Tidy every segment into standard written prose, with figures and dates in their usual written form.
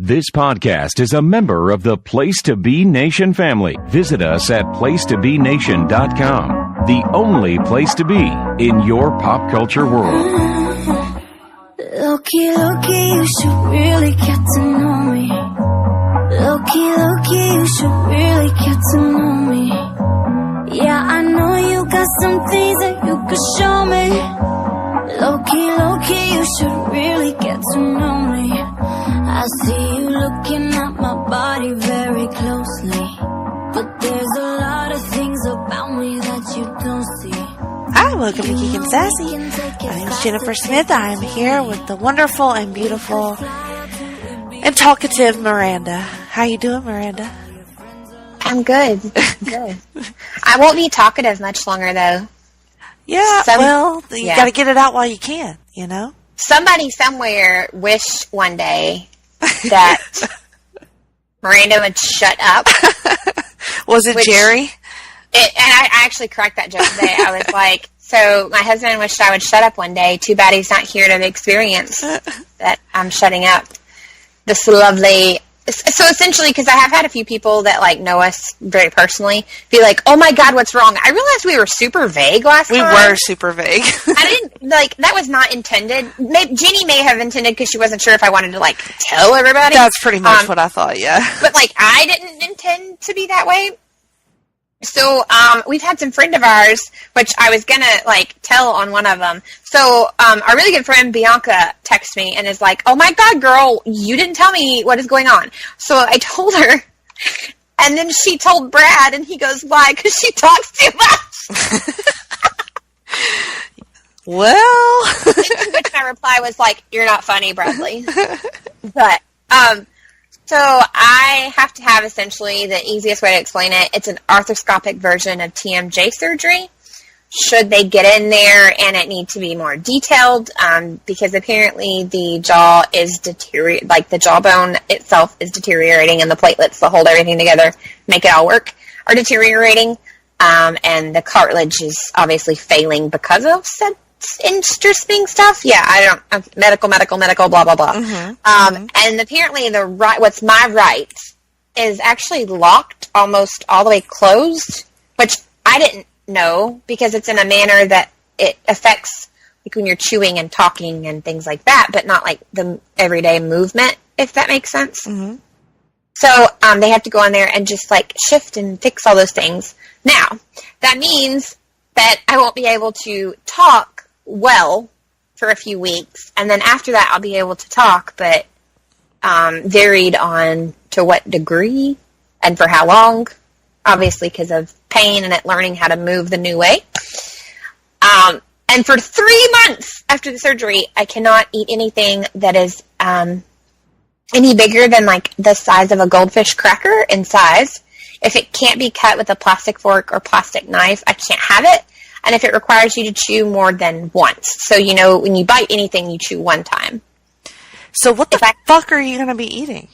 This podcast is a member of the Place to Be Nation family. Visit us at placetobenation.com, the only place to be in your pop culture world. Loki, Loki, you should really get to know me. Loki, Loki, you should really get to know me. Yeah, I know you got some things that you could show me. Loki, Loki, you should really get to know me. I see you looking at my body very closely, but there's a lot of things about me that you don't see. Hi, welcome to Geek Sassy. My name is Jennifer Smith. I am here with the wonderful and beautiful and talkative Miranda. How you doing, Miranda? I'm good. Good. I won't be talkative much longer, though. Yeah, you got to get it out while you can, you know? Somebody somewhere wished one day that Miranda would shut up. Was it Jerry? And I actually cracked that joke today. I was like, so my husband wished I would shut up one day. Too bad he's not here to experience that I'm shutting up. This lovely... So essentially, because I have had a few people that like know us very personally be like, "Oh my God, what's wrong?" I realized we were super vague last time. We were super vague. I didn't like that was not intended. Jenny may have intended because she wasn't sure if I wanted to like tell everybody. That's pretty much what I thought. Yeah, but like I didn't intend to be that way. So we've had some friend of ours, which I was gonna like tell on one of them. So our really good friend Bianca texts me and is like, "Oh my God, girl, you didn't tell me what is going on." So I told her, and then she told Brad, and he goes, "Why? Because she talks too much." Well, which my reply was like, "You're not funny, Bradley." But so I have to have essentially the easiest way to explain it. It's an arthroscopic version of TMJ surgery. Should they get in there and it need to be more detailed, because apparently the jaw is deteriorating, like the jawbone itself is deteriorating and the platelets that hold everything together, make it all work, are deteriorating, and the cartilage is obviously failing because of said interesting stuff. Yeah, I don't medical, blah blah blah. And apparently what's my right is actually locked almost all the way closed, which I didn't know because it's in a manner that it affects like when you're chewing and talking and things like that, but not like the everyday movement, if that makes sense. So they have to go in there and just like shift and fix all those things. Now that means that I won't be able to talk well for a few weeks, and then after that I'll be able to talk, but varied on to what degree and for how long, obviously because of pain and it learning how to move the new way. And for 3 months after the surgery, I cannot eat anything that is any bigger than like the size of a goldfish cracker in size. If it can't be cut with a plastic fork or plastic knife, I can't have it. And if it requires you to chew more than once. So, you know, when you bite anything, you chew one time. So what the fuck are you going to be eating?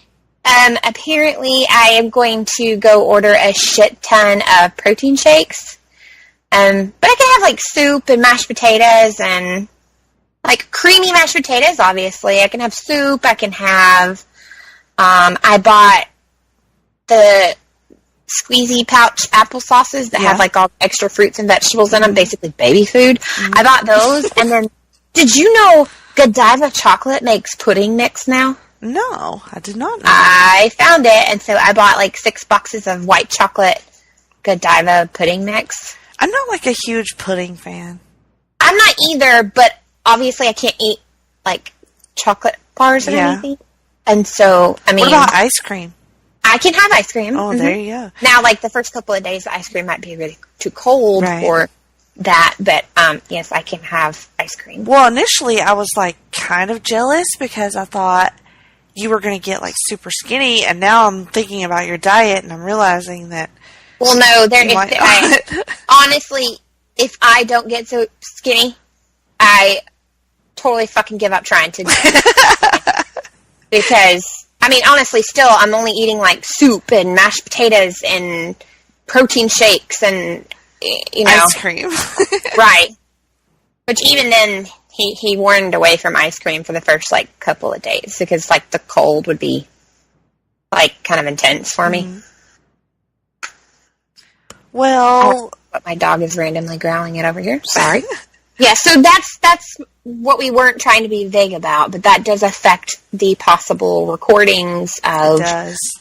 Apparently, I am going to go order a shit ton of protein shakes. But I can have, like, soup and mashed potatoes and, like, creamy mashed potatoes, obviously. I can have soup. I can have, I bought the squeezy pouch applesauces that have like all extra fruits and vegetables in them, basically baby food. I bought those, and then did you know Godiva chocolate makes pudding mix now? No, I did not know. I found it, and so I bought like 6 boxes of white chocolate Godiva pudding mix. I'm not like a huge pudding fan. I'm not either, but obviously I can't eat like chocolate bars or anything. And so, I mean, what about ice cream? I can have ice cream. Oh, there you go. Now, like, the first couple of days, the ice cream might be really too cold for that, but, yes, I can have ice cream. Well, initially, I was, like, kind of jealous because I thought you were going to get, like, super skinny, and now I'm thinking about your diet, and I'm realizing that... Well, no, honestly, if I don't get so skinny, I totally fucking give up trying to do it. Because... I mean, honestly, still, I'm only eating, like, soup and mashed potatoes and protein shakes and, you know. Ice cream. Right. Which even then, he warned away from ice cream for the first, like, couple of days because, like, the cold would be like, kind of intense for me. Well, but my dog is randomly growling it over here. Sorry. Yeah, so that's what we weren't trying to be vague about, but that does affect the possible recordings of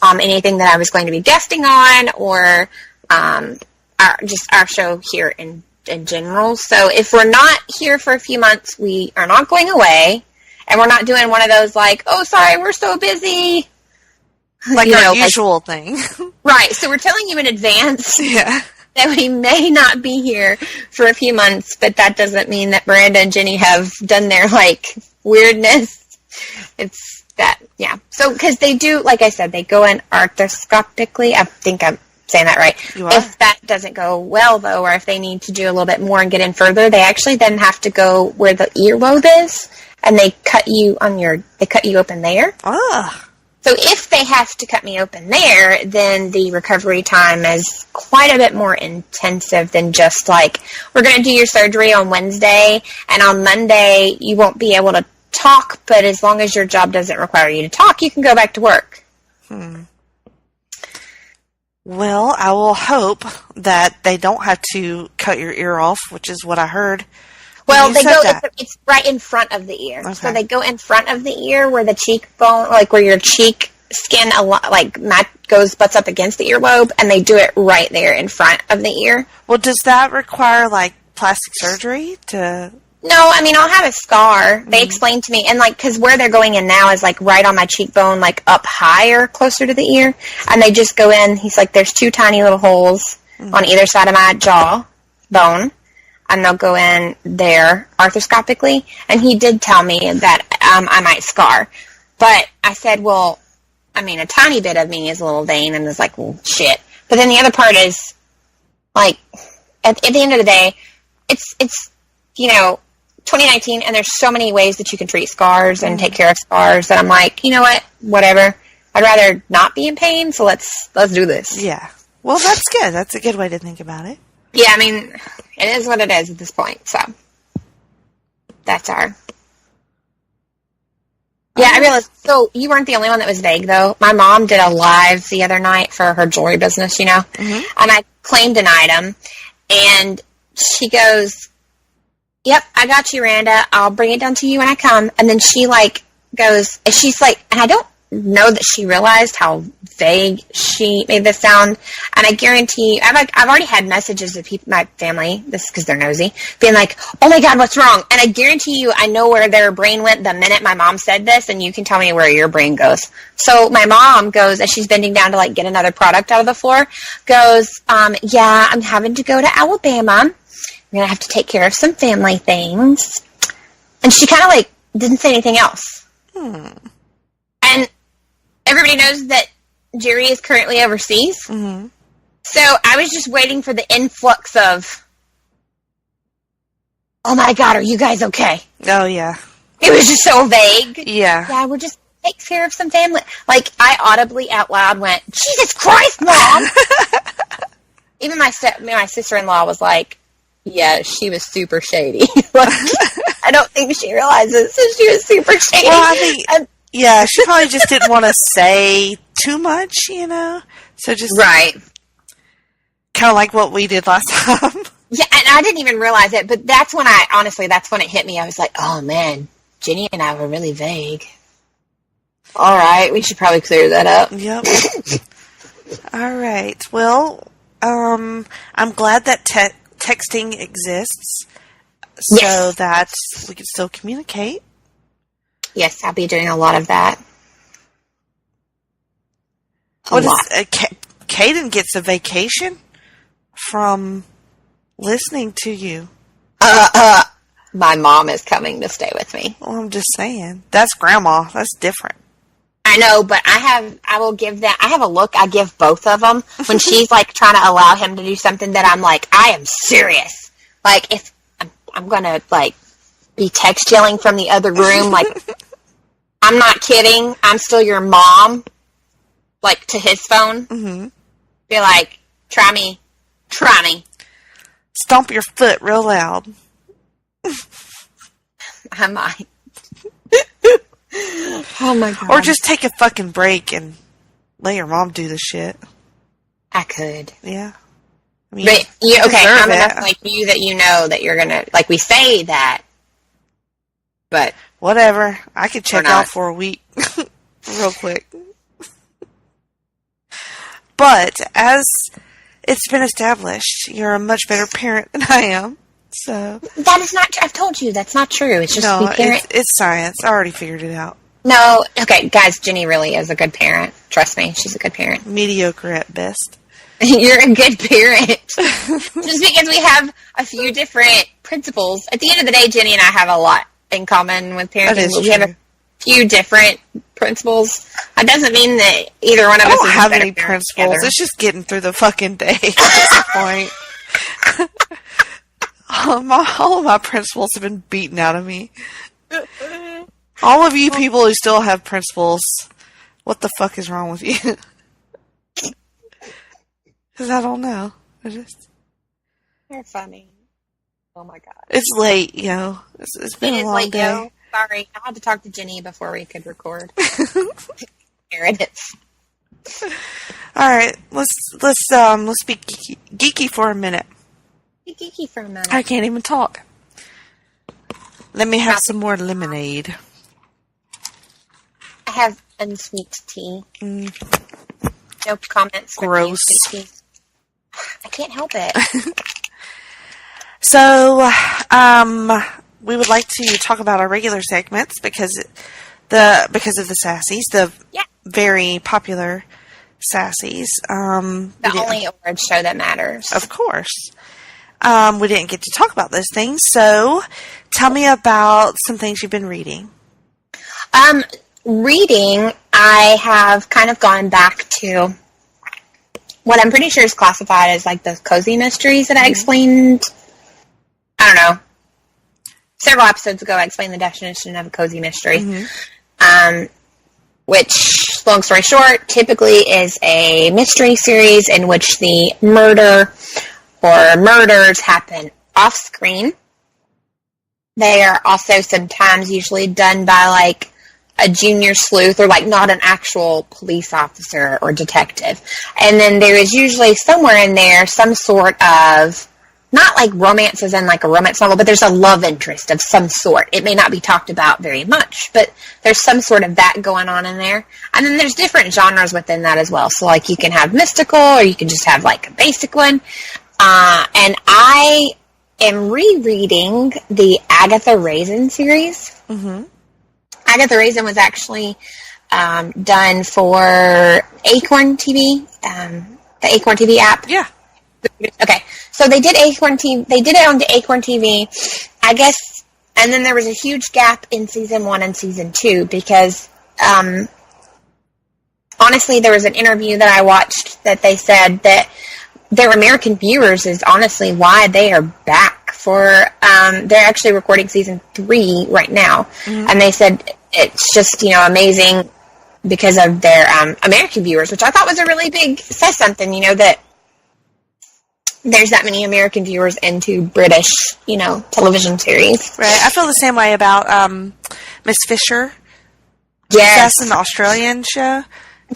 anything that I was going to be guesting on, or our show here in general. So if we're not here for a few months, we are not going away, and we're not doing one of those like, oh, sorry, we're so busy. Like our usual thing. Right, so we're telling you in advance. Yeah. That we may not be here for a few months, but that doesn't mean that Miranda and Jenny have done their, like, weirdness. It's that, yeah. So, because they do, like I said, they go in arthroscopically. I think I'm saying that right. You are? If that doesn't go well, though, or if they need to do a little bit more and get in further, they actually then have to go where the earlobe is, and they cut you open there. Ah. So if they have to cut me open there, then the recovery time is quite a bit more intensive than just like, we're going to do your surgery on Wednesday, and on Monday you won't be able to talk, but as long as your job doesn't require you to talk, you can go back to work. Well, I will hope that they don't have to cut your ear off, which is what I heard. Well, it's right in front of the ear. Okay. So they go in front of the ear where the cheekbone, like where your cheek skin butts up against the earlobe, and they do it right there in front of the ear. Well, does that require, like, plastic surgery to... No, I mean, I'll have a scar. They explained to me, and, like, because where they're going in now is, like, right on my cheekbone, like, up higher, closer to the ear, and they just go in. He's like, there's 2 tiny little holes on either side of my jaw bone, and they'll go in there arthroscopically. And he did tell me that I might scar. But I said, well, I mean, a tiny bit of me is a little vain, and is like, well, shit. But then the other part is, like, at the end of the day, it's 2019, and there's so many ways that you can treat scars and take care of scars that I'm like, you know what, whatever. I'd rather not be in pain, so let's do this. Yeah. Well, that's good. That's a good way to think about it. Yeah, I mean, it is what it is at this point, so that's our... Yeah, I realized, so you weren't the only one that was vague, though. My mom did a live the other night for her jewelry business, and I claimed an item, and she goes, yep, I got you, Randa. I'll bring it down to you when I come. And then she, like, goes, and she's like, and I don't know that she realized how vague she made this sound, and I guarantee you, I've already had messages of people, my family, this is because they're nosy, being like, oh my god, what's wrong? And I guarantee you, I know where their brain went the minute my mom said this, and you can tell me where your brain goes. So my mom goes, as she's bending down to, like, get another product out of the floor, goes, yeah, I'm having to go to Alabama. I'm going to have to take care of some family things. And she kind of, like, didn't say anything else. And everybody knows that Jerry is currently overseas. So I was just waiting for the influx of, oh my god, are you guys okay? Oh, yeah. It was just so vague. Yeah. Yeah, we're just take care of some family. Like, I audibly out loud went, Jesus Christ, Mom! Even my sister-in-law was like, yeah, she was super shady. Like, I don't think she realizes that she was super shady. Well, I think... Yeah, she probably just didn't want to say too much, So just... Right. Kind of like what we did last time. Yeah, and I didn't even realize it, but that's when it hit me. I was like, oh man, Jenny and I were really vague. All right, we should probably clear that up. Yep. All right. Well, I'm glad that texting exists so that we can still communicate. Yes, I'll be doing a lot of that. Caden gets a vacation from listening to you. My mom is coming to stay with me. Well, I'm just saying. That's grandma. That's different. I know, but I have a look I give both of them when she's like trying to allow him to do something that I'm like, I am serious. Like, if I'm going to like be text yelling from the other room, like, I'm not kidding. I'm still your mom. Like, to his phone. Be like, try me. Stomp your foot real loud. I might. Oh my god. Or just take a fucking break and let your mom do the shit. I could. Yeah. I mean, But, you okay, deserve I'm enough it. like you that you know that you're going to, like, we say that, but. Whatever. I could check Or not. out for a week. Real quick. But, as it's been established, you're a much better parent than I am. So. That is not, I've told you, that's not true. It's just No, we parent. it's science. I already figured it out. No, okay, guys, Jenny really is a good parent. Trust me, she's a good parent. Mediocre at best. You're a good parent. Just because we have a few different principles. At the end of the day, Jenny and I have a lot in common with parenting. That is We have true. a few different principles. That doesn't mean that either one of I us don't is have better any parents principles. together. It's just getting through the fucking day at this point. all of my principles have been beaten out of me. All of you people who still have principles, what the fuck is wrong with you? Because I don't know. You're funny. Oh my god. It's late, yo. It's been It a is long late, day. yo. Sorry, I had to talk to Jenny before we could record. Here it is. All right, let's be geeky for a minute. Be geeky for a minute. I can't even talk. Let me have some more lemonade. I have unsweet tea. No comments. for Gross. unsweet tea. I can't help it. So, we would like to talk about our regular segments because of the Sassies, the very popular Sassies. The only award show that matters. Of course. We didn't get to talk about those things, so tell me about some things you've been reading. Reading, I have kind of gone back to what I'm pretty sure is classified as like the cozy mysteries that I explained. I don't know. Several episodes ago, I explained the definition of a cozy mystery. Which, long story short, typically is a mystery series in which the murder or murders happen off screen. They are also sometimes usually done by like a junior sleuth or like not an actual police officer or detective. And then there is usually somewhere in there some sort of, not like romance as in like a romance novel, but there's a love interest of some sort. It may not be talked about very much, but there's some sort of that going on in there. And then there's different genres within that as well. So like you can have mystical or you can just have like a basic one. And I am rereading the Agatha Raisin series. Agatha Raisin was actually done for Acorn TV, the Acorn TV app. Yeah. Okay, so they did Acorn TV. They did it on the Acorn TV, I guess. And then there was a huge gap in season 1 and season 2 because, honestly, there was an interview that I watched that they said that their American viewers is honestly why they are back for. They're actually recording season 3 right now, and they said it's just amazing because of their American viewers, which I thought was a really big says something. That there's that many American viewers into British, television series. Right. I feel the same way about Miss Fisher. Yes. That's an Australian show.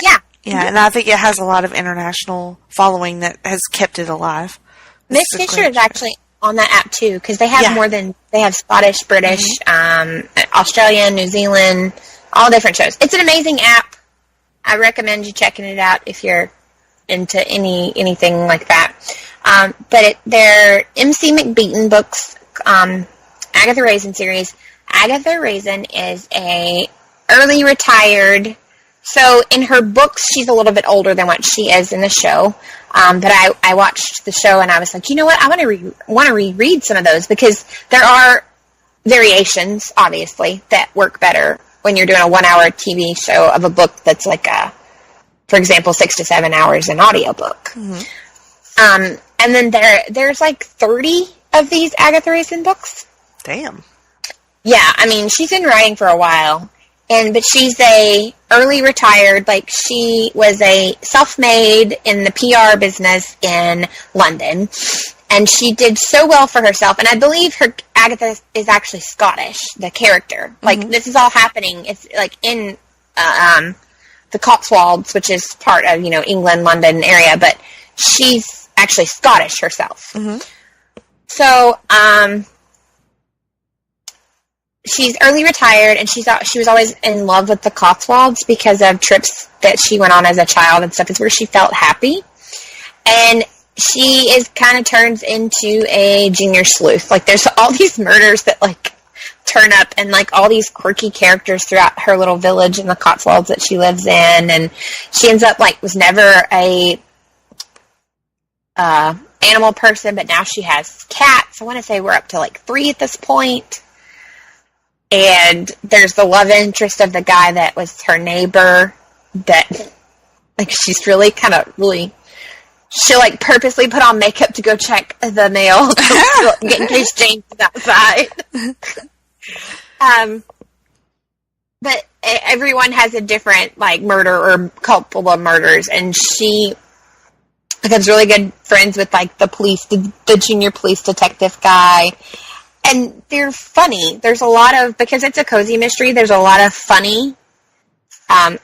Yeah. Yeah, and I think it has a lot of international following that has kept it alive. Miss It's a Fisher great is actually on that app too, because they have they have Scottish, British, Australian, New Zealand, all different shows. It's an amazing app. I recommend you checking it out if you're into anything like that. But they're MC McBeaton books, Agatha Raisin series. Agatha Raisin is a early retired. So in her books, she's a little bit older than what she is in the show. But I watched the show and I was like, you know what? I want to reread some of those because there are variations, obviously, that work better when you're doing a 1-hour TV show of a book that's like for example, 6 to 7 hours an audiobook. And then there's like 30 of these Agatha Raisin books. Damn. Yeah, I mean, she's been writing for a while. But she's a early retired, like she was a self-made in the PR business in London. And she did so well for herself. And I believe Agatha is actually Scottish, the character. Like, this is all happening. It's like in, the Cotswolds, which is part of, England, London area, but she's actually Scottish herself. Mm-hmm. So, she's early retired, and she was always in love with the Cotswolds because of trips that she went on as a child and stuff. It's where she felt happy. And she kind of turns into a junior sleuth. Like, there's all these murders that, like, turn up, and, like, all these quirky characters throughout her little village in the Cotswolds that she lives in. And she ends up, like, was never a animal person, but now she has cats. I want to say we're up to, like, 3 at this point. And there's the love interest of the guy that was her neighbor that, like, she's really she'll, like, purposely put on makeup to go check the mail in case James is outside. But everyone has a different, like, murder or couple of murders, and she becomes really good friends with, like, the junior police detective guy. And they're funny. There's a lot of, because it's a cozy mystery, there's a lot of funny, but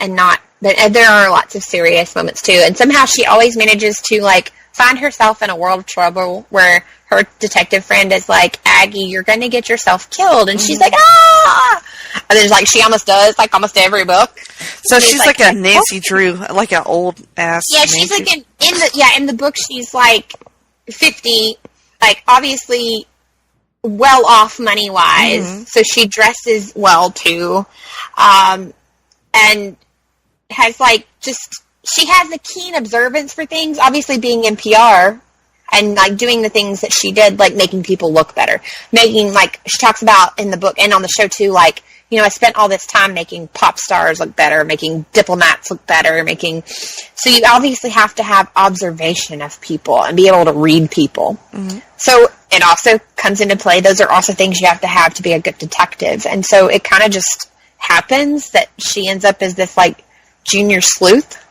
there are lots of serious moments too. And somehow she always manages to, like, find herself in a world of trouble where her detective friend is like, Aggie, you're going to get yourself killed. And she's like, ah! And then, like, she almost does, like, almost every book. So she's like a Nancy Drew, like an old ass. Yeah, she's Nancy. Like in the book, she's like 50, like, obviously well off money wise. Mm-hmm. So she dresses well too. And has, like, she has a keen observance for things, obviously being in PR and, like, doing the things that she did, like, making people look better. Making, like, she talks about in the book and on the show too, like, I spent all this time making pop stars look better, making diplomats look better, so you obviously have to have observation of people and be able to read people. Mm-hmm. So it also comes into play. Those are also things you have to be a good detective. And so it kind of just happens that she ends up as this, like, junior sleuth.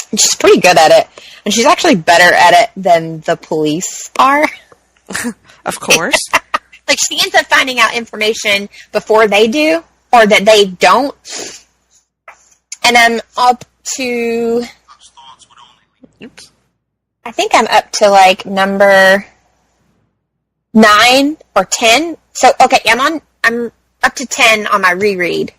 And she's pretty good at it. And she's actually better at it than the police are. Of course. Like, she ends up finding out information before they do, or that they don't. And I'm up to... Oops. I think I'm up to, like, number 9 or 10. So, okay, I'm up to 10 on my reread.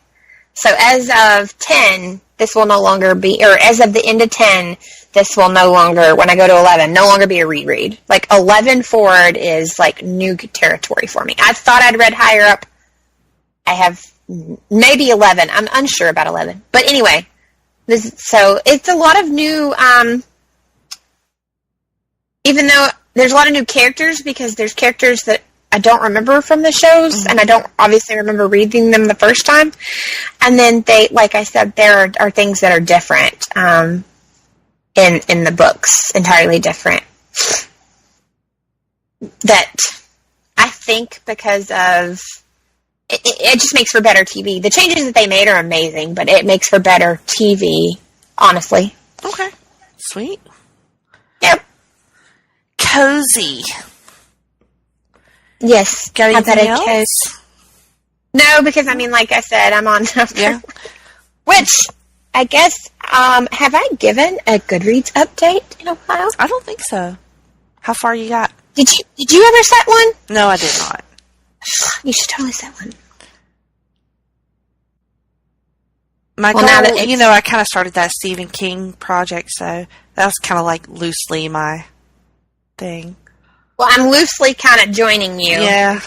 So as of 10, this will no longer be, or as of the end of 10, this will no longer, when I go to 11, no longer be a reread. Like, 11 forward is, like, new territory for me. I thought I'd read higher up. I have maybe 11. I'm unsure about 11. But anyway, so it's a lot of new, even though there's a lot of new characters, because there's characters that I don't remember from the shows, mm-hmm. and I don't obviously remember reading them the first time. And then like I said, there are things that are different in the books, entirely different. That I think because of it just makes for better TV. The changes that they made are amazing, but it makes for better TV, honestly. Okay, sweet. Yep. Cozy. Yes. Got anything else? No, because, I mean, like I said, I'm on... Yeah. Which, I guess, have I given a Goodreads update in a while? I don't think so. How far you got? Did you ever set one? No, I did not. You should totally set one. My goal, I kind of started that Stephen King project, so that was kind of like loosely my thing. Well, I'm loosely kind of joining you. Yeah.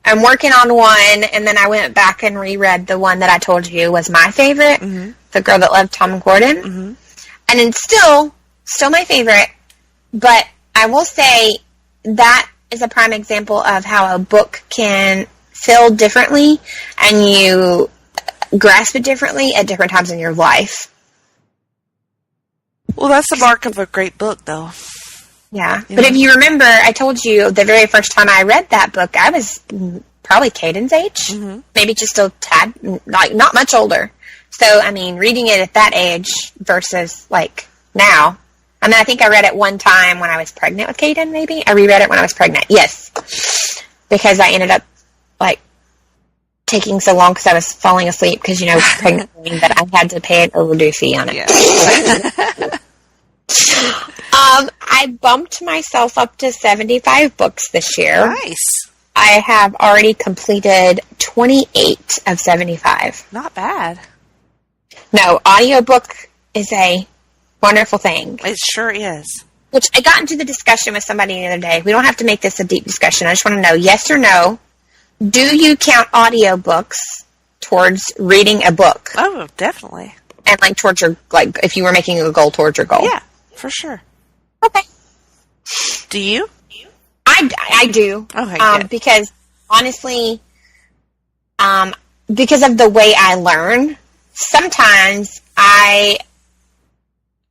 I'm working on one, and then I went back and reread the one that I told you was my favorite, mm-hmm. The Girl That Loved Tom Gordon. Mm-hmm. And it's still my favorite, but I will say that is a prime example of how a book can feel differently, and you grasp it differently at different times in your life. Well, that's the mark of a great book, though. Yeah. But if you remember, I told you the very first time I read that book, I was probably Caden's age. Mm-hmm. Maybe just a tad, like, not much older. So, I mean, reading it at that age versus, like, now. I mean, I think I read it one time when I was pregnant with Caden, maybe. I reread it when I was pregnant. Yes. Because I ended up, like, taking so long because I was falling asleep because, pregnant women, that I had to pay an overdue fee on it. Yeah. I bumped myself up to 75 books this year. Nice. I have already completed 28 of 75. Not bad. No, audiobook is a wonderful thing. It sure is. Which I got into the discussion with somebody the other day. We don't have to make this a deep discussion. I just want to know, yes or no, do you count audiobooks towards reading a book? Oh, definitely. And towards your, if you were making a goal towards your goal? Yeah, for sure. Okay. Do you? I do. Okay, good. Because honestly, because of the way I learn, sometimes I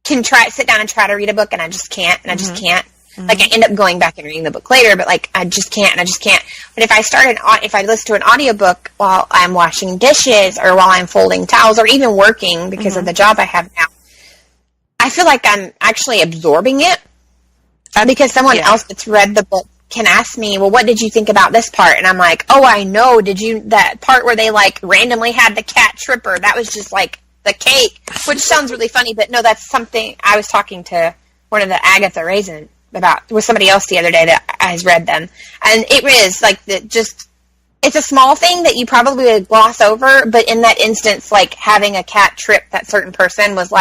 can sit down and try to read a book and I just can't, and I just can't. Mm-hmm. I end up going back and reading the book later, but I just can't, and I just can't. But if I listen to an audiobook while I'm washing dishes or while I'm folding towels or even working because of the job I have now, I feel like I'm actually absorbing it because someone else that's read the book can ask me, well, what did you think about this part? And I'm like, oh, I know. That part where they randomly had the cat tripper, that was just the cake, which sounds really funny, but no, that's something I was talking to one of the Agatha Raisin about with somebody else the other day that has read them. And it is it's a small thing that you probably would gloss over, but in that instance, having a cat trip that certain person was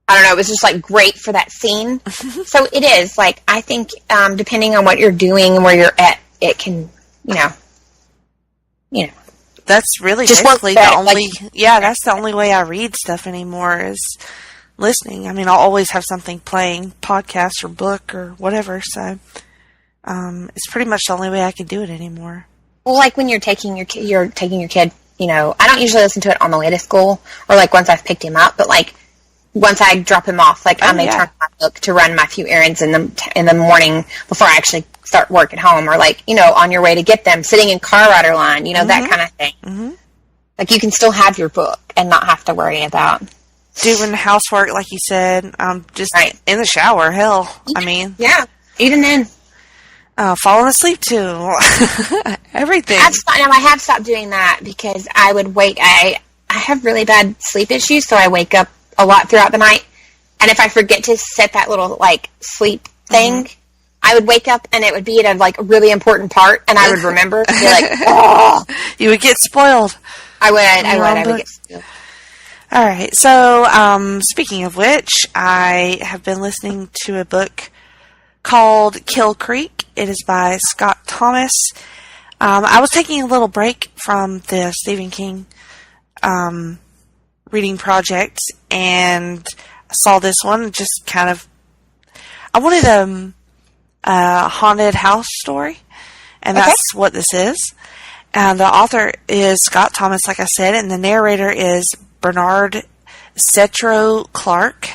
I don't know, it was just great for that scene. So it is I think, depending on what you're doing and where you're at, it can, That's really just basically the only, that's the only way I read stuff anymore is listening. I mean, I'll always have something playing, podcast or book or whatever, so it's pretty much the only way I can do it anymore. Well, when you're taking your kid, I don't usually listen to it on the way to school or once I've picked him up, but once I drop him off, I may turn my book to run my few errands in the morning before I actually start work at home, or on your way to get them, sitting in car rider line, that kind of thing. Mm-hmm. You can still have your book and not have to worry about doing housework, like you said, just in the shower. Hell, I mean, even then, falling asleep too, everything. Now I have stopped doing that because I would wake. I have really bad sleep issues, so I wake up a lot throughout the night, and if I forget to set that little sleep thing, I would wake up and it would be at a really important part, and I would remember and be oh. You would get spoiled. I would get spoiled. All right, so speaking of which, I have been listening to a book called Kill Creek. It is by Scott Thomas. I was taking a little break from the Stephen King reading project, and I saw this one. Just kind of, I wanted a haunted house story, and that's what this is. And the author is Scott Thomas, like I said, and the narrator is Bernard Cetro Clark.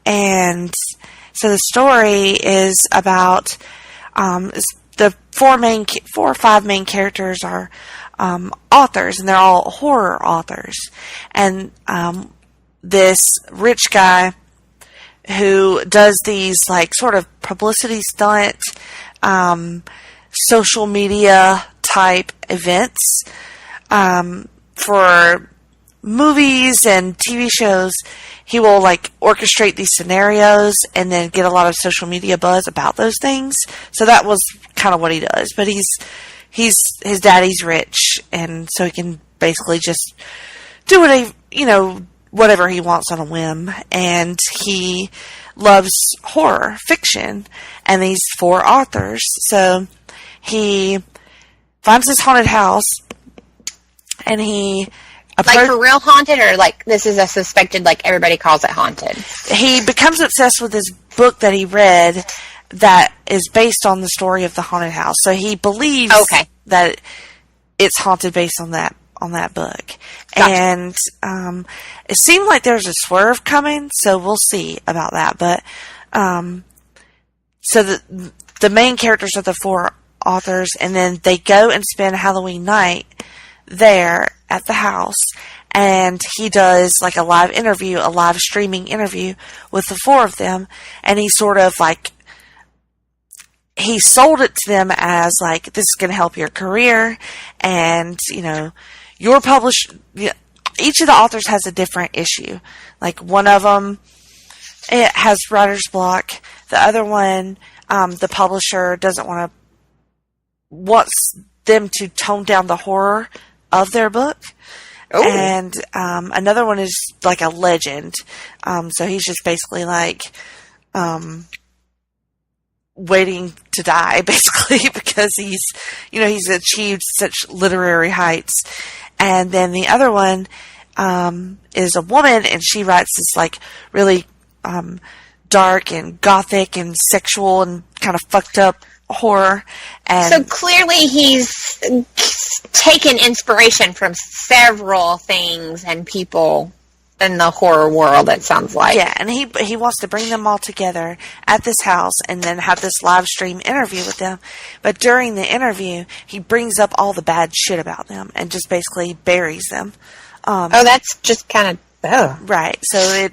And so the story is about the four or five main characters are authors, and they're all horror authors. And this rich guy who does these sort of publicity stunt, social media type events for movies and TV shows. He will orchestrate these scenarios and then get a lot of social media buzz about those things. So that was kind of what he does. But his daddy's rich, and so he can basically just do whatever he wants on a whim. And he loves horror fiction and these four authors. So he finds this haunted house, and he for real haunted, or this is a suspected, everybody calls it haunted? He becomes obsessed with this book that he read that is based on the story of the haunted house. So he believes that it's haunted based on that book. Gotcha. And it seemed like there's a swerve coming, so we'll see about that. But so the main characters are the four authors, and then they go and spend Halloween night there at the house, and he does a live streaming interview with the four of them, and he sort of he sold it to them as like, this is going to help your career, and your each of the authors has a different issue. Like one of them, it has writer's block. The other one, the publisher wants them to tone down the horror of their book. Ooh. And another one is like a legend. So he's just basically like waiting to die, basically, because he's achieved such literary heights. And then the other one is a woman, and she writes this like really dark and gothic and sexual and kind of fucked up horror. And so clearly he's taken inspiration from several things and people in the horror world, it sounds like. Yeah, and he wants to bring them all together at this house and then have this live stream interview with them. But during the interview, he brings up all the bad shit about them and just basically buries them. That's just kind of... Right, so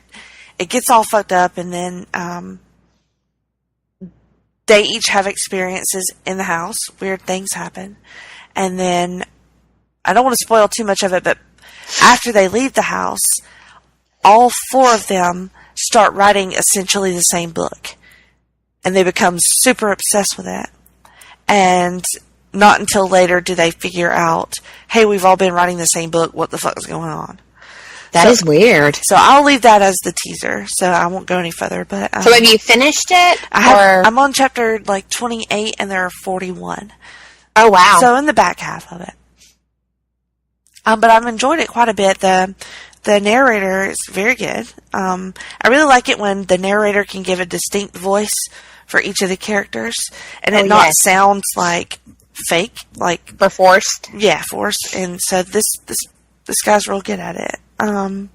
it gets all fucked up, and then they each have experiences in the house. Weird things happen. And then, I don't want to spoil too much of it, but after they leave the house, all four of them start writing essentially the same book. And they become super obsessed with it. And not until later do they figure out, hey, we've all been writing the same book. What the fuck is going on? That is weird. So I'll leave that as the teaser. So I won't go any further. But so have you finished it? I'm on chapter like 28, and there are 41. Oh wow! So in the back half of it. But I've enjoyed it quite a bit. The narrator is very good. I really like it when the narrator can give a distinct voice for each of the characters, and it not sounds like fake, like or forced. Yeah, forced. And so this guy's real good at it. So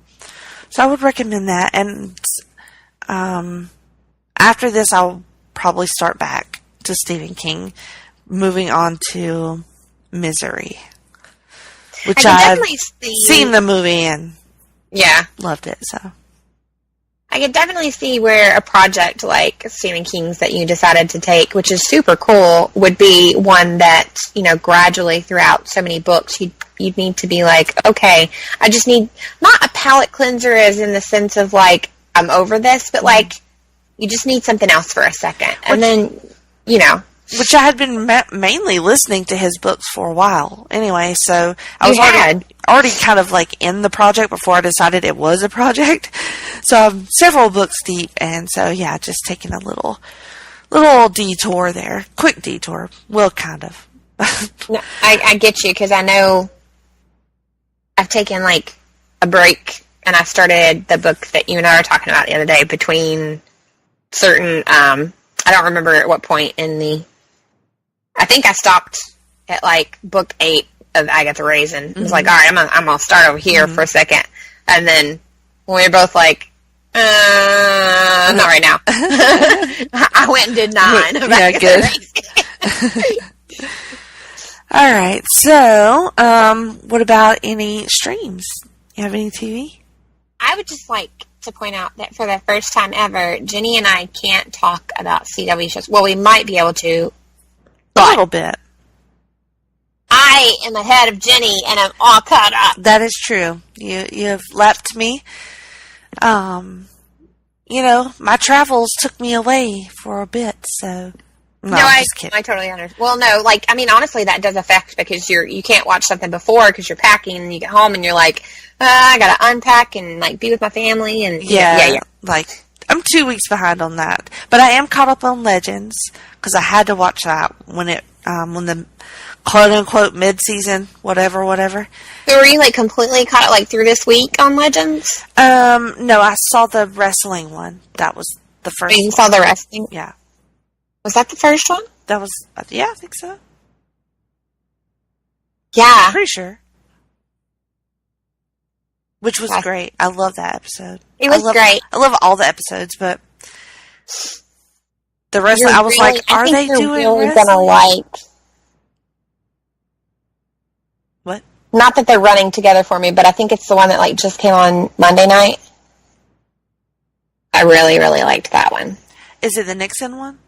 I would recommend that. And after this, I'll probably start back to Stephen King, moving on to Misery, which I've seen the movie and loved it. So I could definitely see where a project like Stephen King's that you decided to take, which is super cool, would be one that, gradually throughout so many books, you'd need to be like, okay, I just need, not a palate cleanser as in the sense of like, I'm over this, but like, you just need something else for a second. And then, Which I had been mainly listening to his books for a while anyway, so I was already kind of like in the project before I decided it was a project. So I'm several books deep, and so yeah, just taking a little detour there. Quick detour. Well, kind of. No, I get you, because I know I've taken like a break, and I started the book that you and I were talking about the other day between certain, I don't remember at what point I think I stopped at like book 8 of Agatha Raisin. Mm-hmm. I was like, all right, I'm gonna start over here for a second. And then when we were both like, not right now. I went and did 9 of Agatha Raisin. All right. So, what about any streams? You have any TV? I would just like to point out that for the first time ever, Jenny and I can't talk about CW shows. Well, we might be able to. A little bit. I am ahead of Jenny, and I'm all caught up. That is true. You have left me. My travels took me away for a bit, so... No, I'm just kidding. I totally understand. Well, no, honestly, that does affect, because you can't watch something before because you're packing, and you get home, and you're like, I gotta unpack and, be with my family, and... Yeah. I'm 2 weeks behind on that. But I am caught up on Legends, because I had to watch that when the quote-unquote mid-season, whatever. So were you, completely caught up, through this week on Legends? No, I saw the wrestling one. That was the first one. You saw the wrestling? Yeah. Was that the first one? That was, yeah, I think so. Yeah. I'm pretty sure. Which was great. I love that episode. It was great. I love all the episodes, but the rest, I was like, are they doing really wrestling? Gonna like... What? Not that they're running together for me, but I think it's the one that just came on Monday night. I really, really liked that one. Is it the Nixon one?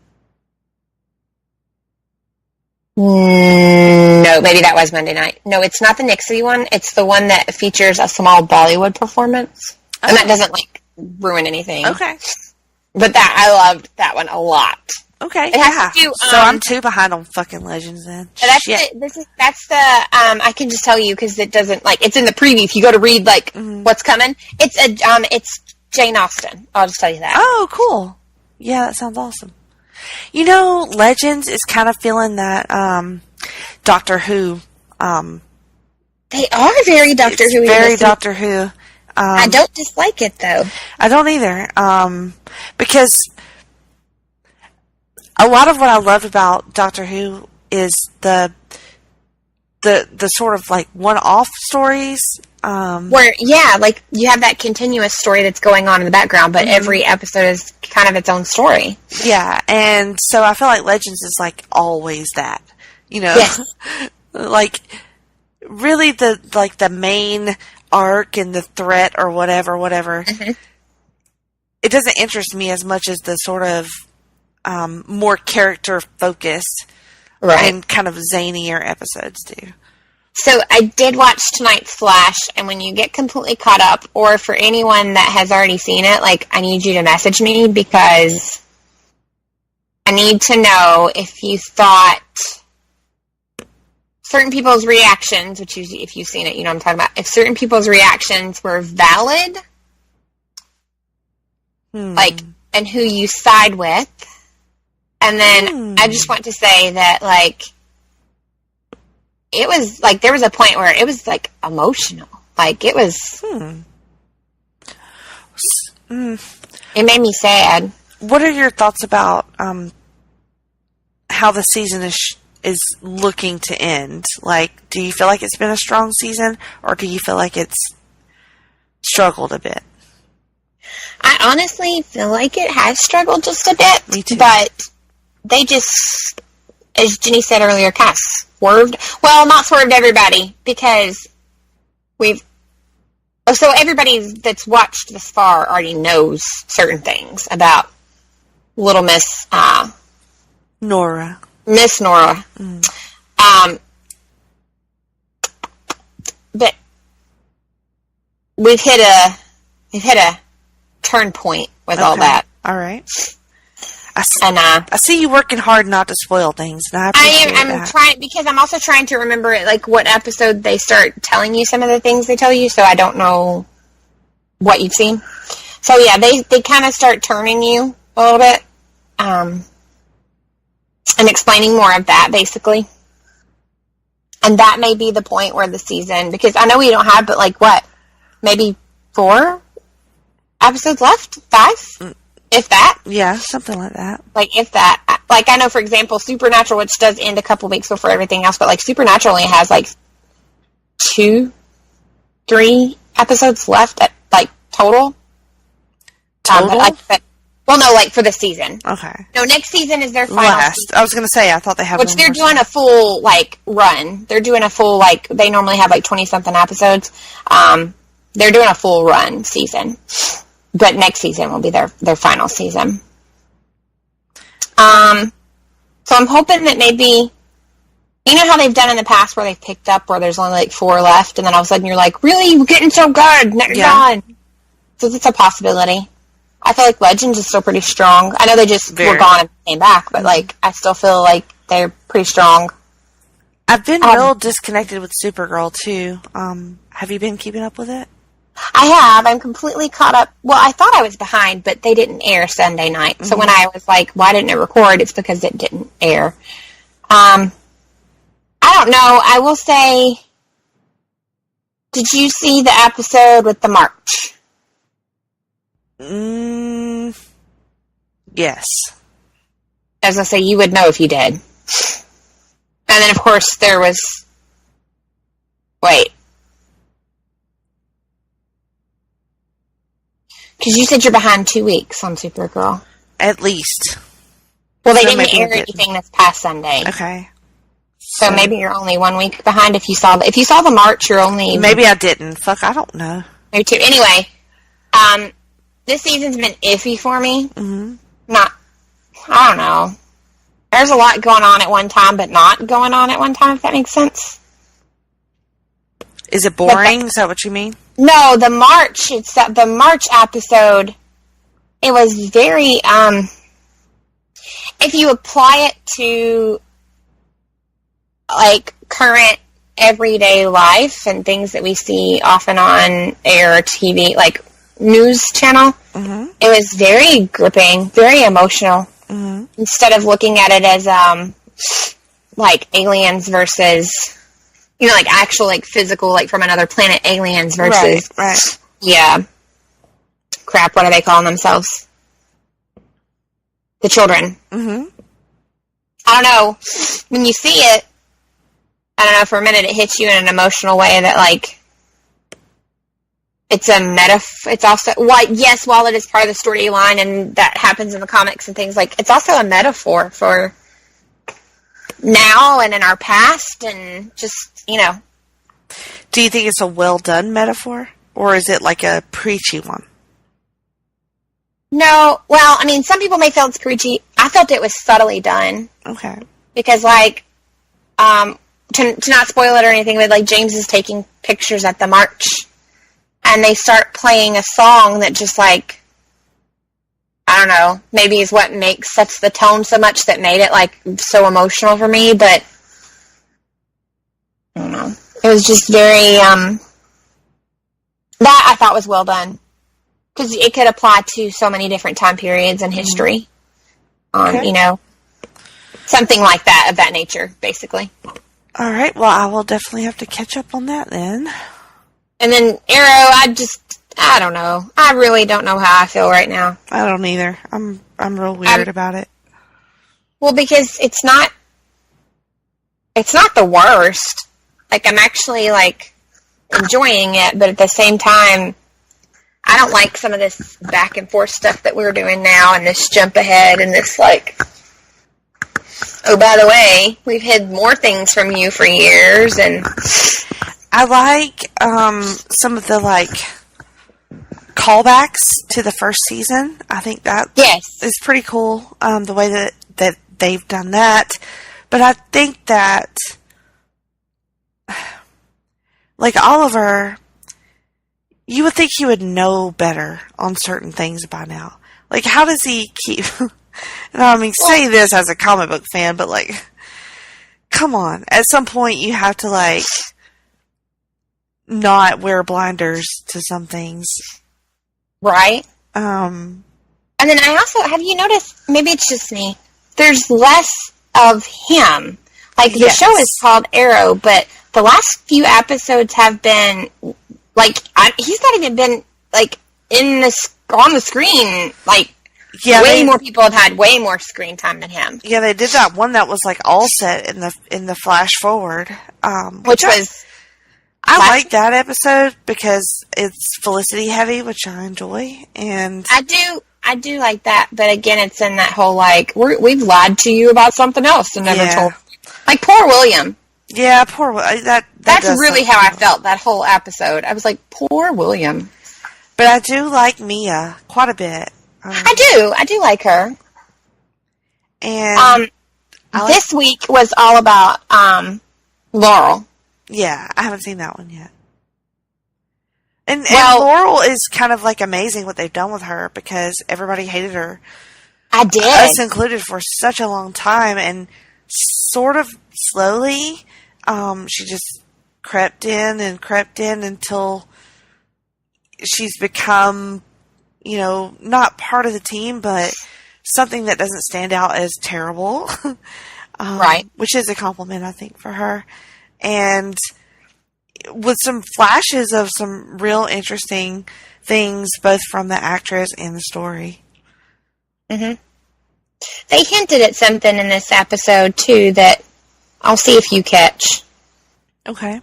No, maybe that was Monday night. No, it's not the Nixie one. It's the one that features a small Bollywood performance. Oh. And that doesn't, like, ruin anything. Okay. But I loved that one a lot. Okay, it has to do, so I'm too behind on fucking Legends then. That's I can just tell you because it doesn't, like, it's in the preview. If you go to read, like, what's coming, it's Jane Austen. I'll just tell you that. Oh, cool. Yeah, that sounds awesome. You know, Legends is kind of feeling that, Doctor Who, they are very Doctor Who. Very Doctor Who. I don't dislike it, though. I don't either. Because a lot of what I loved about Doctor Who is the sort of like one-off stories. Where, yeah, like you have that continuous story that's going on in the background, but every episode is kind of its own story. Yeah, and so I feel like Legends is like always that, you know, yes. Like really the main arc and the threat or whatever. It doesn't interest me as much as the sort of more character focused, right, and kind of zanier episodes do. So I did watch tonight's Flash, and when you get completely caught up, or for anyone that has already seen it, like, I need you to message me because I need to know if you thought certain people's reactions, which usually if you've seen it, you know what I'm talking about, if certain people's reactions were valid, like, and who you side with. And then I just want to say that, like, it was, like, there was a point where it was, like, emotional. Like, it was... It made me sad. What are your thoughts about how the season is looking to end? Like, do you feel like it's been a strong season, or do you feel like it's struggled a bit? I honestly feel like it has struggled just a bit. Me too. But they just, as Jenny said earlier, kind of swerved. Well, not swerved everybody, because so everybody that's watched this far already knows certain things about Little Miss Nora. Miss Nora. But we've hit a turn point with all that. All right. I see you working hard not to spoil things, and I appreciate that. I'm trying, because I'm also trying to remember, like, what episode they start telling you some of the things they tell you, so I don't know what you've seen. So, yeah, they kind of start turning you a little bit, and explaining more of that, basically. And that may be the point where the season, because I know we don't have, but, like, what, maybe 4 episodes left? 5? If that. Yeah, something like that. Like, if that. Like, I know, for example, Supernatural, which does end a couple weeks before everything else, but, like, Supernatural only has, like, 2, 3 episodes left, like, total. Total? Well, no, like, for the season. Okay. No, next season is their final Last. season. I was going to say, I thought they had Which they're doing a full, like, run. They're doing a full, like, they normally have, like, 20-something episodes. They're doing a full run season. But next season will be their final season. So I'm hoping that maybe, you know how they've done in the past where they've picked up where there's only like 4 left, and then all of a sudden you're like, really? We're getting so good. Now you're gone. So it's a possibility. I feel like Legends is still pretty strong. I know they just were gone and came back, but like I still feel like they're pretty strong. I've been real disconnected with Supergirl too. Have you been keeping up with it? I have. I'm completely caught up. Well, I thought I was behind, but they didn't air Sunday night. So when I was like, why didn't it record? It's because it didn't air. I don't know. I will say, did you see the episode with the march? Yes. I was going to say, you would know if you did. And then, of course, there was... Wait. Because you said you're behind 2 weeks on Supergirl. At least. Well, they didn't air anything this past Sunday. Okay. So maybe you're only 1 week behind if you saw the March, you're only... Maybe I didn't. Fuck, I don't know. Maybe 2. Anyway, this season's been iffy for me. I don't know. there's a lot going on at one time, but not going on at one time, if that makes sense. Is it boring? Is that what you mean? No, the March episode, it was very, if you apply it to, like, current everyday life and things that we see often on air TV, like news channel, it was very gripping, very emotional. Instead of looking at it as like aliens versus, you know, like actual, like physical, like from another planet aliens versus right. Crap, what are they calling themselves? The children. I don't know, when you see it, I don't know, for a minute it hits you in an emotional way that, like, it's a it's also, yes, while it is part of the storyline and that happens in the comics and things, like, it's also a metaphor for now and in our past and just, you know. Do you think it's a well-done metaphor? Or is it like a preachy one? No, well, I mean, some people may feel it's preachy. I felt it was subtly done. Okay. Because, like, to not spoil it or anything, but, like, James is taking pictures at the march. And they start playing a song that just, like, I don't know, maybe is what sets the tone so much that made it, like, so emotional for me, but I don't know. It was just very, that I thought was well done. Because it could apply to so many different time periods in history. You know, something like that, of that nature, basically. All right, well, I will definitely have to catch up on that then. And then Arrow, I don't know. I really don't know how I feel right now. I don't either. I'm real weird about it. Well, because it's not the worst. Like, I'm actually, like, enjoying it, but at the same time, I don't like some of this back and forth stuff that we're doing now, and this jump ahead, and this, like, oh, by the way, we've hid more things from you for years, and I like some of the, like, callbacks to the first season. I think that is pretty cool, the way that they've done that. But I think that, like, Oliver, you would think he would know better on certain things by now. Like, how does he keep... I mean, say this as a comic book fan, but, like, come on. At some point, you have to, like, not wear blinders to some things. Right. And then I also, have you noticed, maybe it's just me, there's less of him. Like, the show is called Arrow, but the last few episodes have been, like, he's not even been, like, on the screen, like, more people have had way more screen time than him. Yeah, they did that one that was, like, all set in the flash forward. Which was... I like that episode because it's Felicity heavy, which I enjoy, and I do like that, but again, it's in that whole, like, we've lied to you about something else and never told. Like, poor William. Yeah, poor William. That's really how I felt that whole episode. I was like, poor William. But I do like Mia quite a bit. I do like her. And this week was all about Laurel. Yeah, I haven't seen that one yet. And Laurel is kind of, like, amazing what they've done with her because everybody hated her. I did. Us included for such a long time, and sort of slowly, she just crept in until she's become, you know, not part of the team, but something that doesn't stand out as terrible. Right. Which is a compliment, I think, for her. And with some flashes of some real interesting things, both from the actress and the story. Mm-hmm. They hinted at something in this episode, too, that I'll see if you catch. Okay.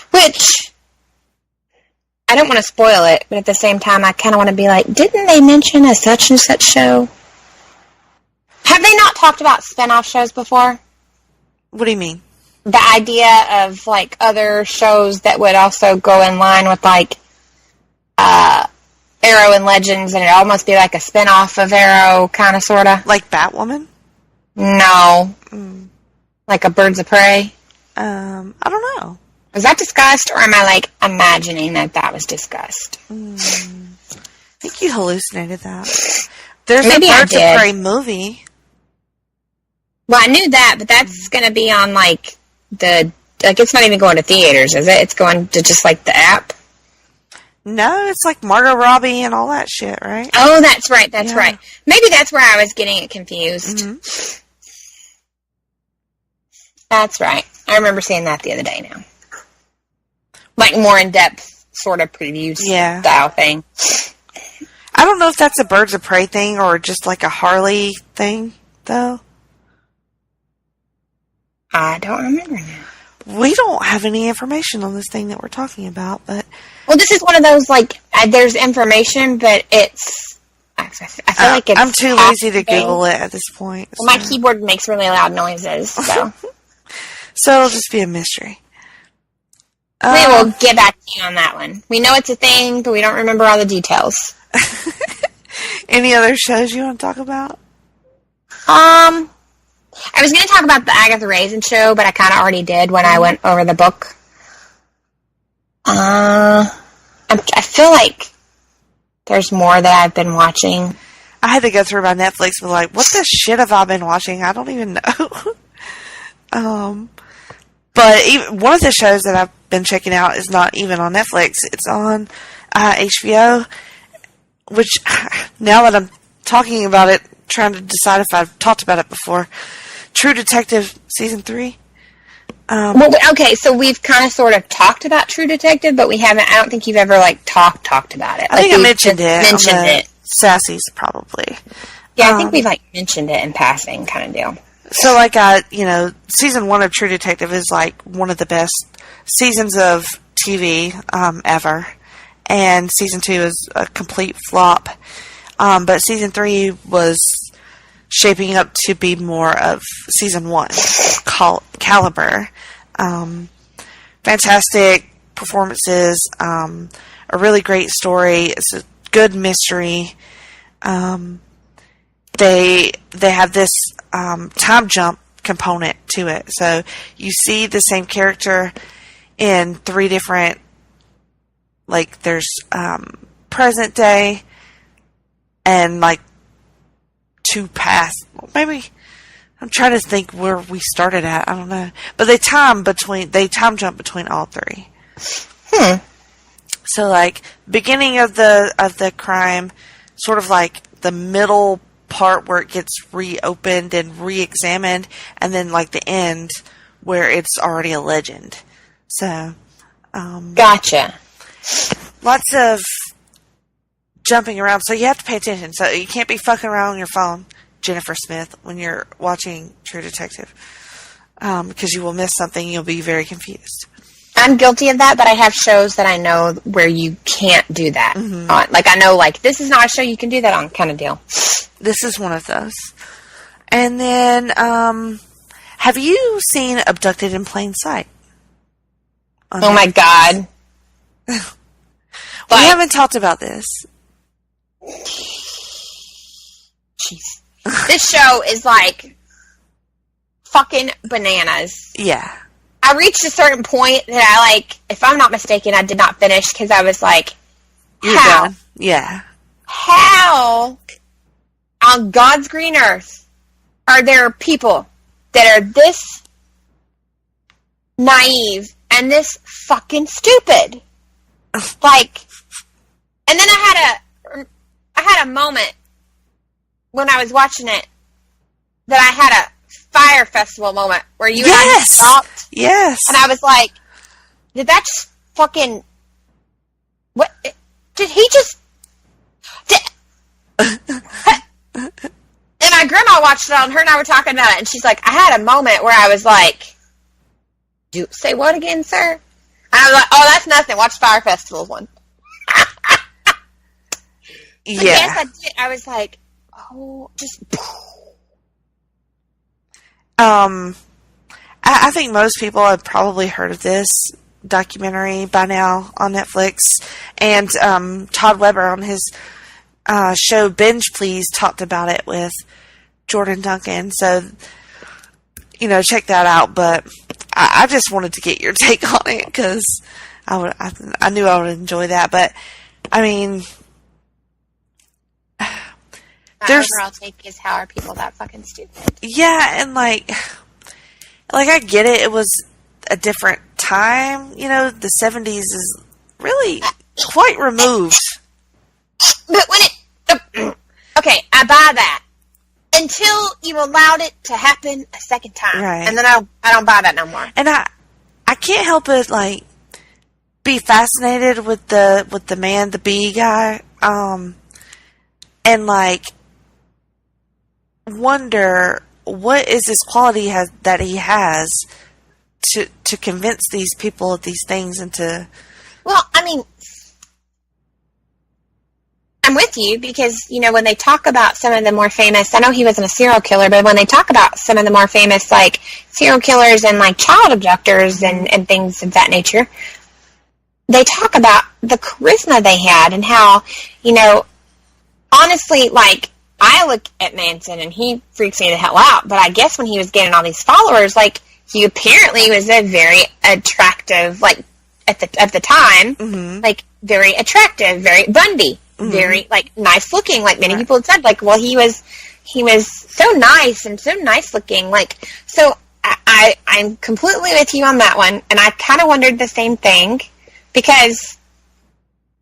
Which, I don't want to spoil it, but at the same time, I kind of want to be like, didn't they mention a such and such show? Have they not talked about spin-off shows before? What do you mean? The idea of, like, other shows that would also go in line with, like, Arrow and Legends, and it'd almost be like a spin-off of Arrow, kind of, sort of. Like Batwoman? No. Like a Birds of Prey? I don't know. Was that discussed, or am I, like, imagining that was discussed? I think you hallucinated that. There's Maybe a I Birds of did. Prey movie. Well, I knew that, but that's going to be on, like, it's not even going to theaters, is it? It's going to just, like, the app? No, it's like Margot Robbie and all that shit, right? Oh, that's right, that's Yeah. right. Maybe that's where I was getting it confused. That's right. I remember seeing that the other day now. Like, more in-depth sort of preview style thing. I don't know if that's a Birds of Prey thing or just like a Harley thing, though. I don't remember now. We don't have any information on this thing that we're talking about, but... Well, this is one of those, like, there's information, but it's... I feel like it's... I'm too lazy to Google it at this point. Well, my keyboard makes really loud noises, so... So it'll just be a mystery. We will get back to you on that one. We know it's a thing, but we don't remember all the details. Any other shows you want to talk about? I was going to talk about the Agatha Raisin show, but I kind of already did when I went over the book. I feel like there's more that I've been watching. I had to go through my Netflix and be like, what the shit have I been watching? I don't even know. But even, one of the shows that I've been checking out is not even on Netflix. It's on HBO, which now that I'm talking about it, trying to decide if I've talked about it before, True Detective Season 3. Well, okay, so we've kind of sort of talked about True Detective, but we haven't, I don't think you've ever, like, talked about it. I think I mentioned it. Mentioned it. Sassy's probably. Yeah, I think we've, like, mentioned it in passing kind of deal. So, like, Season 1 of True Detective is, like, one of the best seasons of TV ever. And Season 2 is a complete flop. But Season 3 was shaping up to be more of Season 1 caliber. Fantastic performances, a really great story. It's a good mystery. They have this time jump component to it. So you see the same character in 3 different, like, there's present day and, like, 2 past. Maybe I'm trying to think where we started at. I don't know. But they time jump between all 3. So, like, beginning of the crime, sort of like the middle part where it gets reopened and re-examined, and then, like, the end where it's already a legend. So, Gotcha. Lots of jumping around, so you have to pay attention. So you can't be fucking around on your phone, Jennifer Smith, when you're watching True Detective, because you will miss something. You'll be very confused. I'm guilty of that, but I have shows that I know where you can't do that on. Like, I know, like, this is not a show you can do that on kind of deal. This is one of those. And then, have you seen Abducted in Plain Sight? Oh my God. We haven't talked about this. Jeez. This show is like fucking bananas. Yeah. I reached a certain point that I, like, if I'm not mistaken, I did not finish because I was like, how? Done. Yeah. How on God's green earth are there people that are this naive and this fucking stupid? Like, and then I had a moment when I was watching it that I had a Fire Festival moment where you and I just stopped. Yes. And I was like, did that just fucking, what, did he just, and my grandma watched it on, her and I were talking about it, and she's like, I had a moment where I was like, say what again, sir? And I was like, oh, that's nothing, watch Fire Festival one. Yeah. Yes, I did. I was like, oh, just, I think most people have probably heard of this documentary by now on Netflix. And Todd Weber on his show Binge Please talked about it with Jordan Duncan. So, check that out. But I just wanted to get your take on it because I knew I would enjoy that. But, I mean, my overall take is, how are people that fucking stupid? Yeah, and like I get it. It was a different time. The 70s is really quite removed. But when it... Okay, I buy that. Until you allowed it to happen a second time. Right. And then I don't buy that no more. And I can't help but, be fascinated with the man, the B guy, and, wonder what is this quality that he has to convince these people of these things and to... Well, I mean, I'm with you because, when they talk about some of the more famous, I know he wasn't a serial killer, but when they talk about some of the more famous, serial killers and, child abductors and things of that nature, they talk about the charisma they had and how, honestly, I look at Manson and he freaks me the hell out, but I guess when he was getting all these followers, he apparently was a very attractive, at the time, mm-hmm. Very attractive, very Bundy, mm-hmm. very, nice looking, many people had said, well, he was so nice and so nice looking, so I'm completely with you on that one, and I kind of wondered the same thing, because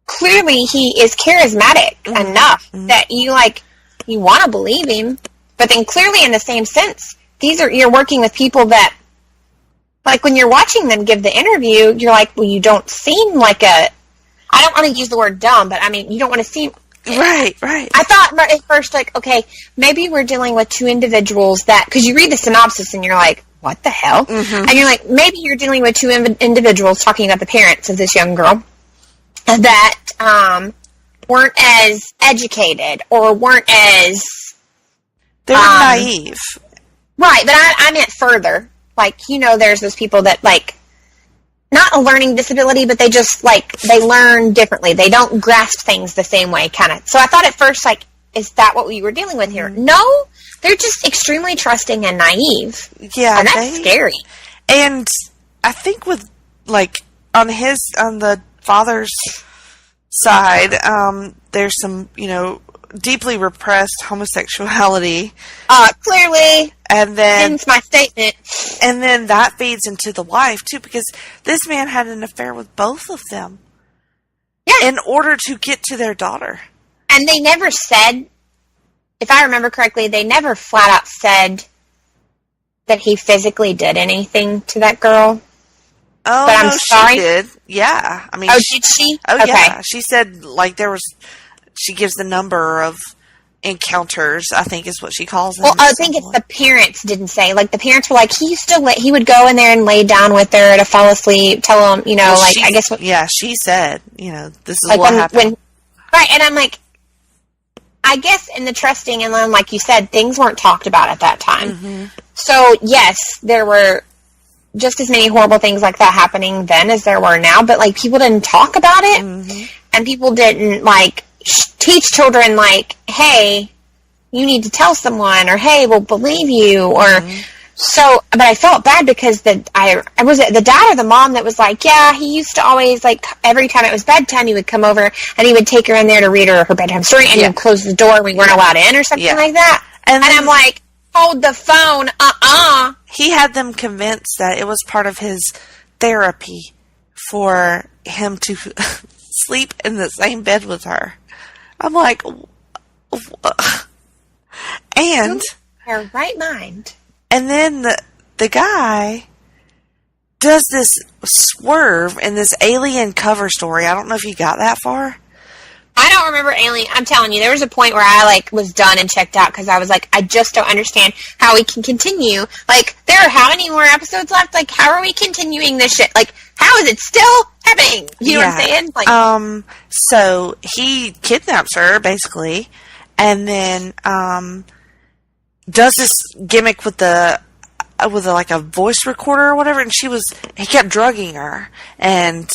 clearly he is charismatic mm-hmm. enough mm-hmm. that you want to believe him, but then clearly in the same sense, you're working with people that, when you're watching them give the interview, you're well, you don't seem I don't want to use the word dumb, but I mean, you don't want to seem... Right. I thought at first, okay, maybe we're dealing with two individuals that... Because you read the synopsis and you're what the hell? Mm-hmm. And you're maybe you're dealing with two individuals talking about the parents of this young girl that weren't as educated or weren't as... They were naive. Right, but I meant further. There's those people that, not a learning disability, but they just, they learn differently. They don't grasp things the same way, kind of. So I thought at first, is that what we were dealing with here? No, they're just extremely trusting and naive. Yeah. And that's scary. And I think with, on the father's side, there's some, deeply repressed homosexuality. Clearly. And then... Hence my statement. And then that feeds into the wife, too, because this man had an affair with both of them. Yeah. In order to get to their daughter. And they never said, if I remember correctly, they never flat out said that he physically did anything to that girl. Oh, but I'm sorry. She did. Yeah. I mean, did she? Oh, okay. Yeah. She said, she gives the number of encounters, I think is what she calls them. Well, I think it's the parents didn't say. The parents were he would go in there and lay down with her to fall asleep, tell them, I guess what... Yeah, she said, this is what happened. Right, and I'm I guess in the trusting, and then, like you said, things weren't talked about at that time. Mm-hmm. So, yes, there were just as many horrible things like that happening then as there were now, but, people didn't talk about it, mm-hmm. and people didn't, teach children, hey, you need to tell someone, or hey, we'll believe you, or mm-hmm. so. But I felt bad because was it the dad or the mom that was yeah, he used to always every time it was bedtime, he would come over and he would take her in there to read her bedtime story, and he would close the door. We weren't allowed in, or something like that. And I'm hold the phone, He had them convinced that it was part of his therapy for him to sleep in the same bed with her. I'm and her right mind. And then the guy does this swerve in this Alien cover story. I don't know if you got that far. I don't remember Alien. I'm telling you, there was a point where I was done and checked out because I was I just don't understand how we can continue. There are how many more episodes left? How are we continuing this shit? How is it still happening? You know what I'm saying? So he kidnaps her basically, and then does this gimmick with a voice recorder or whatever, and he kept drugging her, and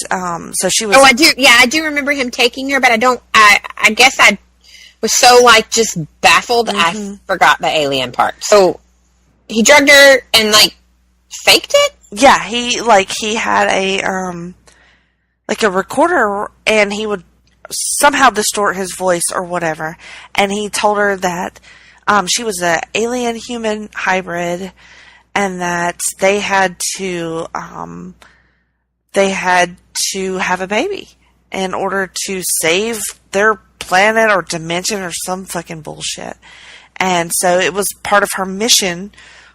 so she was... I do remember him taking her, but I guess I was so, like, just baffled, I forgot the alien part. So, he drugged her and, like, faked it? Yeah, he had a recorder, and he would somehow distort his voice or whatever, and he told her that she was an alien-human hybrid, and that they had to have a baby in order to save their planet or dimension or some fucking bullshit. And so it was part of her mission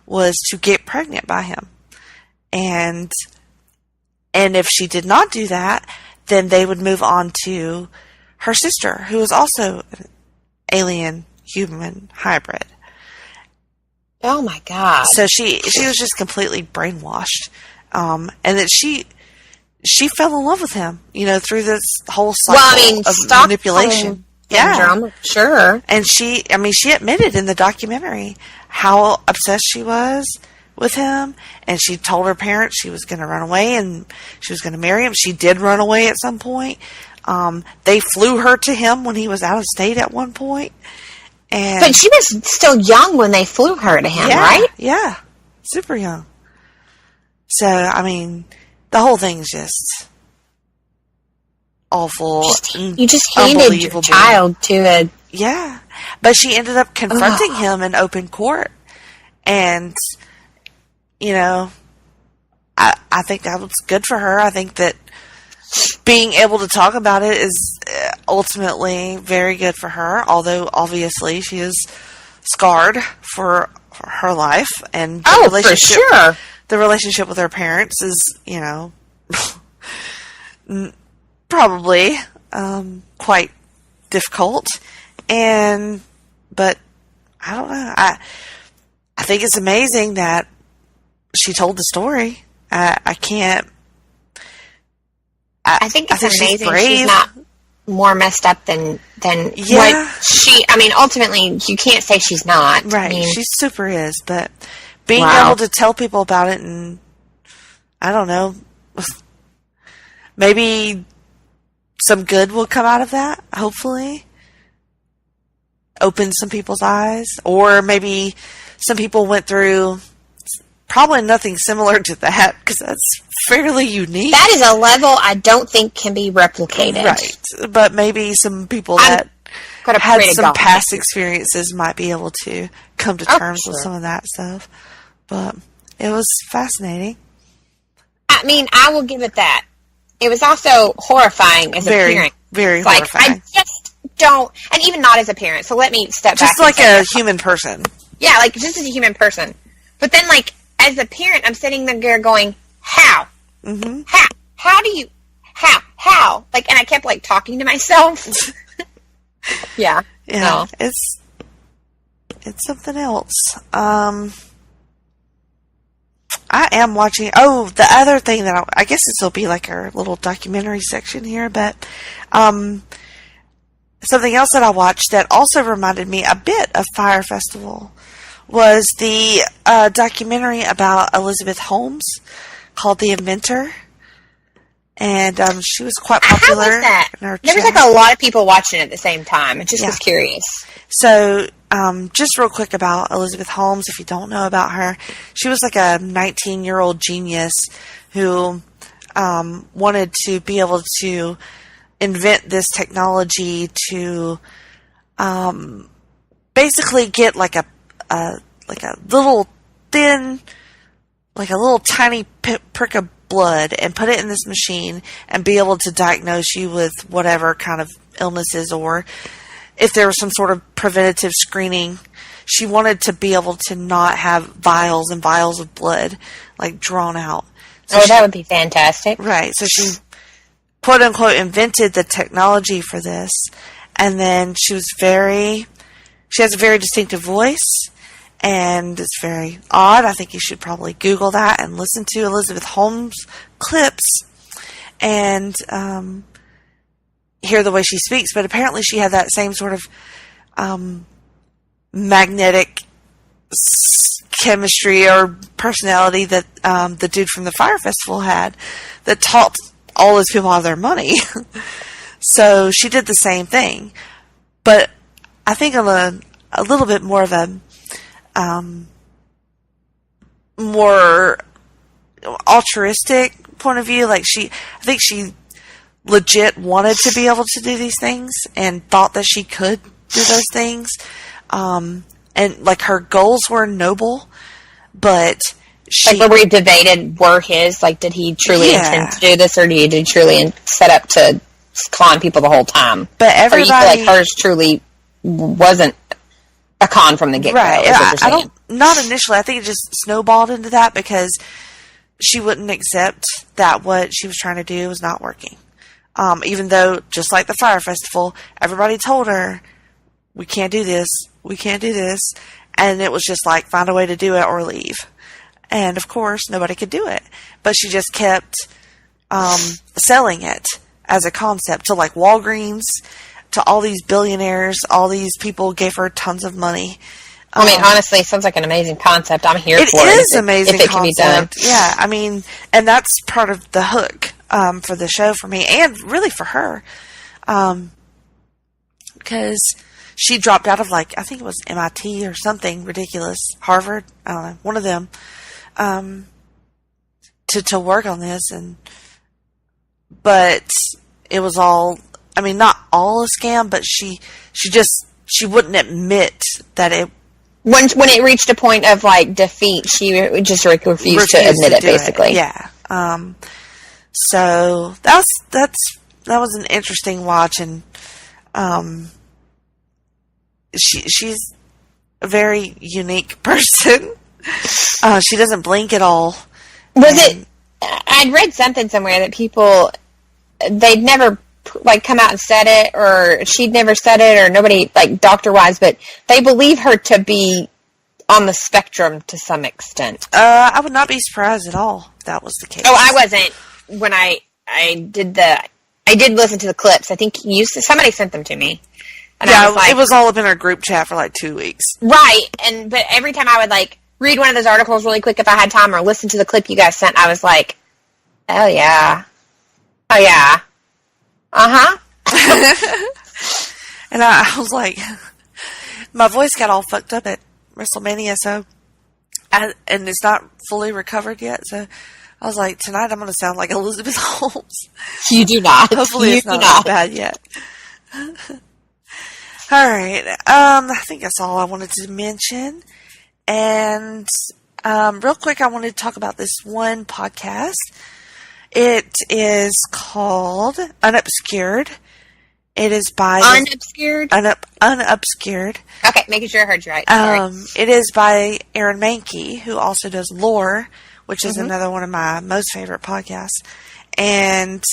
was to get pregnant by him. And if she did not do that, then they would move on to her sister, who was also an alien-human hybrid. Oh my God. So she was just completely brainwashed. And that she fell in love with him, through this whole cycle of manipulation. Syndrome, sure. And she admitted in the documentary how obsessed she was with him, and she told her parents she was going to run away and she was going to marry him. She did run away at some point. They flew her to him when he was out of state at one point. But she was still young when they flew her to him, right? Yeah, super young. So, the whole thing's just awful. You just handed your child to a... Yeah. But she ended up confronting him in open court. And, I think that was good for her. I think that being able to talk about it is ultimately very good for her, although obviously she is scarred for her life. And for sure. The relationship with her parents is, probably quite difficult. But I don't know. I think it's amazing that she told the story. I can't. I think it's amazing she's not more messed up than what she... ultimately, you can't say she's not. Right, she super is, but being able to tell people about it and, I don't know, maybe some good will come out of that, hopefully. Open some people's eyes. Or maybe some people went through probably nothing similar to that, because that's fairly unique. That is a level I don't think can be replicated. Right. But maybe some people that had some past experiences might be able to come to terms with some of that stuff. But it was fascinating. I will give it that. It was also horrifying as a parent. Very horrifying. I just don't, and even not as a parent, so let me step back. Just like a human person. Yeah, just as a human person. But then, as a parent, I'm sitting there going, how? Mm-hmm. How do you, how? And I kept, talking to myself. Yeah. Yeah, no. It's something else. I am watching, the other thing that I guess this will be our little documentary section here, but something else that I watched that also reminded me a bit of Fire Festival was the documentary about Elizabeth Holmes called The Inventor. And she was quite popular. How was that? There was a lot of people watching at the same time. I just was curious. So, just real quick about Elizabeth Holmes, if you don't know about her, she was a 19-year-old genius who wanted to be able to invent this technology to basically get a little thin, a little tiny prick of blood and put it in this machine and be able to diagnose you with whatever kind of illnesses, or if there was some sort of preventative screening. She wanted to be able to not have vials and vials of blood drawn out. So that would be fantastic. Right. So she quote unquote invented the technology for this, and then she has a very distinctive voice. And it's very odd. I think you should probably Google that and listen to Elizabeth Holmes clips and hear the way she speaks. But apparently she had that same sort of magnetic chemistry or personality that the dude from the Fire Festival had, that talked all those people out of their money. So she did the same thing. But I think on a little bit more of a more altruistic point of view. Like I think she legit wanted to be able to do these things and thought that she could do those things. And like her goals were noble, but like where we debated were his, like did he truly intend to do this, or did he truly set up to con people the whole time? But everybody, or you feel like hers truly wasn't a con from the get-go. Right. I don't, not initially. I think it just snowballed into that because she wouldn't accept that what she was trying to do was not working. Even though, just like the Fire Festival, everybody told her, we can't do this, we can't do this. And it was just like, find a way to do it or leave. And of course, nobody could do it. But she just kept selling it as a concept to like Walgreens, to all these billionaires. All these people gave her tons of money. I mean, honestly, it sounds like an amazing concept. I'm here for it. It is amazing if it can be done. Yeah, I mean, and that's part of the hook for the show for me, and really for her, because she dropped out of like, I think it was MIT or something ridiculous, Harvard, I don't know, one of them, to work on this, but it was all, I mean, not all a scam, but she wouldn't admit that it. When it reached a point of like defeat, she just refused to admit it, basically. Yeah. So that was an interesting watch, and she's a very unique person. She doesn't blink at all. I'd read something somewhere that people, they'd never like come out and said it, or she'd never said it, or nobody like doctor wise, but they believe her to be on the spectrum to some extent. I would not be surprised at all if that was the case. Oh, I wasn't when I did listen to the clips. I think somebody sent them to me. And yeah, it was all up in our group chat for like 2 weeks. Right, but every time I would like read one of those articles really quick if I had time, or listen to the clip you guys sent, I was like, oh yeah. Uh-huh. And I was like, my voice got all fucked up at WrestleMania, and it's not fully recovered yet, so I was like, tonight I'm going to sound like Elizabeth Holmes. You do not. Hopefully it's not that bad yet. Alright, I think that's all I wanted to mention. And real quick, I wanted to talk about this one podcast. It is called Unobscured. It is by Unobscured? Unobscured. Okay, making sure I heard you right. Sorry. It is by Aaron Mahnke, who also does Lore, which is another one of my most favorite podcasts. And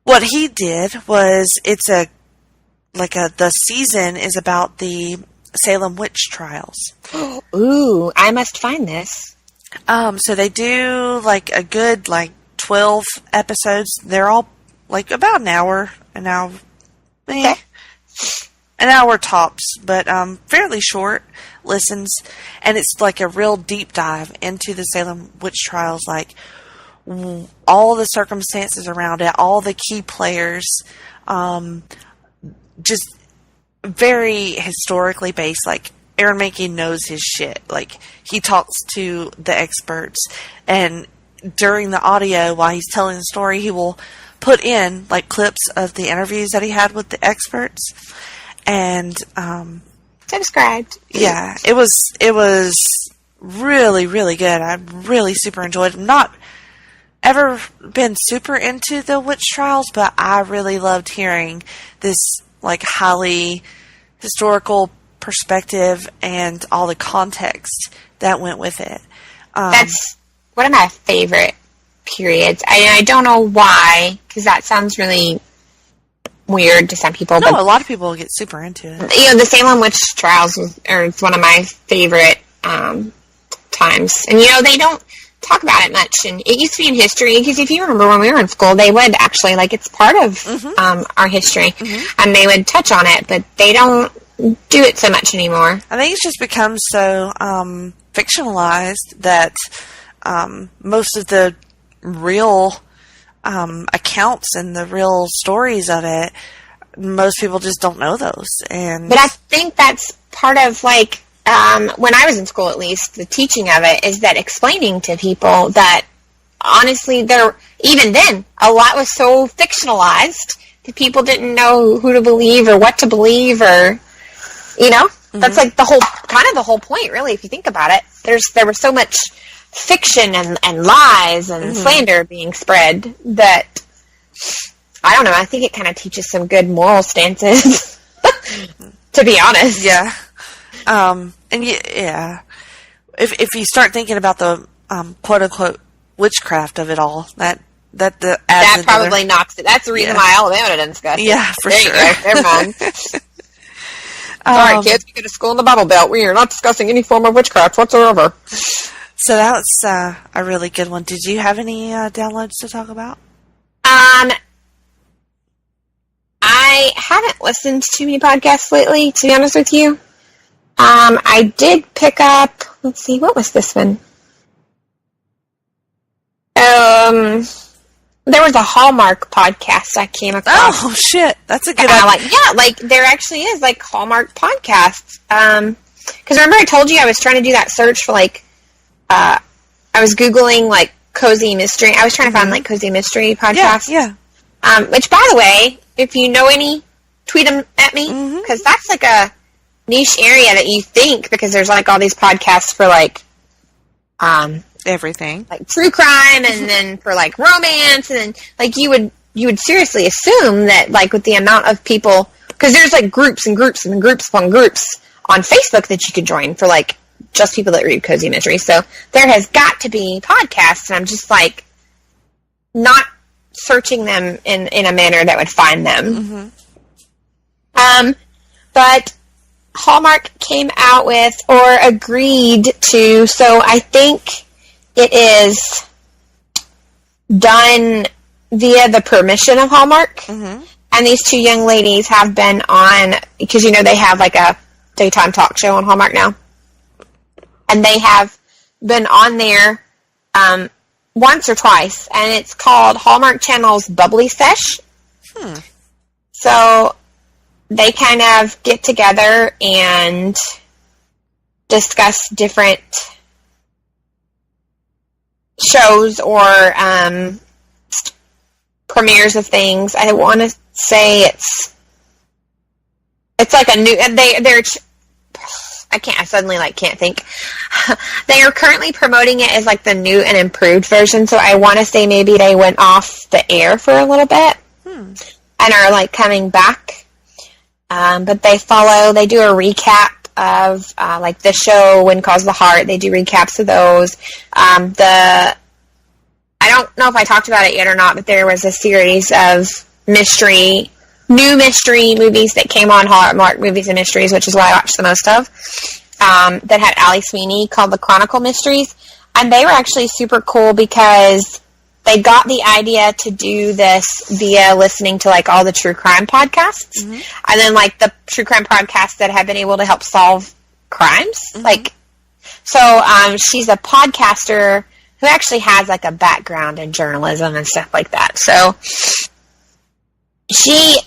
what he did was, the season is about the Salem witch trials. Ooh, I must find this. So they do like a good 12 episodes. They're all like about an hour Okay. An hour tops, but fairly short listens, and it's like a real deep dive into the Salem witch trials, like all the circumstances around it, all the key players, just very historically based. Like, Aaron Mahnke knows his shit. Like, he talks to the experts, and during the audio, while he's telling the story, he will put in like clips of the interviews that he had with the experts. And subscribed. Yeah, it was really, really good. I really super enjoyed it. Not ever been super into the witch trials, but I really loved hearing this like highly historical perspective and all the context that went with it. That's one of my favorite periods. I don't know why, because that sounds really weird to some people. No, but a lot of people get super into it. The Salem witch trials are one of my favorite times. And, they don't talk about it much. And it used to be in history, because if you remember when we were in school, they would actually, it's part of our history. And they would touch on it, but they don't do it so much anymore. I think it's just become so fictionalized that most of the real accounts and the real stories of it most people just don't know those. But I think that's part of, like, when I was in school, at least, the teaching of it is that explaining to people that, honestly, even then, a lot was so fictionalized that people didn't know who to believe or what to believe, or, you know? Mm-hmm. That's like the whole point, really, if you think about it. There was so much fiction and lies and slander being spread that, I don't know, I think it kind of teaches some good moral stances, to be honest. Yeah. Yeah. If you start thinking about the quote unquote witchcraft of it all, that probably knocks it. That's the reason why Alabama doesn't discuss it. Yeah, for sure. Never mind. Sorry, kids, you go to school in the Bible Belt. We are not discussing any form of witchcraft whatsoever. So that was a really good one. Did you have any downloads to talk about? I haven't listened to many podcasts lately, to be honest with you. I did pick up, let's see, what was this one? There was a Hallmark podcast I came across. Oh, shit. That's a good idea. There actually is, like, Hallmark podcasts. Because remember I told you I was trying to do that search for, like, I was Googling, like, cozy mystery. I was trying to find, like, cozy mystery podcasts. Yeah. Which, by the way, if you know any, tweet them at me. Because that's, like, a niche area that you think, because there's, like, all these podcasts for, like, everything, like true crime, and then for, like, romance, and then, like, you would seriously assume that, like, with the amount of people, because there's, like, groups and groups and groups upon groups on Facebook that you could join for, like, just people that read cozy mystery. So there has got to be podcasts, and I'm just, like, not searching them in a manner that would find them. But Hallmark came out with, or agreed to, so I think it is done via the permission of Hallmark. And these two young ladies have been on, because, you know, they have, like, a daytime talk show on Hallmark now. And they have been on there once or twice, and it's called Hallmark Channel's Bubbly Sesh. So they kind of get together and discuss different shows or premieres of things. I want to say it's like a new, I suddenly can't think. They are currently promoting it as, like, the new and improved version, so I want to say maybe they went off the air for a little bit and are, like, coming back. But they do a recap of, like, the show When Calls the Heart. They do recaps of those. I don't know if I talked about it yet or not, but there was a series of new mystery movies that came on Hallmark Movies and Mysteries, which is what I watched the most of, that had Allie Sweeney, called The Chronicle Mysteries. And they were actually super cool because they got the idea to do this via listening to, like, all the true crime podcasts. And then, like, the true crime podcasts that have been able to help solve crimes. Like, so she's a podcaster who actually has, like, a background in journalism and stuff like that. So she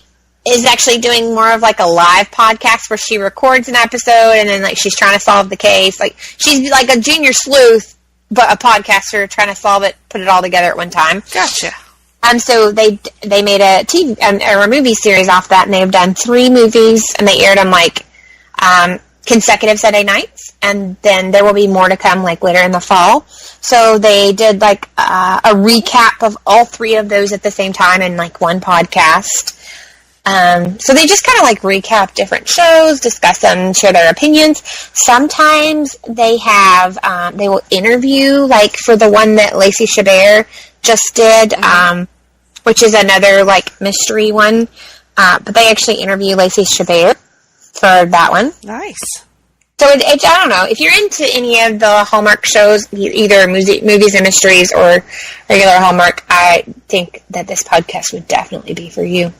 is actually doing more of, like, a live podcast where she records an episode and then, like, she's trying to solve the case. Like, she's like a junior sleuth, but a podcaster trying to solve it, put it all together at one time. Gotcha. So they made a TV or a movie series off that, and they've done 3 movies, and they aired them, like, consecutive Sunday nights, and then there will be more to come, like, later in the fall. So they did, like, a recap of all 3 of those at the same time in, like, one podcast. So they just kind of, like, recap different shows, discuss them, share their opinions. Sometimes they have, they will interview, like, for the one that Lacey Chabert just did, which is another, like, mystery one. But they actually interview Lacey Chabert for that one. Nice. So I don't know, if you're into any of the Hallmark shows, either movies and mysteries or regular Hallmark, I think that this podcast would definitely be for you.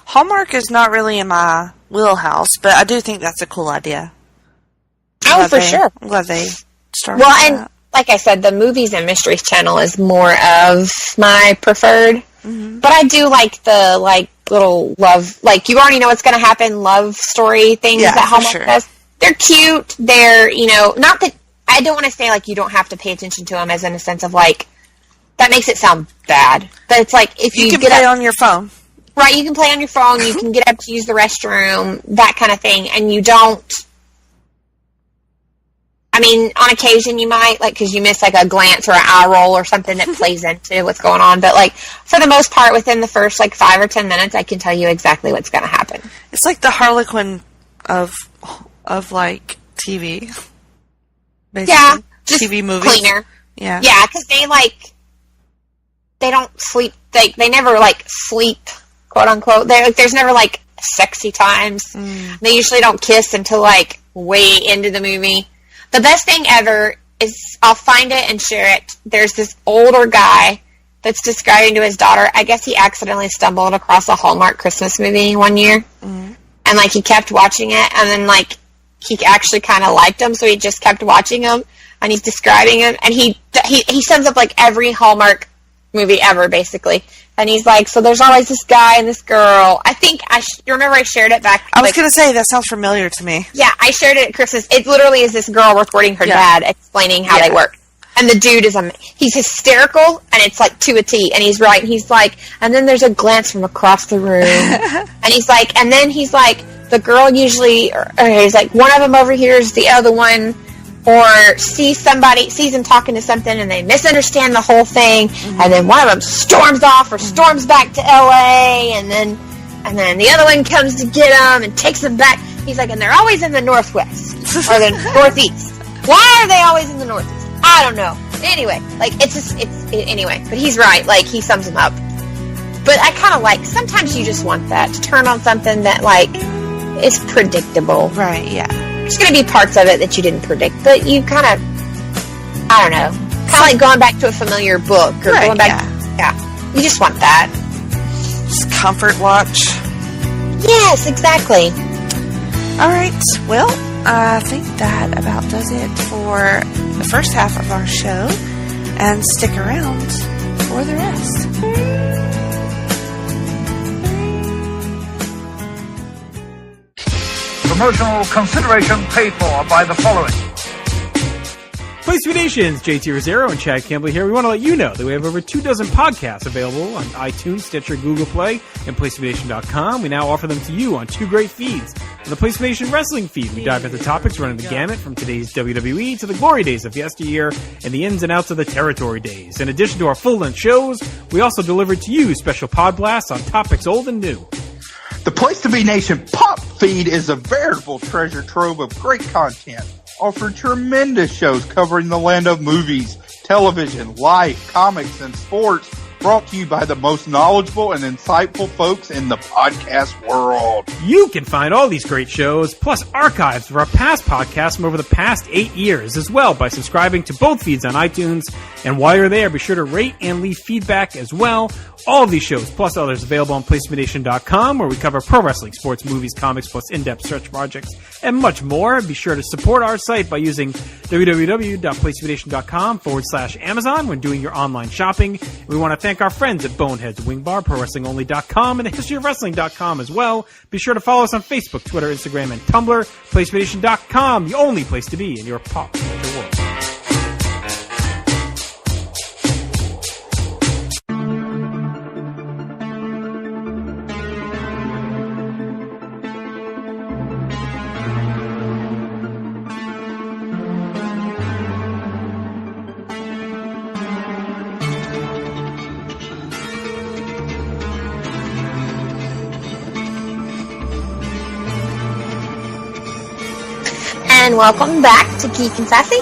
Hallmark is not really in my wheelhouse, but I do think that's a cool idea. Sure. I'm glad they started and like I said, the movies and mysteries channel is more of my preferred. But I do like the, like, little love, like, you already know what's going to happen, love story things that Hallmark does. They're cute. They're, not that, I don't want to say, like, you don't have to pay attention to them as in a sense of, like, that makes it sound bad. But it's like, if you can get play up, on your phone. Right, you can play on your phone, you can get up to use the restroom, that kind of thing, and you don't, I mean, on occasion you might, like, because you miss, like, a glance or an eye roll or something that plays into what's going on, but, like, for the most part, within the first, like, 5 or 10 minutes, I can tell you exactly what's going to happen. It's like the Harlequin of like, TV. Basically. Yeah, just TV movies. Cleaner. Yeah. Yeah, because they don't sleep, they never, like, sleep, quote unquote. There's never, like, sexy times. They usually don't kiss until, like, way into the movie. The best thing ever is, I'll find it and share it. There's this older guy that's describing to his daughter, I guess he accidentally stumbled across a Hallmark Christmas movie one year. And, like, he kept watching it, and then, like, he actually kind of liked him, so he just kept watching him, and he's describing him, and he sums up, like, every Hallmark movie ever, basically. And he's like, so there's always this guy and this girl. I think you remember I shared it back. I was going to say, that sounds familiar to me. Yeah, I shared it at Christmas. It literally is this girl recording her dad explaining how they work. And the dude he's hysterical, and it's like to a T. And he's right. And he's like, and then there's a glance from across the room. And he's like, the girl usually, or he's like, one of them overhears the other one, or sees him talking to something, and they misunderstand the whole thing, and then one of them storms off or storms back to LA, and then the other one comes to get him and takes him back. He's like, and they're always in the Northwest or the Northeast. Why are they always in the Northeast? I don't know. Anyway, like, anyway, but he's right. Like, he sums them up. But I kind of like, sometimes you just want that, to turn on something that, like, is predictable. Right, yeah. There's going to be parts of it that you didn't predict, but you kind of, I don't know, kind of like going back to a familiar book or going back. Yeah, you just want that. Just comfort watch. Yes, exactly. All right. Well, I think that about does it for the first half of our show, and stick around for the rest. Promotional consideration paid for by the following. PlayStation Nation's JT Rosero and Chad Campbell here. We want to let you know that we have over 24 podcasts available on iTunes, Stitcher, Google Play, and PlayStation.com. We now offer them to you on 2 great feeds. On the PlayStation Wrestling feed, we dive into topics running the gamut from today's WWE to the glory days of yesteryear and the ins and outs of the territory days. In addition to our full-length shows, we also deliver to you special pod blasts on topics old and new. The Place to Be Nation Pop feed is a veritable treasure trove of great content, offering tremendous shows covering the land of movies, television, life, comics, and sports, brought to you by the most knowledgeable and insightful folks in the podcast world. You can find all these great shows, plus archives of our past podcasts from over the past 8 years as well by subscribing to both feeds on iTunes. And while you're there, be sure to rate and leave feedback as well. All of these shows, plus others, available on PlayStation.com, where we cover pro wrestling, sports, movies, comics, plus in-depth search projects, and much more. Be sure to support our site by using www.PlayStation.com/Amazon when doing your online shopping. We want to thank our friends at Boneheads, Wing Bar, ProWrestlingOnly.com, and TheHistoryOfWrestling.com as well. Be sure to follow us on Facebook, Twitter, Instagram, and Tumblr. PlayStation.com, the only place to be in your pop culture world. And welcome back to Geek and Sassy.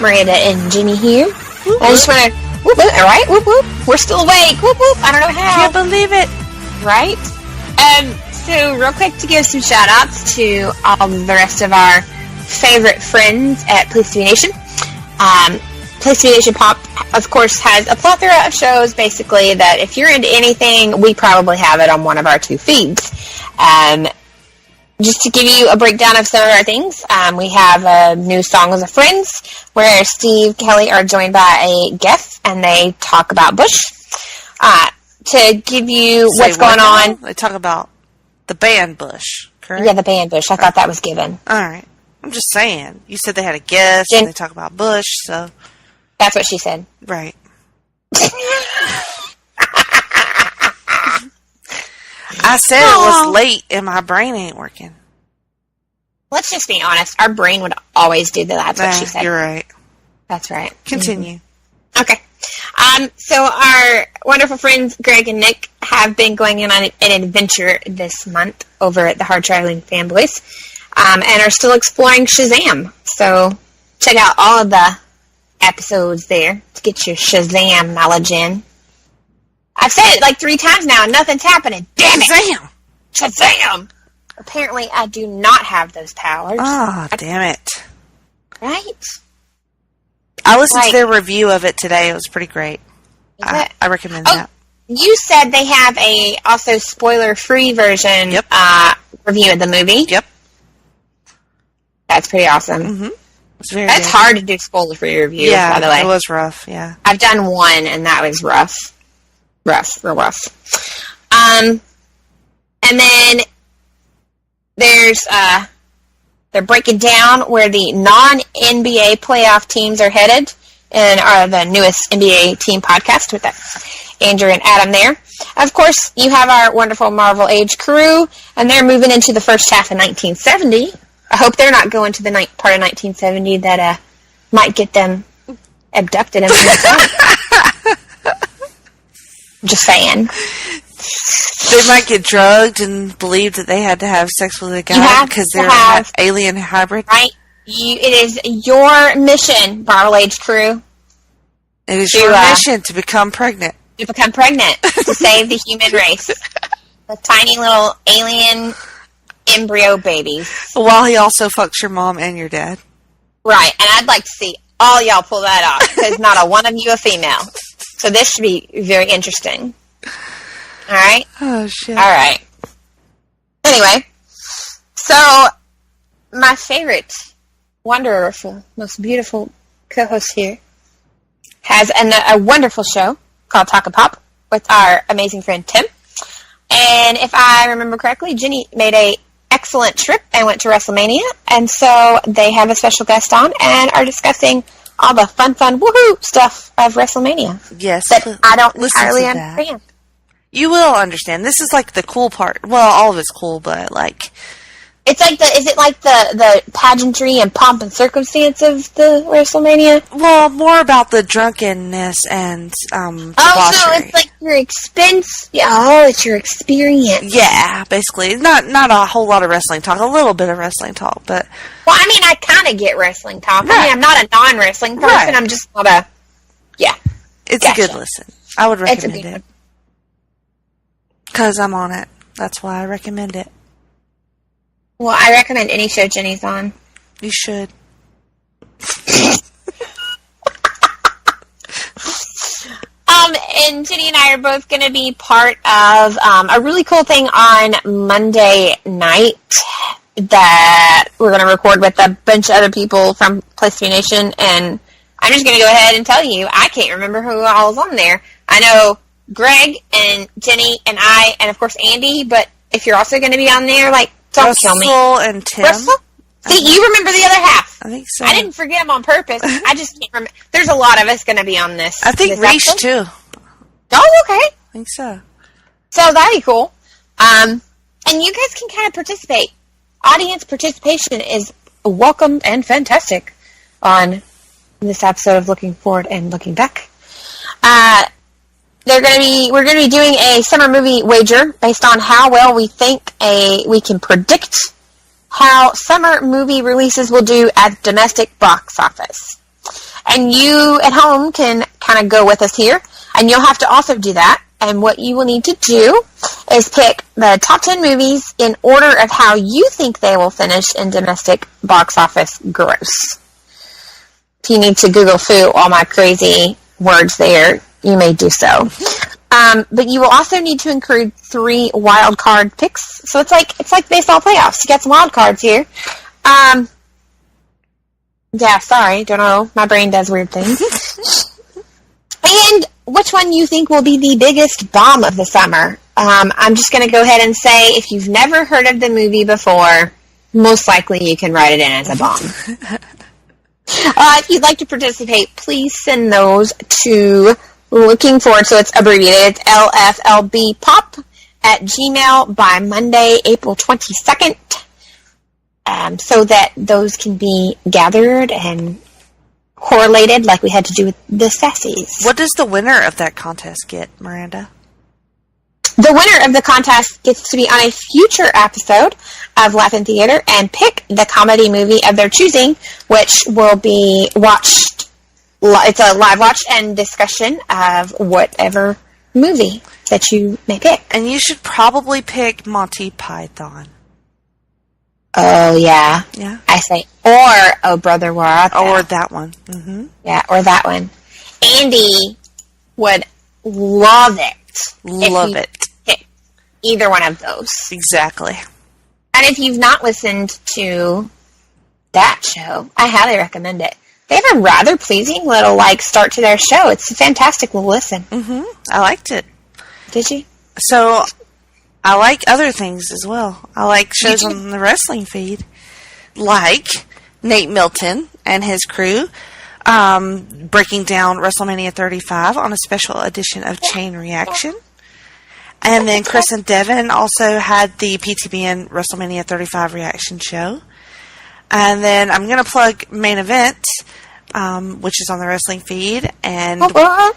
Miranda and Jenny here. Whoop, I just want to, whoop, whoop, all right, whoop, whoop. We're still awake, whoop, whoop. I don't know how. Can't believe it. Right? So real quick to give some shout outs to all the rest of our favorite friends at PlayStation Nation. PlayStation Nation Pop, of course, has a plethora of shows, basically, that if you're into anything, we probably have it on one of our 2 feeds. Just to give you a breakdown of some of our things, we have a new Songs of Friends, where Steve Kelly are joined by a guest, and they talk about Bush. to give you Say what's going what on. now? They talk about the band bush, correct? Yeah, the band Bush. I thought that was given. All right. I'm just saying. You said they had a guest, Jen- and they talk about Bush, so... That's what she said. Right. I said it was late, and my brain ain't working. Let's just be honest. Our brain would always do that. That's what she said. You're right. That's right. Continue. Okay. So our wonderful friends Greg and Nick have been going on an adventure this month over at the Hard Traveling Fanboys, and are still exploring Shazam. So check out all of the episodes there to get your Shazam knowledge in. I've said it like 3 times now and nothing's happening. Damn it! Shazam! Apparently I do not have those powers. Oh, damn it. Right? I listened to their review of it today. It was pretty great. Is it? I recommend Oh, that. you said they have a also spoiler-free version review of the movie. Yep. That's pretty awesome. Mm-hmm. It's very That's good. hard to do spoiler-free reviews, by the way. It was rough, yeah. I've done one, and that was rough. Real rough. And then there's, they're breaking down where the non-NBA playoff teams are headed, and are the newest NBA team podcast with Andrew and Adam there. Of course, you have our wonderful Marvel Age crew, and they're moving into the first half of 1970. I hope they're not going to the part of 1970 that might get them abducted and just saying. They might get drugged and believe that they had to have sex with a guy because they're an alien hybrid. Right. It is your mission, Marvel Age crew. It is your mission to become pregnant. To become pregnant. To save the human race. The tiny little alien embryo babies. While he also fucks your mom and your dad. Right. And I'd like to see all y'all pull that off because not a one of you a female. So this should be very interesting. All right? Oh, shit. All right. Anyway, so my favorite, wonderful, most beautiful co-host here has a wonderful show called Talk a Pop with our amazing friend Tim. And if I remember correctly, Jenny made a excellent trip and went to WrestleMania. And so they have a special guest on and are discussing all the fun, woohoo stuff of WrestleMania. Yes. That I don't listen entirely to that. understand. You will understand. This is like the cool part. Well, all of it's cool, but like... It's like is it like the pageantry and pomp and circumstance of the WrestleMania? Well, more about the drunkenness and debauchery. Oh, so it's like your expense. Yeah, oh, it's your experience. Yeah, basically. Not a whole lot of wrestling talk. A little bit of wrestling talk, but... Well, I mean, I kind of get wrestling talk. Right. I mean, I'm not a non-wrestling person. Right. I'm just not a... Yeah. It's Gotcha. a good listen. I would It's a recommend good it. Because I'm on it. That's why I recommend it. Well, I recommend any show Jenny's on. You should. And Jenny and I are both going to be part of a really cool thing on Monday night that we're going to record with a bunch of other people from Place to Be Nation. And I'm just going to go ahead and tell you, I can't remember who all is on there. I know Greg and Jenny and I, and of course Andy, but if you're also going to be on there, like, don't kill me. Russell and Tim. Russell? See, you remember the other half. I think so. I didn't forget them on purpose. I just can't remember. There's a lot of us going to be on this. I think this Reese, episode. too. Oh, okay. I think so. So that'd be cool. And you guys can kind of participate. Audience participation is welcomed and fantastic on this episode of Looking Forward and Looking Back. We're going to be doing a summer movie wager based on how well we think we can predict how summer movie releases will do at domestic box office. And you at home can kind of go with us here, and you'll have to also do that. And what you will need to do is pick the top 10 movies in order of how you think they will finish in domestic box office gross. If you need to Google foo all my crazy words there, you may do so. But you will also need to include 3 wild card picks. So it's like baseball playoffs. You got some wild cards here. Yeah, sorry, don't know. My brain does weird things. And which one you think will be the biggest bomb of the summer. I'm just going to go ahead and say, if you've never heard of the movie before, most likely you can write it in as a bomb. If you'd like to participate, please send those to Looking Forward, so it's abbreviated, it's lflbpop@gmail by Monday, April 22nd, so that those can be gathered and correlated like we had to do with the Sassies. What does the winner of that contest get, Miranda? The winner of the contest gets to be on a future episode of Laugh-In Theater and pick the comedy movie of their choosing, which will be watched. It's a live watch and discussion of whatever movie that you may pick. And you should probably pick Monty Python. Oh, yeah. Yeah. I say, or Oh Brother, Where Art Thou? Or that one. Mm-hmm. Yeah, or that one. Andy would love it. Love it. Pick either one of those. Exactly. And if you've not listened to that show, I highly recommend it. They have a rather pleasing little, start to their show. It's a fantastic little listen. Mm-hmm. I liked it. Did you? So, I like other things as well. I like shows on the wrestling feed. Like Nate Milton and his crew breaking down WrestleMania 35 on a special edition of Chain Reaction. And then Chris and Devin also had the PTBN WrestleMania 35 reaction show. And then I'm going to plug Main Event, which is on the wrestling feed. And I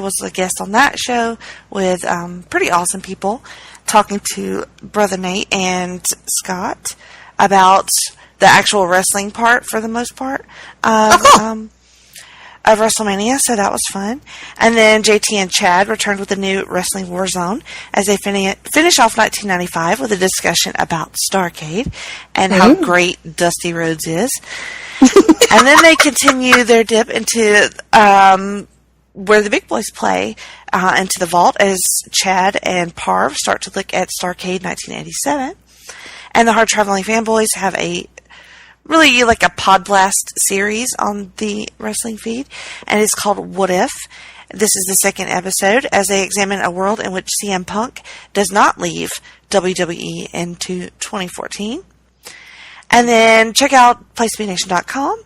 was a guest on that show with pretty awesome people, talking to Brother Nate and Scott about the actual wrestling part, for the most part, of WrestleMania, so that was fun. And then JT and Chad returned with a new Wrestling Warzone as they finish off 1995 with a discussion about Starrcade and how great Dusty Rhodes is. And then they continue their dip into where the big boys play, into the vault, as Chad and Parv start to look at Starrcade 1987. And the Hard Traveling Fanboys have a really like a Pod Blast series on the wrestling feed, and it's called What If? This is the second episode as they examine a world in which CM Punk does not leave WWE into 2014. And then check out PlaceToBeNation.com.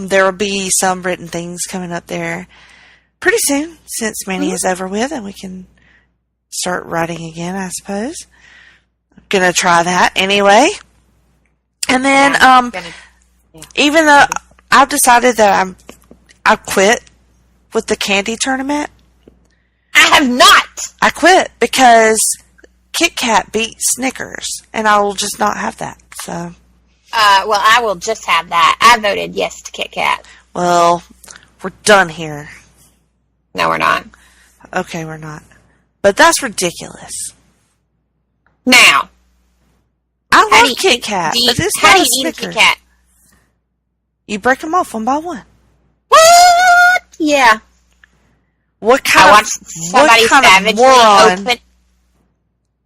There will be some written things coming up there pretty soon, since Mania is over with, and we can start writing again, I suppose. I'm going to try that anyway. And then, even though I've decided that I quit with the candy tournament. I have not! I quit because Kit Kat beat Snickers, and I will just not have that, so. Well, I will just have that. I voted yes to Kit Kat. Well, we're done here. No, we're not. Okay, we're not. But that's ridiculous. Now. I love Kit Kat, but this how do not you a eat a Snickers. Kit Kat? You break them off one by one. What? Yeah. What kind I watched somebody savagely open.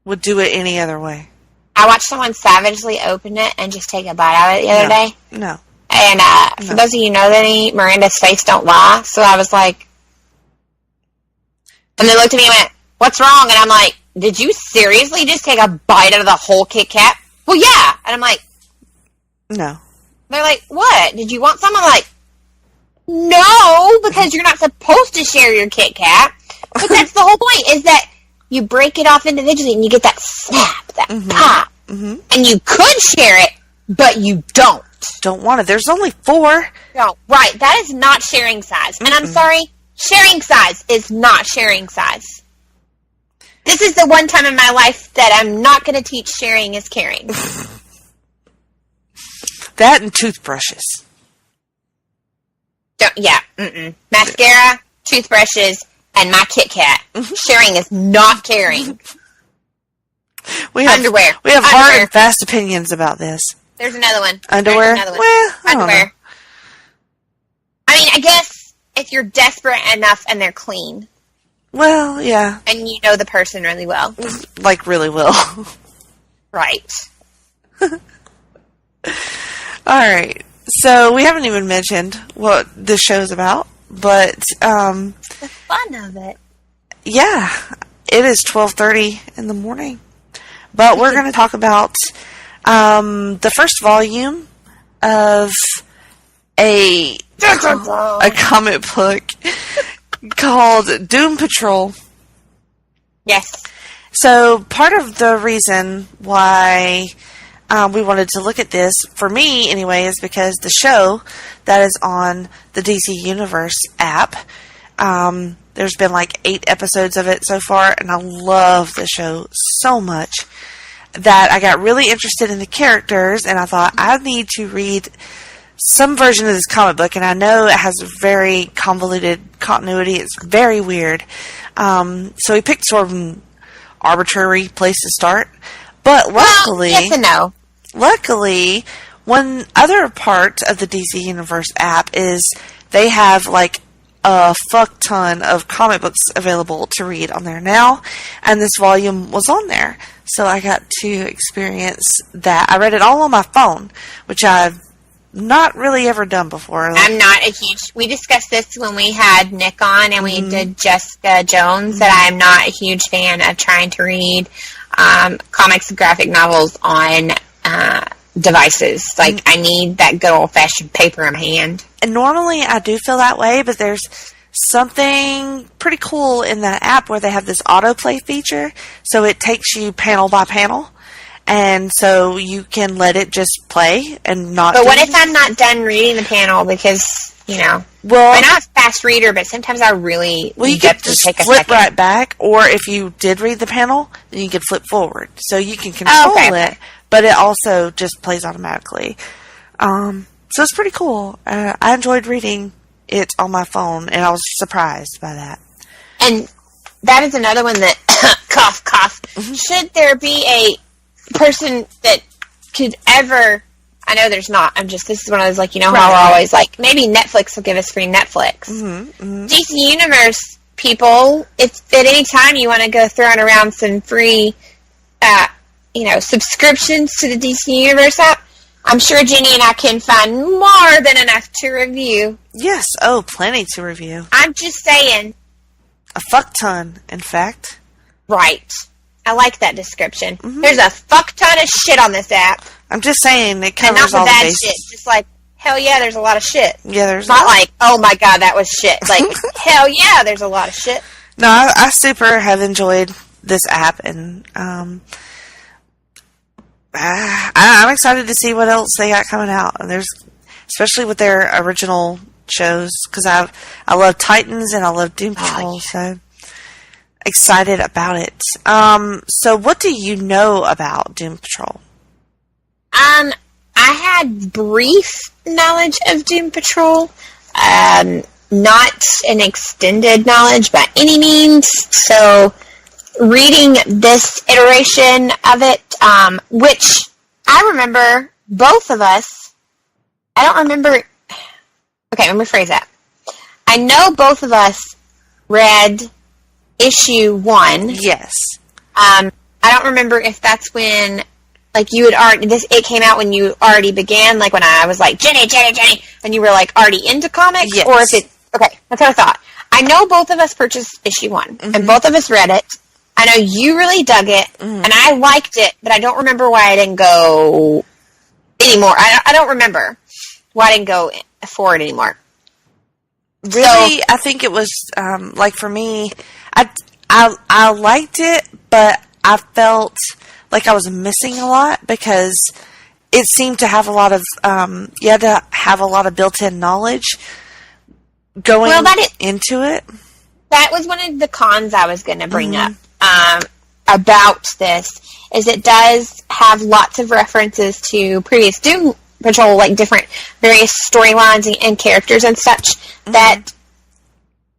Would do it any other way? I watched someone savagely open it and just take a bite out of it the other day. No. And for those of you who know that Miranda's face don't lie, so I was like, and they looked at me and went, "What's wrong?" And I'm like, "Did you seriously just take a bite out of the whole Kit Kat?" Well, yeah. And I'm like, No. They're like, "What? Did you want some?" I'm like, "No, because you're not supposed to share your Kit Kat." But that's the whole point, is that you break it off individually and you get that snap, that pop. Mm-hmm. And you could share it, but you don't. Don't want it. There's only 4. No, right. That is not sharing size. And I'm sorry, sharing size is not sharing size. This is the one time in my life that I'm not going to teach sharing is caring. That and toothbrushes. Mascara, toothbrushes, and my Kit Kat. Sharing is not caring. Underwear. We have hard and fast opinions about this. There's another one. Underwear? Well, I don't know. I mean, I guess if you're desperate enough and they're clean. Well, yeah. And you know the person really well. Like, really well. Right. Alright. So, we haven't even mentioned what this show's about. but The fun of it. yeah, it is 12:30 in the morning. But we're going to talk about the first volume of a comic book called Doom Patrol. Yes. So part of the reason why we wanted to look at this, for me anyway, is because the show that is on the DC Universe app, there's been like 8 episodes of it so far, and I love the show so much that I got really interested in the characters, and I thought, I need to read some version of this comic book, and I know it has a very convoluted continuity. It's very weird. So we picked sort of an arbitrary place to start. But luckily, yes and no. Luckily, one other part of the DC Universe app is they have like a fuck ton of comic books available to read on there now, and this volume was on there. So I got to experience that. I read it all on my phone, which I've not really ever done before. I'm not a huge... We discussed this when we had Nick on and we did Jessica Jones, that I'm not a huge fan of trying to read comics and graphic novels on devices. Like, I need that good old-fashioned paper in my hand. And normally I do feel that way, but there's something pretty cool in that app where they have this autoplay feature, so it takes you panel by panel, and so you can let it just play and not. But what if I'm not done reading the panel because, you know, well, I'm not a fast reader, but sometimes I really you get could to just take a flip second. right back, or if you did read the panel, then you could flip forward, so you can control it, but it also just plays automatically. So it's pretty cool. I enjoyed reading it on my phone, and I was surprised by that. And that is another one that, cough, cough, should there be a person that could ever, I know there's not, this is one of those, like, you know how we're always like, maybe Netflix will give us free Netflix. DC Universe people, if at any time you want to go throwing around some free, subscriptions to the DC Universe app, I'm sure Jenny and I can find more than enough to review. Yes, plenty to review. I'm just saying. A fuck ton, in fact. Right. I like that description. There's a fuck ton of shit on this app. I'm just saying it covers and not all the bad bases. Shit. Just like, hell yeah, there's a lot of shit. Yeah, there's not like, oh my god, that was shit. Like, hell yeah, there's a lot of shit. No, I super have enjoyed this app, and I'm excited to see what else they got coming out. And there's, especially with their original shows, because I love Titans and I love Doom Patrol, so excited about it. So what do you know about Doom Patrol? I had brief knowledge of Doom Patrol, not an extended knowledge by any means. So reading this iteration of it, which I remember both of us, I don't remember, okay, let me phrase that. I know both of us read issue 1. Yes. I don't remember if that's when, like, you had already, it came out when you already began, like when I was like, Jenny, and you were like already into comics, yes. Or if it, okay, that's what I thought. I know both of us purchased issue 1, and both of us read it. I know you really dug it, and I liked it, but I don't remember why I didn't go anymore. I don't remember why I didn't go for it anymore. Really, so, I think it was, like for me, I liked it, but I felt like I was missing a lot because it seemed to have a lot of, you had to have a lot of built-in knowledge going into it. That was one of the cons I was going to bring up about this, is it does have lots of references to previous Doom Patrol, like different various storylines and characters and such that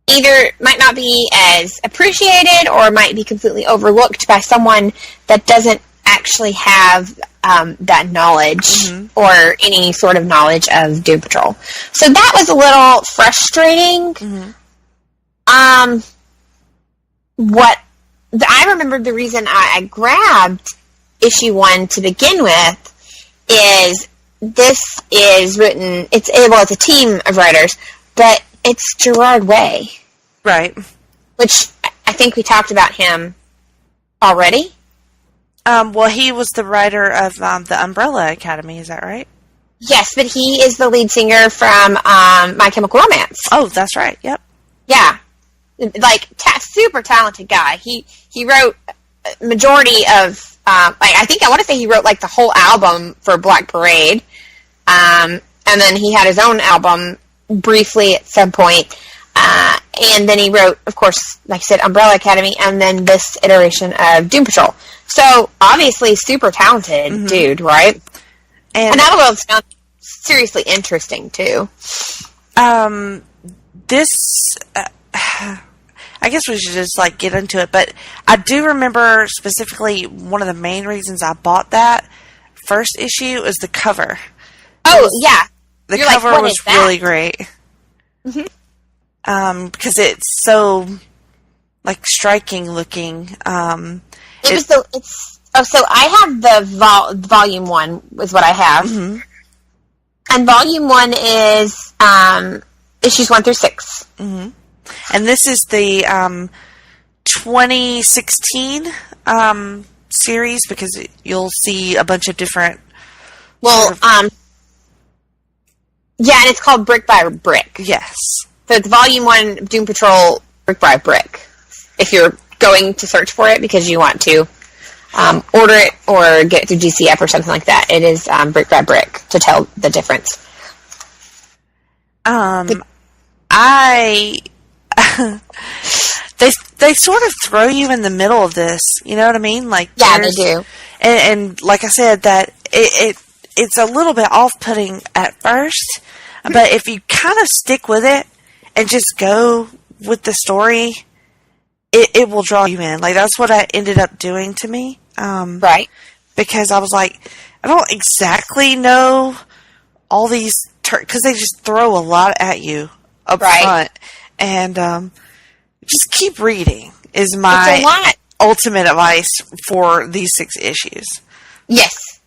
either might not be as appreciated or might be completely overlooked by someone that doesn't actually have that knowledge or any sort of knowledge of Doom Patrol. So that was a little frustrating. I remember the reason I grabbed issue 1 to begin with is this is written, it's a team of writers, but it's Gerard Way. Right. Which I think we talked about him already. Well, he was the writer of the Umbrella Academy, is that right? Yes, but he is the lead singer from My Chemical Romance. Oh, that's right. Yep. Yeah. Like, super talented guy. He wrote majority of, I want to say he wrote, like, the whole album for Black Parade. And then he had his own album briefly at some point. And then he wrote, of course, like I said, Umbrella Academy, and then this iteration of Doom Patrol. So, obviously, super talented dude, right? And that will sound seriously interesting, too. This, I guess we should just, like, get into it, but I do remember specifically one of the main reasons I bought that first issue was the cover. Oh, yeah. The cover was really great. Because it's so, like, striking looking. So I have the volume 1 is what I have. And volume 1 is issues 1 through 6. And this is the 2016 series, because you'll see a bunch of different... Well, yeah, and it's called Brick by Brick. Yes. So it's volume 1 Doom Patrol Brick by Brick. If you're going to search for it because you want to order it or get it through GCF or something like that, it is Brick by Brick to tell the difference. They sort of throw you in the middle of this, you know what I mean? Like, yeah, they do. And like I said, that it's a little bit off-putting at first, but if you kind of stick with it and just go with the story, it will draw you in. Like, that's what I ended up doing to me. Right. Because I was like, I don't exactly know all these, because they just throw a lot at you up front. And just keep reading is my ultimate advice for these 6 issues. Yes.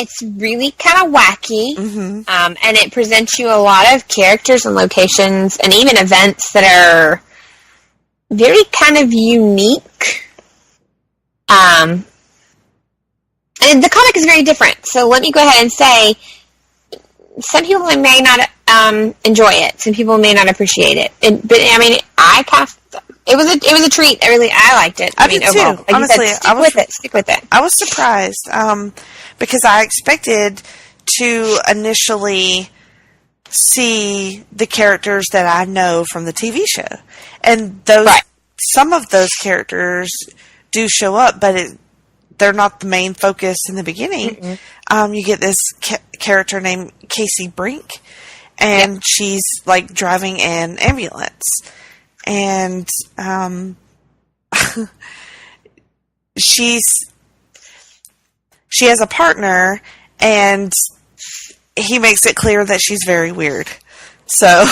It's really kind of wacky, and it presents you a lot of characters and locations and even events that are very kind of unique. And the comic is very different, so let me go ahead and say some people may not enjoy it. Some people may not appreciate it. But I mean, it was a treat. I liked it. I did too. Overall. Like honestly, you said, stick with it. I was surprised because I expected to initially see the characters that I know from the TV show, and some of those characters do show up, but they're not the main focus in the beginning. You get this character named Casey Brink, and she's like driving an ambulance, and she has a partner, and he makes it clear that she's very weird. So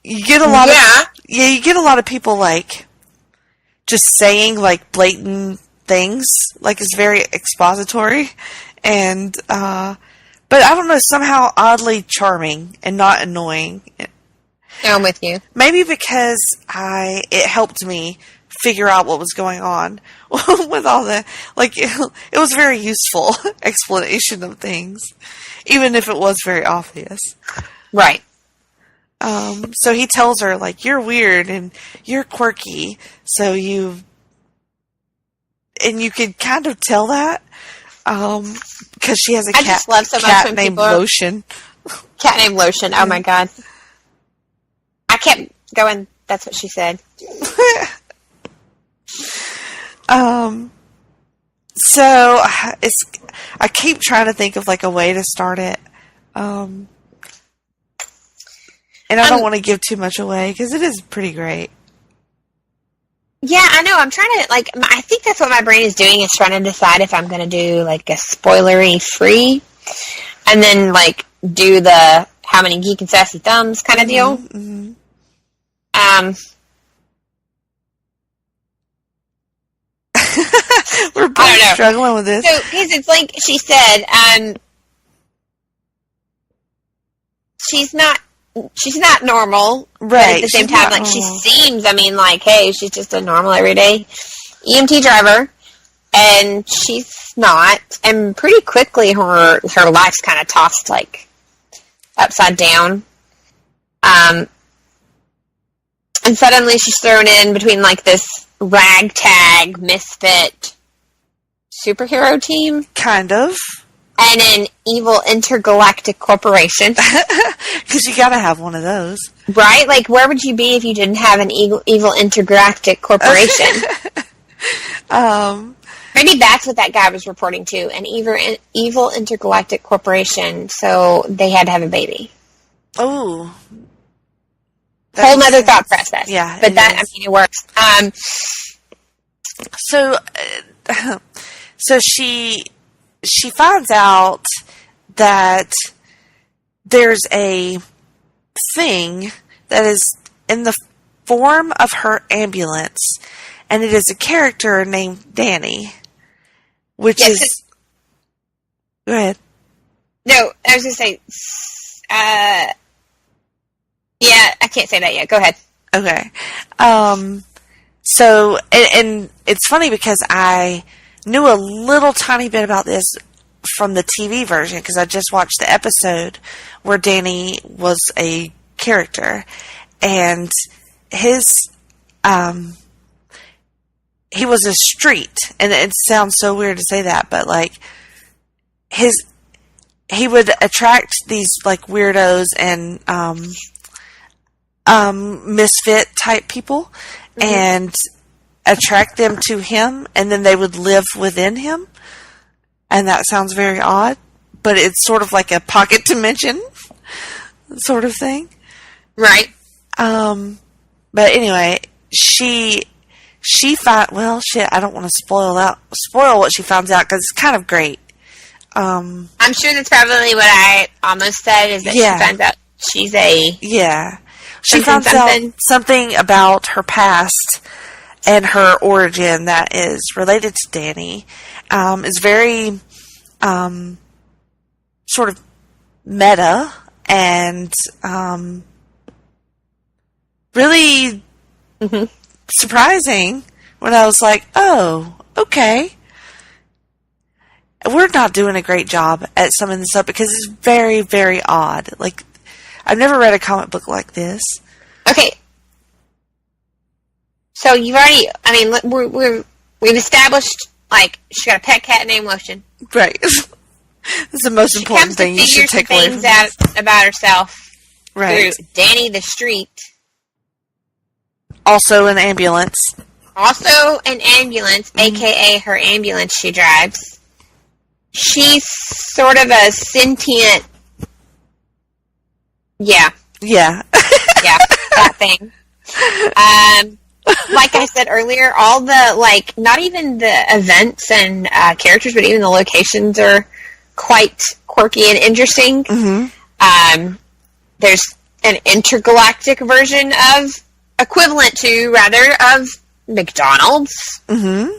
you get a lot of you get a lot of people like just saying like blatant things, like it's very expository, and but I don't know, somehow oddly charming and not annoying. I'm with you. Maybe because it helped me figure out what was going on with all the, like, it was a very useful explanation of things, even if it was very obvious. Right. So he tells her, like, you're weird and you're quirky, so you could kind of tell that, because she has a just love so much cat when named people are- Lotion. Cat named Lotion. Oh my god. I kept going. That's what she said. So I keep trying to think of like a way to start it. And I don't want to give too much away because it is pretty great. Yeah, I know. I'm trying to, like, I think that's what my brain is doing, is trying to decide if I'm going to do, like, a spoilery free, and then, like, do the how many Geek and Sassy thumbs kind of deal. Mm-hmm. We're both struggling with this. So, because it's like she said, she's not she's not normal. Right. But at the same She's time, not like, she normal. seems, I mean, like, hey, she's just a normal, everyday EMT driver. And she's not. And pretty quickly, her life's kind of tossed, like, upside down. And suddenly she's thrown in between, like, this ragtag, misfit superhero team. Kind of. And an evil intergalactic corporation. Because you gotta have one of those. Right? Like, where would you be if you didn't have an evil intergalactic corporation? Maybe that's what that guy was reporting to, an evil intergalactic corporation, so they had to have a baby. Oh. Whole nother thought process. Yeah. But that, is. I mean, it works. So she finds out that there's a thing that is in the form of her ambulance, and it is a character named Danny, which is... Go ahead. No, I was going to say... yeah, I can't say that yet. Go ahead. Okay. So, and it's funny because I knew a little tiny bit about this from the TV version because I just watched the episode where Danny was a character, and his he was a street, and it sounds so weird to say that, but like he would attract these like weirdos and misfit type people, and attract them to him, and then they would live within him. And that sounds very odd, but it's sort of like a pocket dimension sort of thing. Right. But anyway, I don't want to spoil what she finds out because it's kind of great. I'm sure that's probably what I almost said, is that she finds out she's a... Yeah. She finds out something about her past and her origin that is related to Danny. Is very sort of meta and really surprising when I was like, oh, okay. We're not doing a great job at summing this up because it's very, very odd. Like, I've never read a comic book like this. Okay. So you've already, I mean, we've established, like, she's got a pet cat named Lotion. Right. That's the most important thing you should take away from this. Out about herself. Right. Through Danny the Street. Also an ambulance. A.k.a. her ambulance she drives. She's sort of a sentient... Yeah. Yeah. Yeah, that thing. Like I said earlier, all the, like, not even the events and characters, but even the locations are quite quirky and interesting. Mm-hmm. There's an intergalactic version of, equivalent to, rather, of McDonald's. Mm-hmm.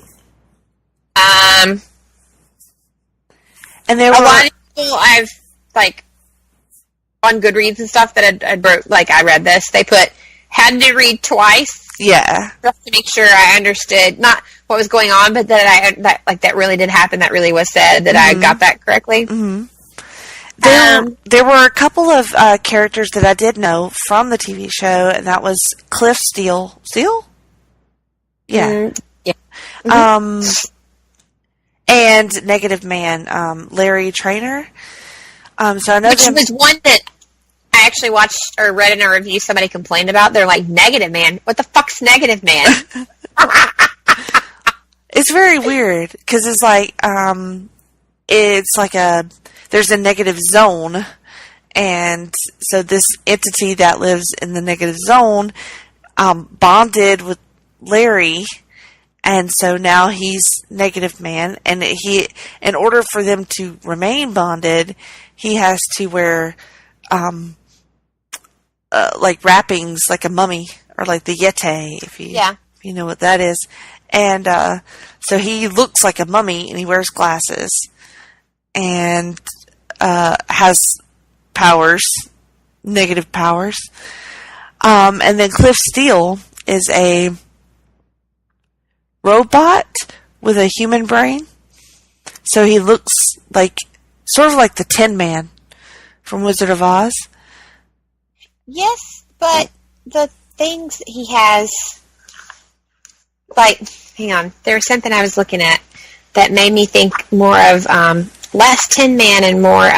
And there were a lot of people I've, like, on Goodreads and stuff that I read this, they put, had to read twice. Yeah. Just to make sure I understood, not what was going on, but that really did happen, that really was said, that I got that correctly. Mm-hmm. There were a couple of characters that I did know from the TV show, and that was Cliff Steele. Steele? Yeah. Yeah. Mm-hmm. And Negative Man, Larry Traynor. So I know which was one that I actually watched or read in a review somebody complained about. They're like, Negative Man? What the fuck's Negative Man? It's very weird, because it's like, there's a negative zone, and so this entity that lives in the negative zone, bonded with Larry, and so now he's Negative Man, and in order for them to remain bonded, he has to wear, like wrappings, like a mummy, or like the Yeti, if you know what that is. And so he looks like a mummy, and he wears glasses, and has powers, negative powers. And then Cliff Steele is a robot with a human brain. So he looks like, sort of like the Tin Man from Wizard of Oz. Yes, but the things he has, like, hang on, there was something I was looking at that made me think more of, less Tin Man and more,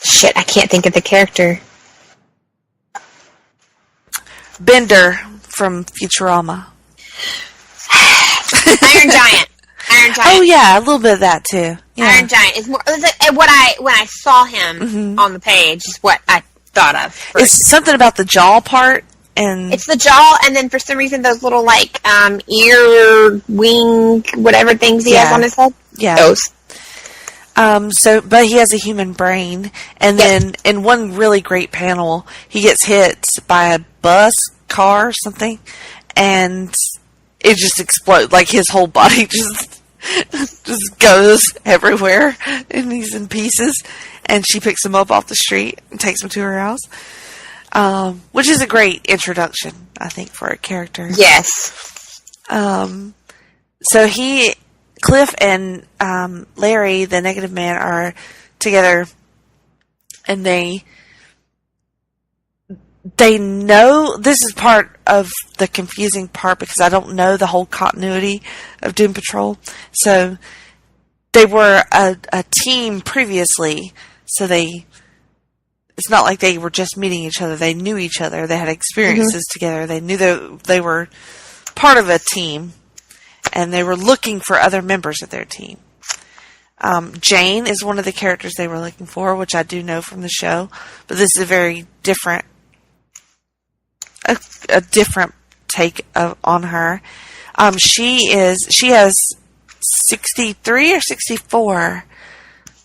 shit, I can't think of the character. Bender from Futurama. Iron Giant. Iron Giant. Oh yeah, a little bit of that too. Yeah. Iron Giant is more, when I saw him on the page is what I thought of first. It's something about the jaw part, and it's the jaw, and then for some reason those little like ear, wing, whatever things he has on his head. Yeah, those. But he has a human brain, and then in one really great panel, he gets hit by a bus, car, or something, and it just explodes. Like his whole body just goes everywhere, and he's in pieces. And she picks him up off the street and takes him to her house, which is a great introduction, I think, for a character. Yes. So Cliff and Larry, the Negative Man, are together, and they know, this is part of the confusing part because I don't know the whole continuity of Doom Patrol. So they were a team previously, so it's not like they were just meeting each other. They knew each other. They had experiences together. They knew that they were part of a team, and they were looking for other members of their team. Jane is one of the characters they were looking for, which I do know from the show, but this is a very different, a different take on her. She has 63 or 64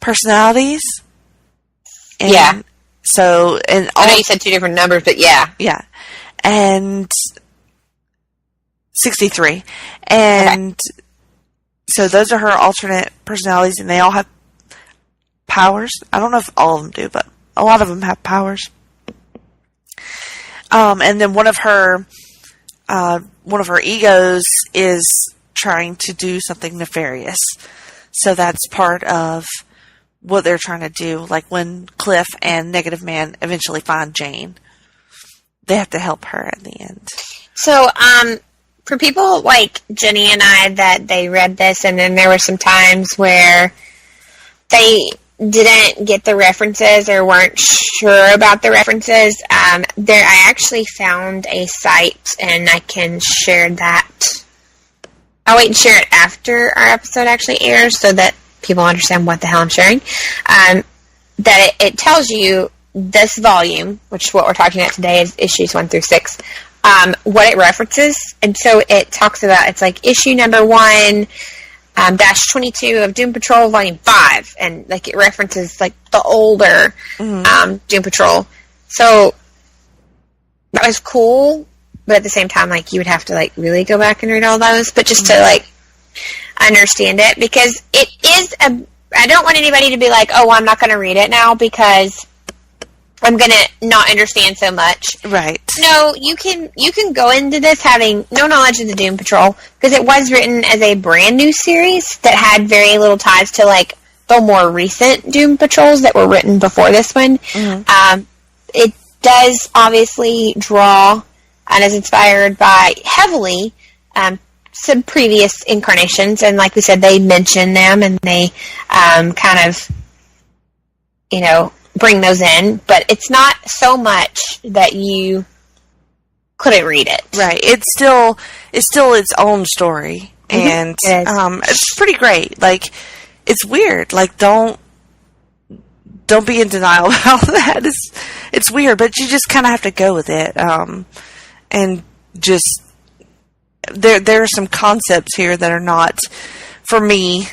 personalities. And yeah. So, and I know you said two different numbers, but yeah. Yeah. And 63. And so those are her alternate personalities, and they all have powers. I don't know if all of them do, but a lot of them have powers. And then one of her egos is trying to do something nefarious. So that's part of what they're trying to do. Like when Cliff and Negative Man eventually find Jane, they have to help her at the end. So, for people like Jenny and I that they read this, and then there were some times where they didn't get the references or weren't sure about the references, I actually found a site, and I can share that. I'll wait and share it after our episode actually airs so that people understand what the hell I'm sharing. That it tells you this volume, which is what we're talking about today, is issues 1 through 6, what it references. And so it talks about, it's like issue number 1, dash 22 of Doom Patrol volume 5. And like it references like the older Doom Patrol. So that was cool. But at the same time, like, you would have to, like, really go back and read all those. But just to, like, understand it. Because it is I don't want anybody to be like, oh, I'm not going to read it now because I'm going to not understand so much. Right. No, you can go into this having no knowledge of the Doom Patrol. Because it was written as a brand new series that had very little ties to, like, the more recent Doom Patrols that were written before this one. It does obviously draw and is inspired by heavily some previous incarnations, and like we said, they mention them and they kind of, bring those in, but it's not so much that you couldn't read it. Right. It's still its own story, and it's pretty great. Like, it's weird. Like, don't be in denial about that. It's weird, but you just kind of have to go with it. And just there are some concepts here that are not, for me,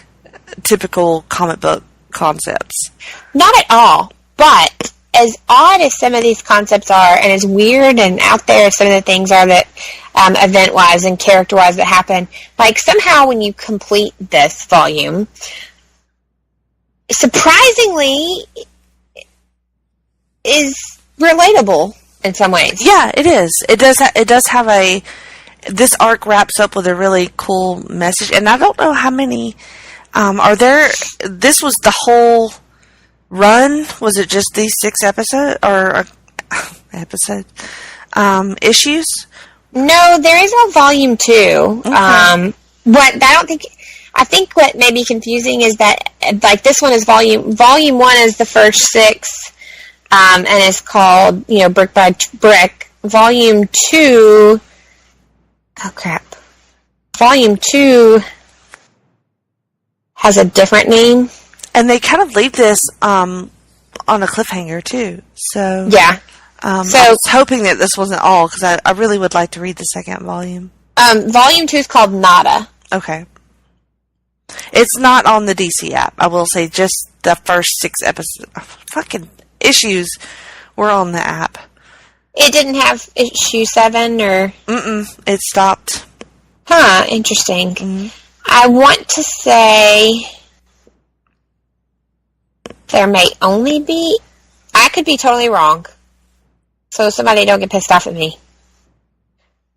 typical comic book concepts. Not at all. But as odd as some of these concepts are, and as weird and out there as some of the things are that event-wise and character-wise that happen, like somehow when you complete this volume, surprisingly, is relatable in some ways. Yeah, it is. It does have this arc wraps up with a really cool message, and I don't know how many are there. This was the whole run. Was it just these 6 issues? No, there is a volume 2. Okay. I think what may be confusing is that, like, this one is volume 1 is the first 6, and it's called, Brick by Brick. Volume 2, oh crap. Volume 2 has a different name. And they kind of leave this on a cliffhanger, too. So Yeah. I was hoping that this wasn't all, because I really would like to read the second volume. Volume 2 is called Nada. Okay. It's not on the DC app. I will say just the first 6 issues were on the app. It didn't have issue 7 or... It stopped. Huh, interesting. Mm-hmm. I want to say there may only be... I could be totally wrong. So somebody don't get pissed off at me.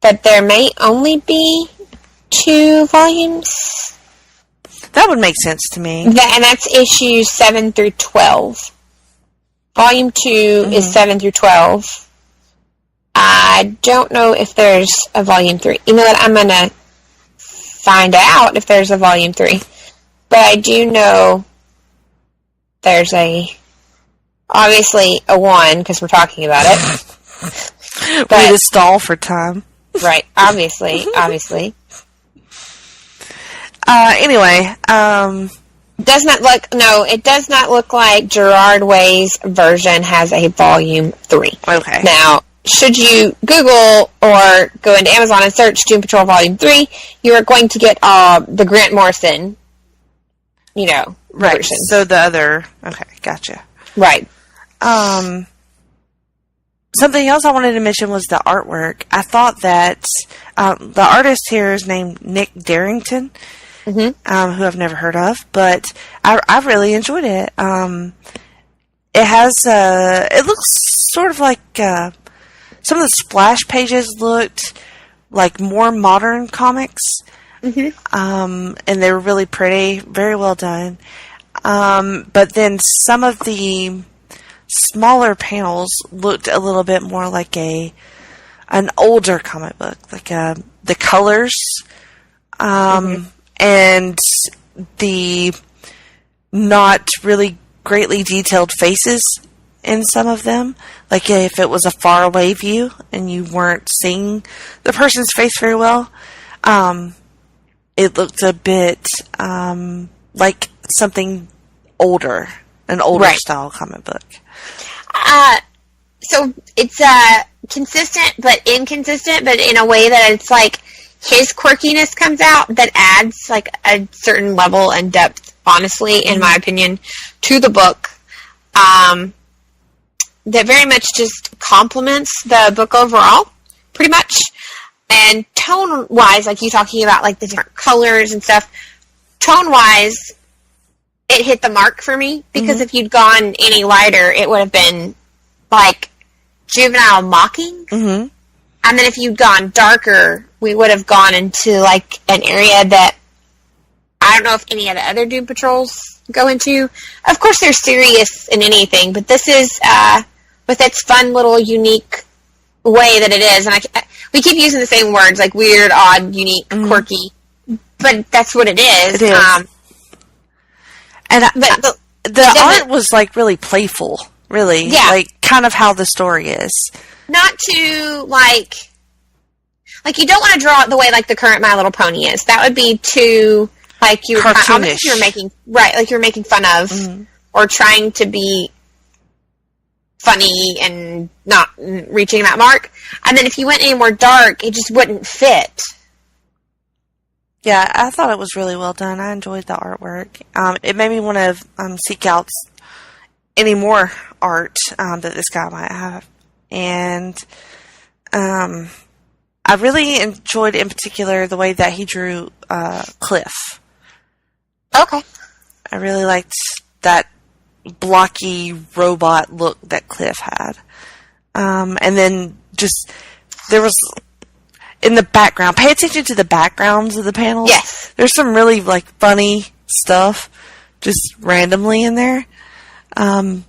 But there may only be 2 volumes. That would make sense to me. And that's issues 7 through 12. Volume 2 is 7 through 12. I don't know if there's a volume 3. You know what? I'm going to find out if there's a volume 3. But I do know there's obviously a 1, because we're talking about it. We had to stall for time. Right, obviously. Anyway, it does not look like Gerard Way's version has a volume 3. Okay. Now, should you Google or go into Amazon and search Doom Patrol Volume 3, you are going to get the Grant Morrison, right. version. So the other, okay, gotcha. Right. Something else I wanted to mention was the artwork. I thought that the artist here is named Nick Darrington, who I've never heard of, but I really enjoyed it. It looks sort of like some of the splash pages looked like more modern comics, and they were really pretty, very well done. But then some of the smaller panels looked a little bit more like an older comic book, like the colors, and the not really greatly detailed faces in some of them. Like if it was a faraway view and you weren't seeing the person's face very well, it looked a bit like something older, an older style comic book. So it's consistent but inconsistent, but in a way that it's like his quirkiness comes out that adds like a certain level and depth, honestly, in my opinion, to the book. That very much just complements the book overall, pretty much. And tone-wise, like you talking about like the different colors and stuff, tone-wise, it hit the mark for me, because if you'd gone any lighter, it would have been like juvenile mocking. And then if you'd gone darker, we would have gone into like an area that I don't know if any of the other Doom Patrols go into. Of course, they're serious in anything, but this is with its fun little unique way that it is. And we keep using the same words, like weird, odd, unique, quirky, but that's what it is. It is. And the art was like really playful, really, like kind of how the story is. Not too like you don't want to draw it the way like the current My Little Pony is. That would be too like you were cartoonish. You're making like you're making fun of or trying to be funny and not reaching that mark. And then if you went any more dark, it just wouldn't fit. Yeah, I thought it was really well done. I enjoyed the artwork. It made me want to seek out any more art that this guy might have. And I really enjoyed, in particular, the way that he drew Cliff. Okay. I really liked that, blocky robot look that Cliff had. And then just, there was, in the background, pay attention to the backgrounds of the panels. Yes. There's some really, like, funny stuff just randomly in there. And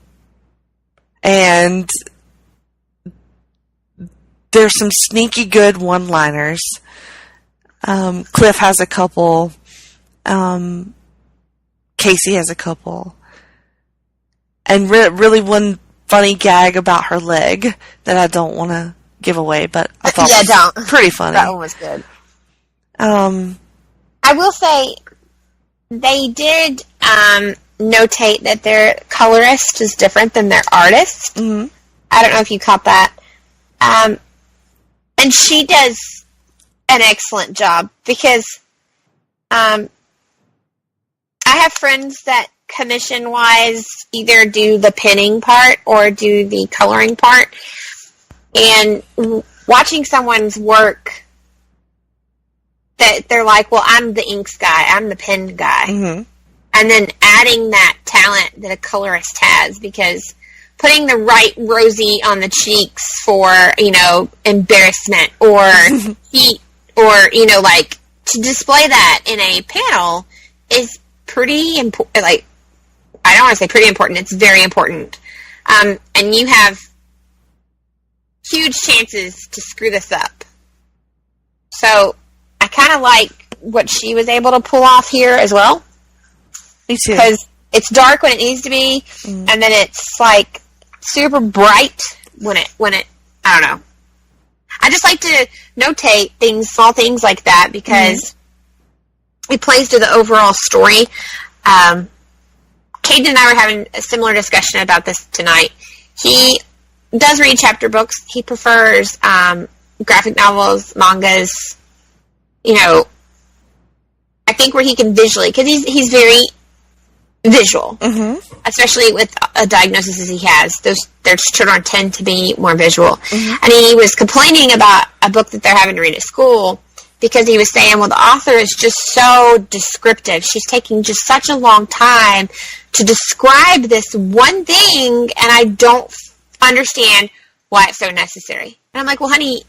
there's some sneaky good one-liners. Cliff has a couple. Casey has a couple. And really one funny gag about her leg that I don't want to give away, but I thought was pretty funny. That one was good. I will say they did notate that their colorist is different than their artist. Mm-hmm. I don't know if you caught that. And she does an excellent job because I have friends that commission-wise either do the pinning part or do the coloring part. And watching someone's work that they're like, well, I'm the inks guy, I'm the pen guy. Mm-hmm. And then adding that talent that a colorist has, because putting the right rosy on the cheeks for, embarrassment or heat or, like, to display that in a panel is pretty important. Like, I don't want to say pretty important, it's very important. And you have huge chances to screw this up. So I kind of like what she was able to pull off here as well. Me too. Because it's dark when it needs to be, and then it's like super bright when it. I don't know. I just like to notate things, small things like that, because it plays to the overall story. Caden and I were having a similar discussion about this tonight. He does read chapter books. He prefers graphic novels, mangas. I think where he can visually, because he's very visual, especially with a diagnosis as he has. Their children tend to be more visual. And he was complaining about a book that they're having to read at school because he was saying, well, the author is just so descriptive. She's taking just such a long time to describe this one thing, and I don't understand why it's so necessary. And I'm like, well, honey,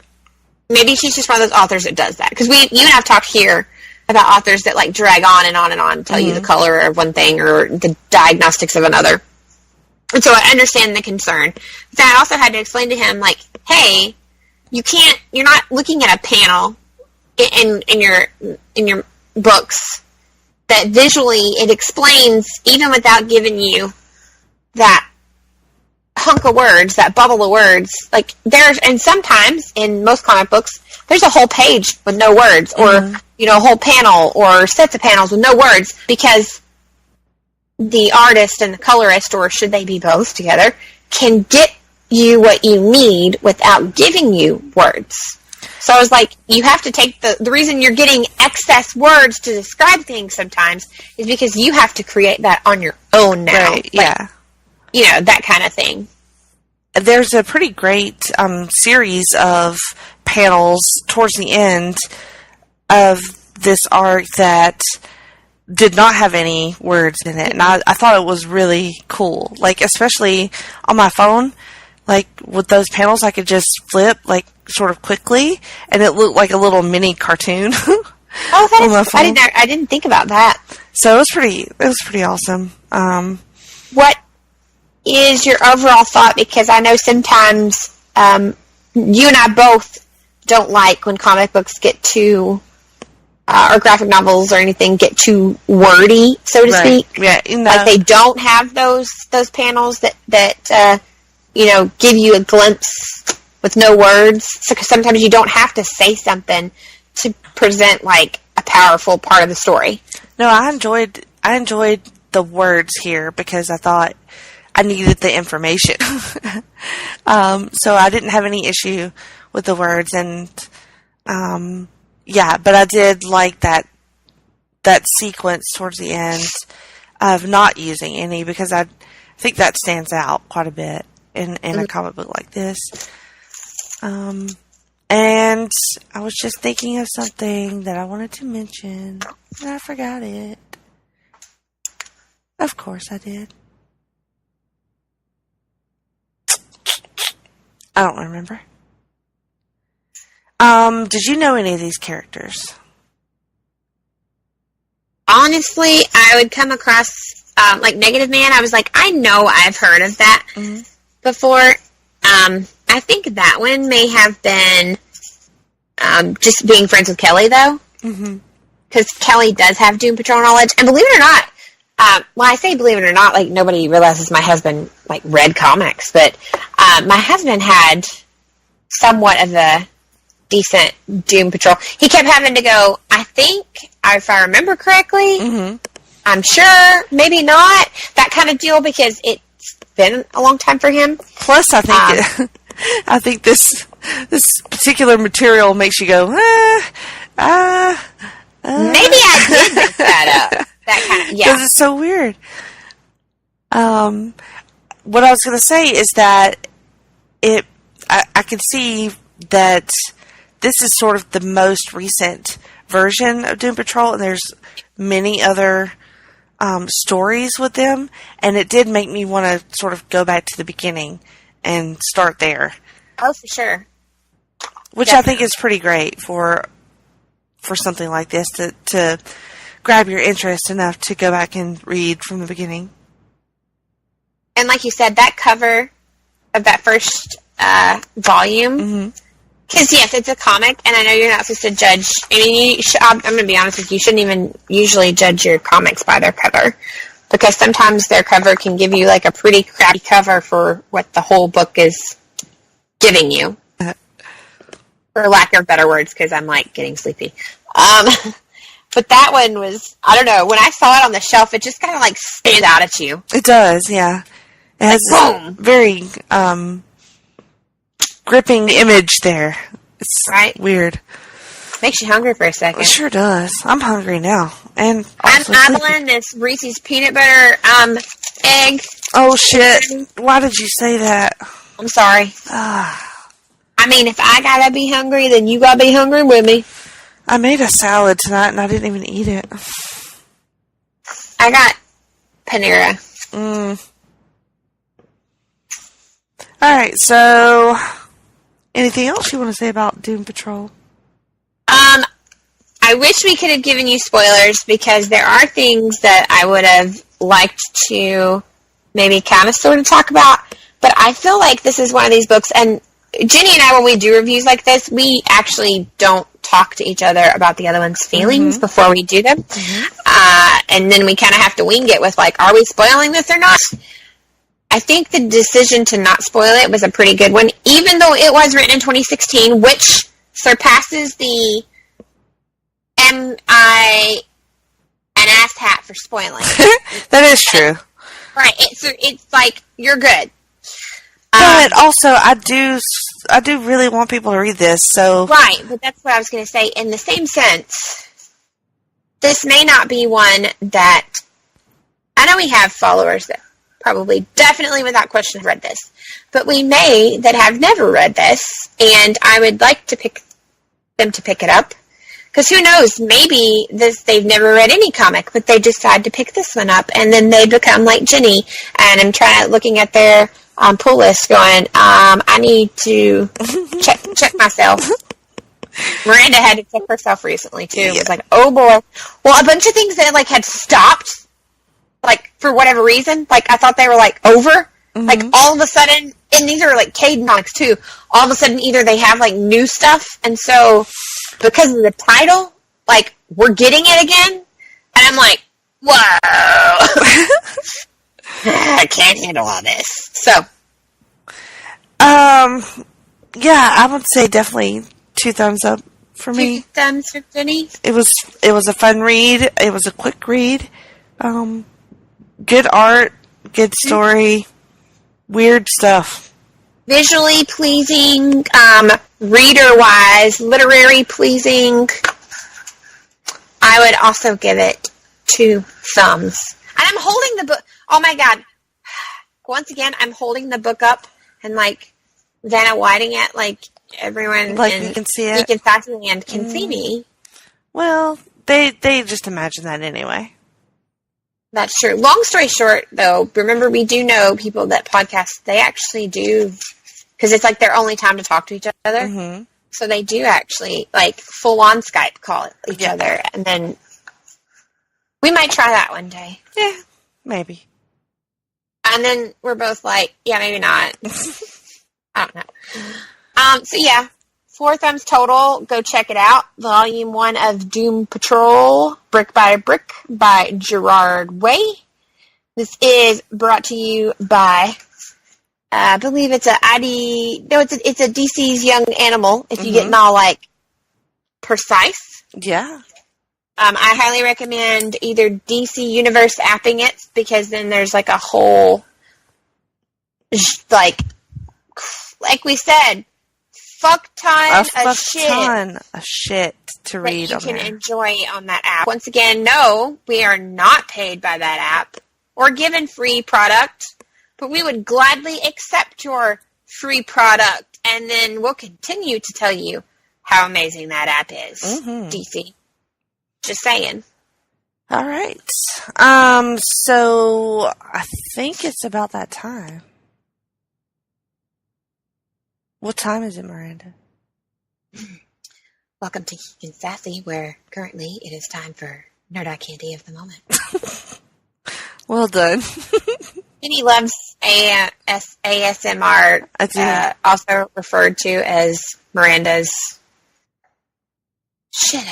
maybe she's just one of those authors that does that. Because you and I have talked here about authors that like drag on and on and on, tell you the color of one thing or the diagnostics of another. And so I understand the concern. But I also had to explain to him, like, hey, you're not looking at a panel in your books that visually it explains, even without giving you that hunk of words, that bubble of words. Like and sometimes in most comic books, there's a whole page with no words, or a whole panel or sets of panels with no words, because the artist and the colorist, or should they be both together, can get you what you need without giving you words. So I was like, you have to take the reason you're getting excess words to describe things sometimes is because you have to create that on your own now. Right, yeah. That kind of thing. There's a pretty great series of panels towards the end of this arc that did not have any words in it. And I thought it was really cool. Like, especially on my phone, like, with those panels, I could just flip, like, sort of quickly, and it looked like a little mini cartoon. I didn't think about that. So it was pretty awesome. What is your overall thought? Because I know sometimes you and I both don't like when comic books get too, or graphic novels or anything get too wordy, so to speak. Yeah, like they don't have those panels that give you a glimpse with no words. So sometimes you don't have to say something to present like a powerful part of the story. No, I enjoyed the words here because I thought I needed the information. So I didn't have any issue with the words, and but I did like that sequence towards the end of not using any, because I think that stands out quite a bit in a comic book like this. And I was just thinking of something that I wanted to mention, and I forgot it. Of course I did. I don't remember. Did you know any of these characters? Honestly, I would come across, like Negative Man. I was like, I know I've heard of that before. I think that one may have been just being friends with Kelly, though. Because Kelly does have Doom Patrol knowledge. And believe it or not, well, I say believe it or not, like, nobody realizes my husband, like, read comics. But my husband had somewhat of a decent Doom Patrol. He kept having to go, I think, if I remember correctly, I'm sure, maybe not, that kind of deal, because it's been a long time for him. Plus, I think I think this particular material makes you go, maybe I did mix that up. That kind of, yeah. Because it's so weird. What I was going to say is that I can see that this is sort of the most recent version of Doom Patrol, and there's many other stories with them, and it did make me want to sort of go back to the beginning and start there. Oh, for sure. Which Definitely. I think is pretty great for something like this to grab your interest enough to go back and read from the beginning. And like you said, that cover of that first volume, because yes, it's a comic, and I know you're not supposed to judge. I mean, I'm going to be honest with you, you shouldn't even usually judge your comics by their cover, because sometimes their cover can give you like a pretty crappy cover for what the whole book is giving you, for lack of better words, because I'm like getting sleepy. But that one was, I don't know, when I saw it on the shelf, it just kind of like stand out at you. It does, yeah. It has Boom! this very gripping image there. It's Right? weird. Makes you hungry for a second. It sure does. I'm hungry now. And I'm also sleepy. eyeballing this Reese's peanut butter egg. Oh, shit. Why did you say that? I'm sorry. I mean, if I gotta be hungry, then you gotta be hungry with me. I made a salad tonight, and I didn't even eat it. I got Panera. Alright, so anything else you want to say about Doom Patrol? I wish we could have given you spoilers, because there are things that I would have liked to maybe kind of sort of talk about, but I feel like this is one of these books, and Jenny and I, when we do reviews like this, we actually don't talk to each other about the other one's feelings before we do them. And then we kind of have to wing it with, like, are we spoiling this or not? I think the decision to not spoil it was a pretty good one, even though it was written in 2016, which surpasses the am I an ass hat for spoiling. That is true. Right. It's like, you're good. But also, I do really want people to read this, so... Right, but that's what I was going to say. In the same sense, this may not be one that... I know we have followers that probably, definitely without question, have read this. But we may that have never read this, and I would like to pick them to pick it up. Because who knows, maybe they've never read any comic, but they decide to pick this one up, and then they become like Jenny, and I'm looking at their... pull list going, I need to check myself. Miranda had to check herself recently, too. It was like, oh, boy. Well, a bunch of things that, like, had stopped, like, for whatever reason. Like, I thought they were, like, over. Like, all of a sudden, and these are, like, Cade comics, too. All of a sudden, either they have, like, new stuff, and so, because of the title, like, we're getting it again. And I'm like, whoa. I can't handle all this. So, yeah, I would say definitely 2 thumbs up for me. 2 thumbs for Jenny. It was a fun read. It was a quick read. Good art, good story, weird stuff. Visually pleasing, reader-wise, literary pleasing. I would also give it 2 thumbs. And I'm holding the book. Oh my God. Once again, I'm holding the book up and like Vanna Whiting it like everyone Like in you can see it. Geek Sassy Land can see me. Well, they just imagine that anyway. That's true. Long story short, though, remember we do know people that podcast, they actually do because it's like their only time to talk to each other. Mm-hmm. So they do actually, like, full-on Skype call each other. And then we might try that one day. Yeah, maybe. And then we're both like, yeah, maybe not. I don't know. So, yeah, 4 thumbs total. Go check it out. Volume 1 of Doom Patrol, Brick by Brick by Gerard Way. This is brought to you by... I believe it's it's a DC's Young Animal, if you're getting all, like, precise. Yeah. I highly recommend either DC Universe apping it, because then there's, like, a whole, like we said, fuck ton of shit to read that on you can there. enjoy on that app. Once again, no, we are not paid by that app or given free product. But we would gladly accept your free product, and then we'll continue to tell you how amazing that app is, DC. Just saying. All right. So I think it's about that time. What time is it, Miranda? Welcome to Geek and Sassy, where currently it is time for Nerd Eye Candy of the Moment. Well done. Jenny loves ASMR, I do. also referred to as Miranda's. Shit,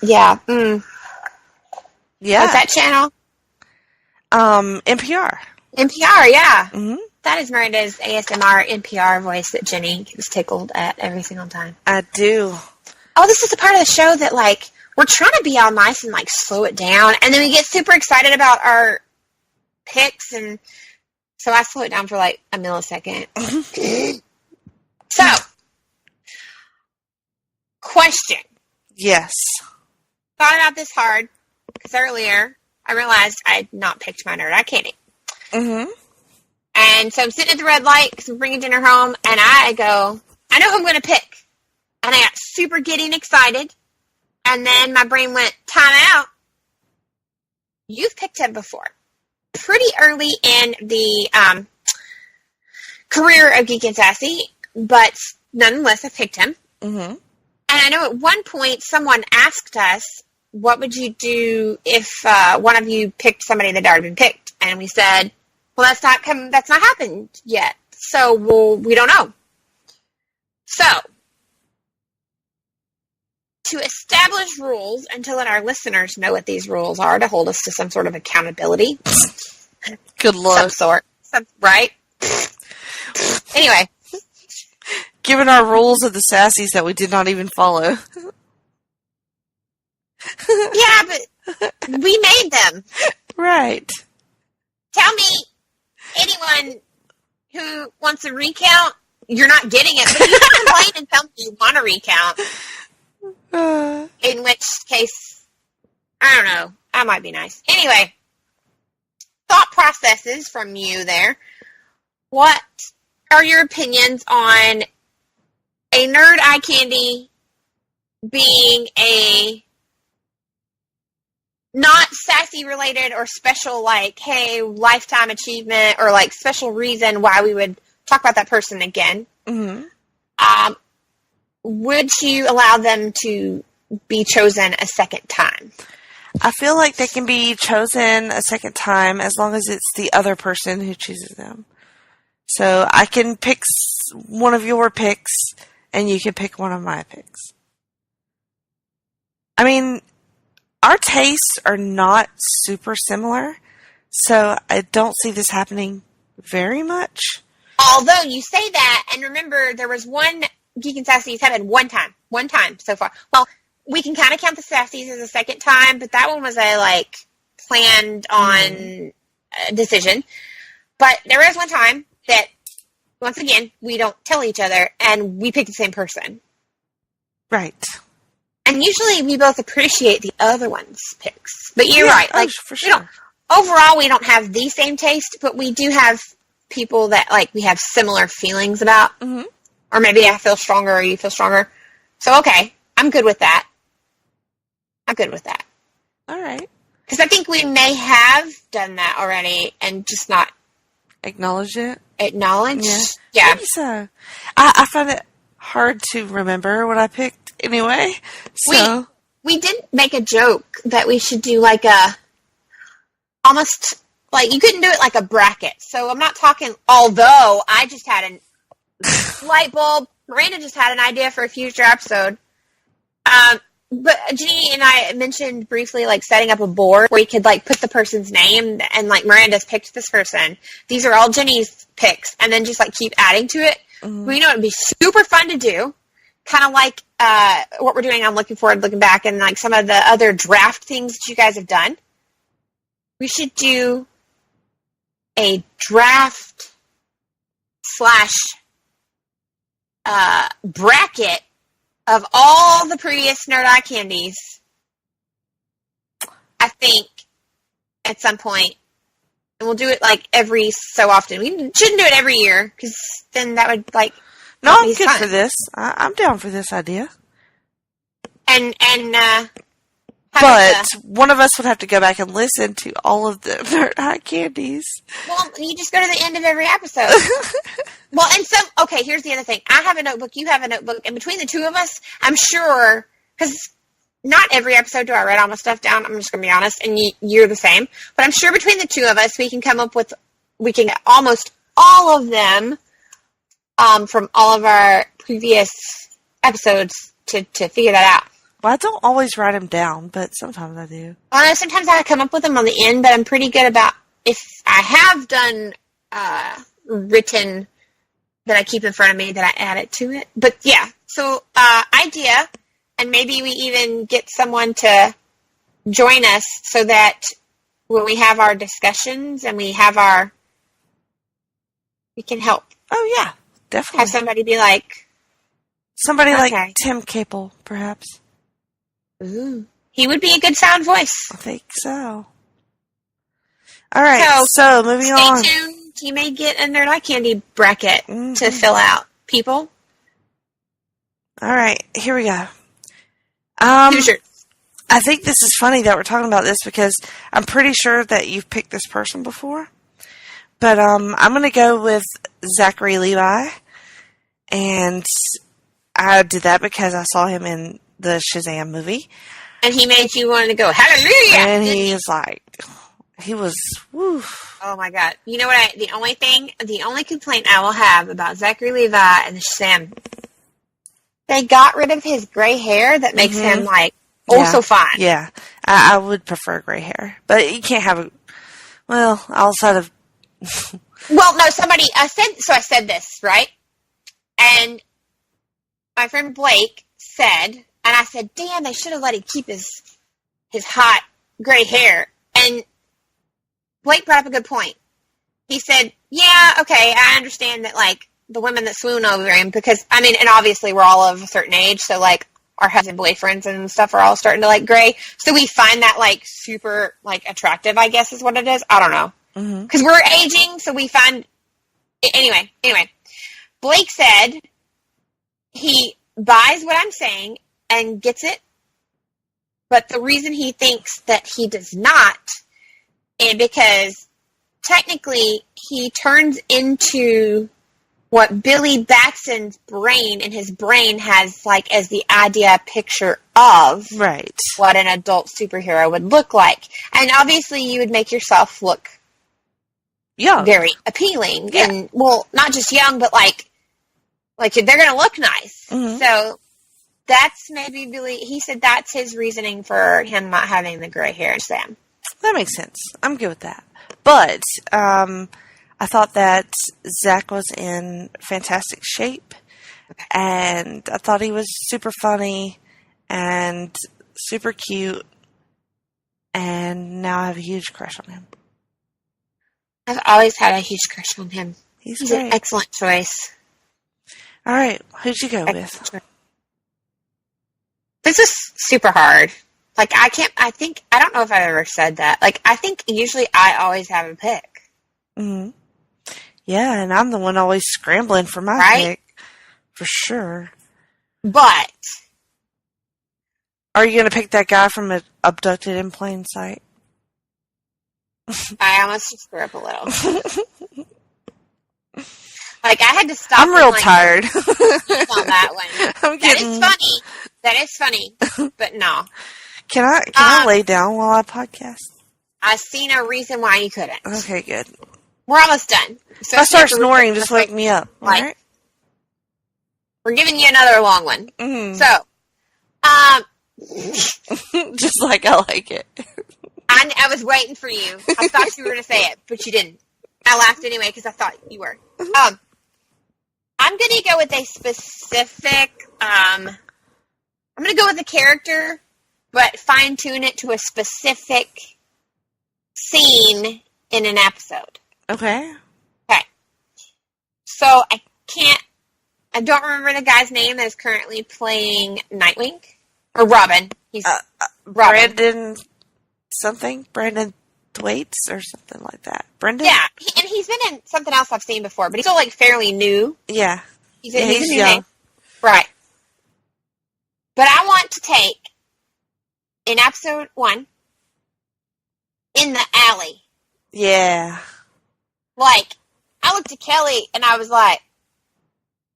Yeah. What's that channel? NPR. NPR, yeah. Mm-hmm. That is Miranda's ASMR NPR voice that Jenny gets tickled at every single time. I do. Oh, this is the part of the show that, like, we're trying to be all nice and, like, slow it down, and then we get super excited about our picks, and so I slow it down for like a millisecond. So, question. Yes. Thought about this hard, because earlier I realized I had not picked my Nerd Eye Candy. Mm-hmm. And so I'm sitting at the red light, because I'm bringing dinner home, and I go, I know who I'm going to pick. And I got super giddy and excited, and then my brain went, time out. You've picked him before. Pretty early in the career of Geek and Sassy, but nonetheless, I picked him. Mm-hmm. And I know at one point someone asked us, what would you do if one of you picked somebody that had already been picked? And we said, well, that's not happened yet. So, we don't know. So, to establish rules and to let our listeners know what these rules are, to hold us to some sort of accountability. Good Lord. Some sort. Right? Anyway. Given our rules of the Sassies that we did not even follow. Yeah, but we made them. Right. Tell me, anyone who wants a recount, you're not getting it, but you can complain and tell me you want a recount. In which case, I don't know. That might be nice. Anyway, thought processes from you there. What are your opinions on a Nerd Eye Candy being a not sassy related or special, like, hey, lifetime achievement or like special reason why we would talk about that person again? Mm-hmm. Would you allow them to be chosen a second time? I feel like they can be chosen a second time as long as it's the other person who chooses them. So I can pick one of your picks, and you can pick one of my picks. I mean, our tastes are not super similar, so I don't see this happening very much. Although you say that, and remember, there was one Geek and Sassy's happened one time so far. Well, we can kind of count the Sassies as a second time, but that one was a, like, planned on decision. But there was one time that, once again, we don't tell each other, and we pick the same person. Right. And usually we both appreciate the other one's picks. But you're right. Like, for sure. Overall, we don't have the same taste, but we do have people that, like, we have similar feelings about. Mm-hmm. Or maybe I feel stronger or you feel stronger. So, okay, I'm good with that. All right. Because I think we may have done that already and just not Acknowledge it? Acknowledge? Yeah. Yeah. Maybe so. I find it hard to remember what I picked anyway. So We did make a joke that we should do like a, almost, like, you couldn't do it like a bracket. So I'm not talking, although I just had a light bulb. Miranda just had an idea for a future episode. But Jenny and I mentioned briefly, like, setting up a board where you could, like, put the person's name and, like, Miranda's picked this person. These are all Jenny's picks. And then just, like, keep adding to it. Mm-hmm. We know it would be super fun to do. Kind of like what we're doing. I'm looking forward, looking back, and, like, some of the other draft things that you guys have done. We should do a draft / bracket of all the previous Nerd Eye candies, I think, at some point. And we'll do it, like, every so often. We shouldn't do it every year, because then that would, like, no, not I'm be good fun. for this. I'm down for this idea. And But one of us would have to go back and listen to all of the Nerd High candies. well, you just go to the end of every episode. Well, and okay, here's the other thing. I have a notebook, you have a notebook, and between the two of us, I'm sure, because not every episode do I write all my stuff down, I'm just going to be honest, and you're the same, but I'm sure between the two of us, we can come up with, we can get almost all of them from all of our previous episodes to figure that out. Well, I don't always write them down, but sometimes I do. Sometimes I come up with them on the end, but I'm pretty good about, if I have done written that I keep in front of me, that I add it to it. But yeah, so idea, and maybe we even get someone to join us so that when we have our discussions and we can help. Oh, yeah, definitely. Have somebody be like... Somebody Okay. like Tim Capel, perhaps. Ooh. He would be a good sound voice. I think so. All right, so moving on. Stay tuned. You may get a Nerd Eye Candy bracket Mm-hmm. to fill out, people. All right, here we go. Sure. I think this is funny that we're talking about this because I'm pretty sure that you've picked this person before. But I'm going to go with Zachary Levi. And I did that because I saw him in the Shazam movie. And he made you want to go, hallelujah! And he is like, he was, woo. Oh my god. You know what? The only complaint I will have about Zachary Levi and the Shazam, they got rid of his gray hair that makes him, like, so fine. Yeah, I would prefer gray hair. But you can't have outside of... Well, no, I said this, right? And my friend Blake said, and I said, damn, they should have let him keep his hot gray hair. And Blake brought up a good point. He said, yeah, okay, I understand that, like, the women that swoon over him, because, I mean, and obviously we're all of a certain age, so, like, our husband boyfriends and stuff are all starting to, like, gray. So we find that, like, super, like, attractive, I guess is what it is. I don't know. Because we're aging, so we find... Anyway. Blake said he buys what I'm saying and gets it, but the reason he thinks that he does not is because technically he turns into what Billy Batson's brain, and his brain has, like, as the idea picture of Right. what an adult superhero would look like. And obviously you would make yourself look young. very appealing. Yeah. And, well, not just young, but, like they're going to look nice. Mhm. So that's maybe Billy, he said that's his reasoning for him not having the gray hair and Sam. That makes sense. I'm good with that. But I thought that Zach was in fantastic shape, and I thought he was super funny and super cute, and now I have a huge crush on him. I've always had a huge crush on him. He's He's great. an excellent choice. All right, who'd you go with? This is super hard. Like, I don't know if I've ever said that. Like, I think usually I always have a pick. Mm-hmm. Yeah, and I'm the one always scrambling for my Right? pick. For sure. But Are you going to pick that guy from Abducted in Plain Sight? I almost screw up a little. Like, I had to stop. I'm real and, tired. on that one. I'm getting... That is funny. But no. Can I lay down while I podcast? I see no reason why you couldn't. Okay, good. We're almost done. If I start snoring, just wake me up. All right? We're giving you another long one. Mm-hmm. So, just like I like it. I was waiting for you. I thought you were going to say it, but you didn't. I laughed anyway because I thought you were. I'm going to go with a specific, I'm going to go with a character, but fine-tune it to a specific scene in an episode. Okay. Okay. So, I don't remember the guy's name that is currently playing Nightwing. Or Robin. He's Robin. Brandon Thwaites or something like that. Brendan? Yeah, and he's been in something else I've seen before, but he's still, like, fairly new. Yeah. He's in his new name. Right. But I want to take, in episode 1, in the alley. Yeah. Like, I looked at Kelly, and I was like,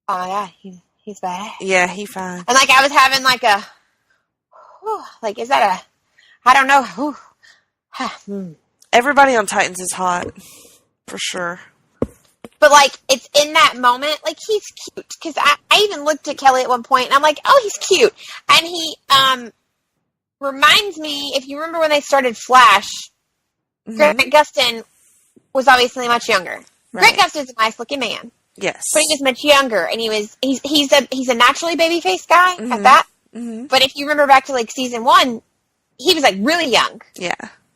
oh, my God, he's bad. Yeah, he fine. And, like, I was having, like, a, whew, like, is that a, I don't know, whew. Everybody on Titans is hot, for sure. But, like, it's in that moment, like, he's cute. Because I even looked at Kelly at one point, and I'm like, oh, he's cute. And he reminds me, if you remember when they started Flash, Grant Gustin was obviously much younger. Right. Grant Gustin's a nice-looking man. Yes. But he was much younger, and he's a naturally baby-faced guy at that. Mm-hmm. But if you remember back to, like, season 1, he was, like, really young. Yeah.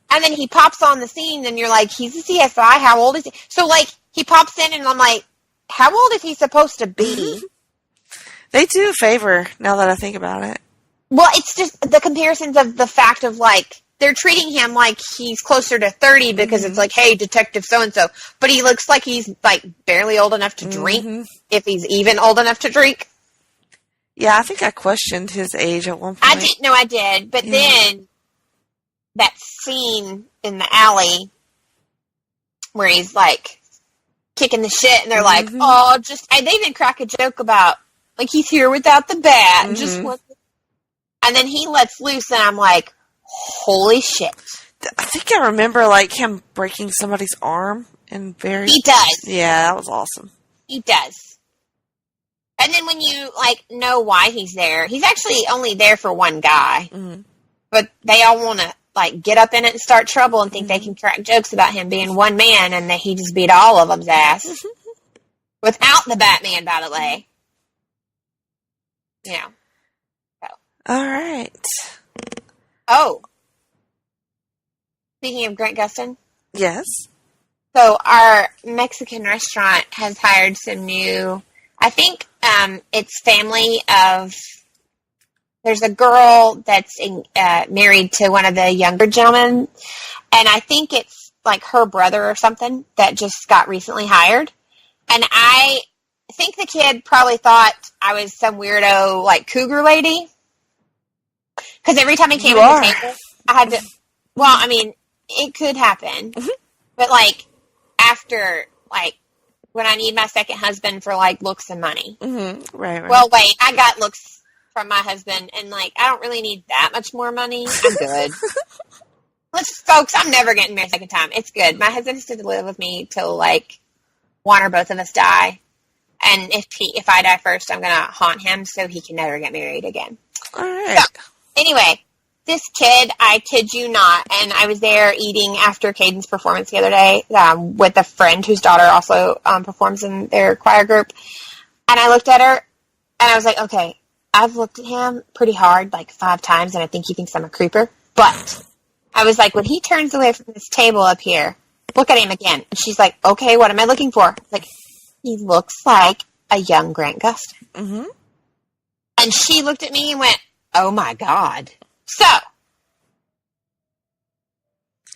And then he pops on the scene, and you're like, he's a CSI, how old is he? So, like, he pops in, and I'm like, how old is he supposed to be? They do a favor, now that I think about it. Well, it's just the comparisons of the fact of, like, they're treating him like he's closer to 30 because it's like, hey, Detective so-and-so. But he looks like he's, like, barely old enough to drink, if he's even old enough to drink. Yeah, I think I questioned his age at one point. I did. But then that scene in the alley where he's, like, kicking the shit, and they're like, oh, they even crack a joke about, like, he's here without the bat. And then he lets loose, and I'm like, holy shit. I think I remember, like, him breaking somebody's arm and He does. Yeah, that was awesome. He does. And then when you, like, know why he's there, he's actually only there for one guy. But they all want to, like, get up in it and start trouble and think they can crack jokes about him being one man and that he just beat all of them's ass. Without the Batman, by the way. Yeah. So. All right. Oh. Speaking of Grant Gustin. Yes. So our Mexican restaurant has hired some new, I think it's family of, there's a girl that's married to one of the younger gentlemen, and I think it's like her brother or something that just got recently hired. And I think the kid probably thought I was some weirdo, like, cougar lady. Because every time he came to the table, I had to, well, I mean, it could happen. But, like, after, like, when I need my second husband for, like, looks and money. Right. Well, wait, I got looks from my husband, and, like, I don't really need that much more money. I'm good. Folks, I'm never getting married a second time. It's good. My husband has to live with me till, like, one or both of us die. And if I die first, I'm going to haunt him so he can never get married again. All right. So, anyway, this kid, I kid you not, and I was there eating after Caden's performance the other day with a friend whose daughter also performs in their choir group. And I looked at her, and I was like, okay, I've looked at him pretty hard, like 5 times, and I think he thinks I'm a creeper. But I was like, when he turns away from this table up here, look at him again. And she's like, okay, what am I looking for? Like, he looks like a young Grant Gustin. And she looked at me and went, oh my God. So,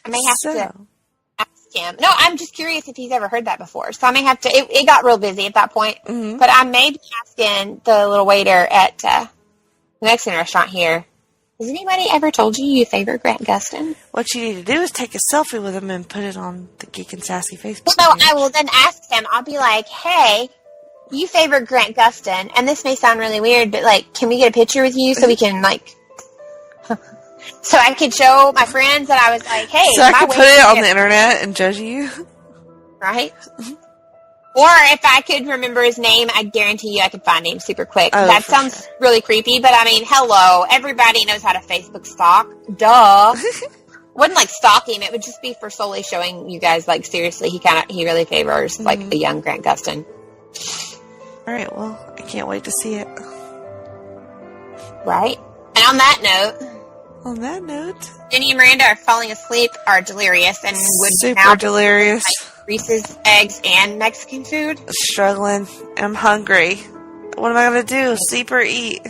I may have to ask him. No, I'm just curious if he's ever heard that before. So I may have to, it got real busy at that point. But I may be asking the little waiter at the Mexican restaurant here, has anybody ever told you favor Grant Gustin? What you need to do is take a selfie with him and put it on the Geek and Sassy Facebook Well, no, page. I will then ask him. I'll be like, hey, you favor Grant Gustin, and this may sound really weird, but, like, can we get a picture with you so we can, like... so I could show my friends that I was like, hey... So I could put it on the internet and judge you? Right? Or if I could remember his name, I guarantee you I could find him super quick. Oh, that sounds really creepy, but I mean, hello. Everybody knows how to Facebook stalk. Duh. Wouldn't like stalk him. It would just be for solely showing you guys, like, seriously, he really favors, like, the young Grant Gustin. Alright, well, I can't wait to see it. Right? And on that note, Jenny and Miranda are falling asleep, are delirious, and would super now delirious. like Reese's eggs and Mexican food. Struggling. I'm hungry. What am I going to do? Sleep or eat?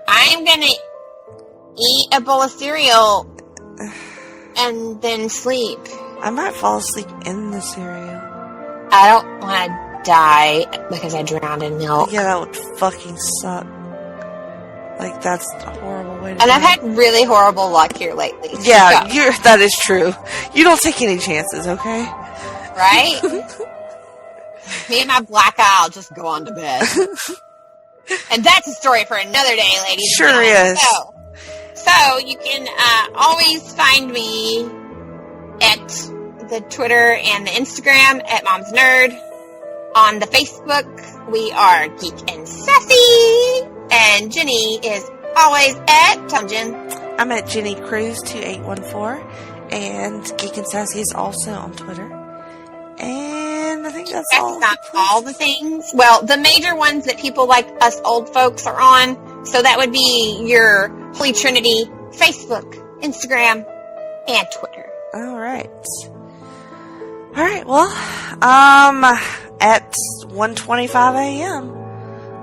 I'm gonna eat a bowl of cereal and then sleep. I might fall asleep in the cereal. I don't want to die because I drowned in milk. Yeah, that would fucking suck. Like, that's a horrible way to And I've die. had really horrible luck here lately. Yeah, so. that is true. You don't take any chances, okay? Right? Me and my black eye will just go on to bed. And that's a story for another day, ladies. Sure is. So you can always find me at the Twitter and the Instagram at Mom's Nerd. On the Facebook, we are Geek and Sassy. And Jenny is always at Jen. I'm at Jenny Cruz 2814, and Geek and Sassy is also on Twitter. And I think that's all. Not all the things. Well, the major ones that people like us old folks are on. So that would be your Holy Trinity: Facebook, Instagram, and Twitter. All right. Well, at 1:25 a.m.,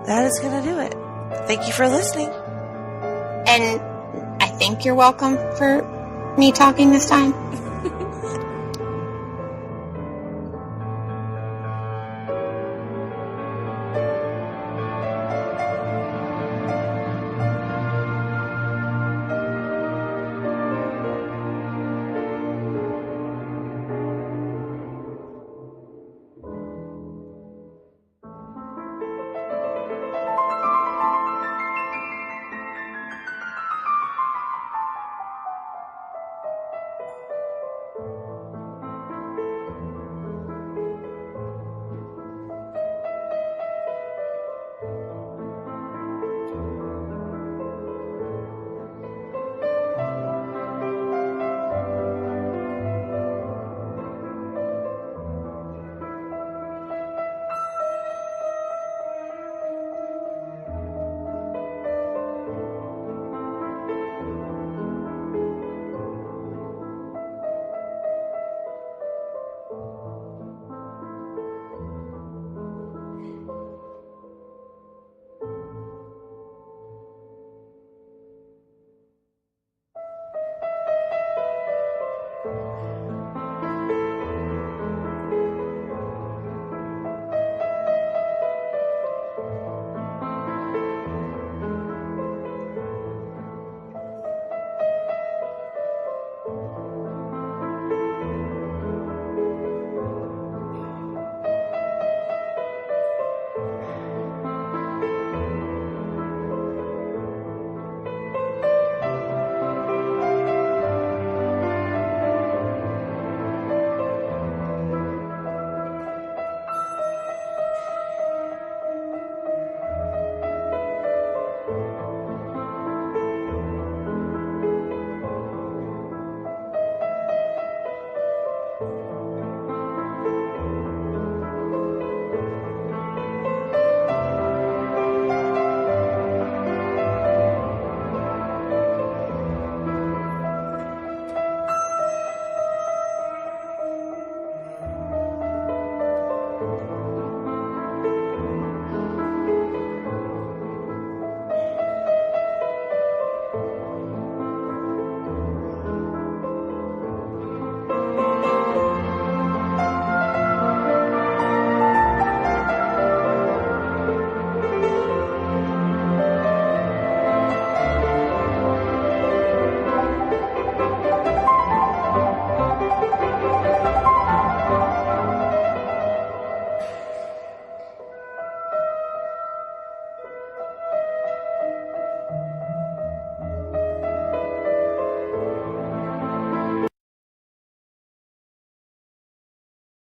that is going to do it. Thank you for listening. And I think you're welcome for me talking this time.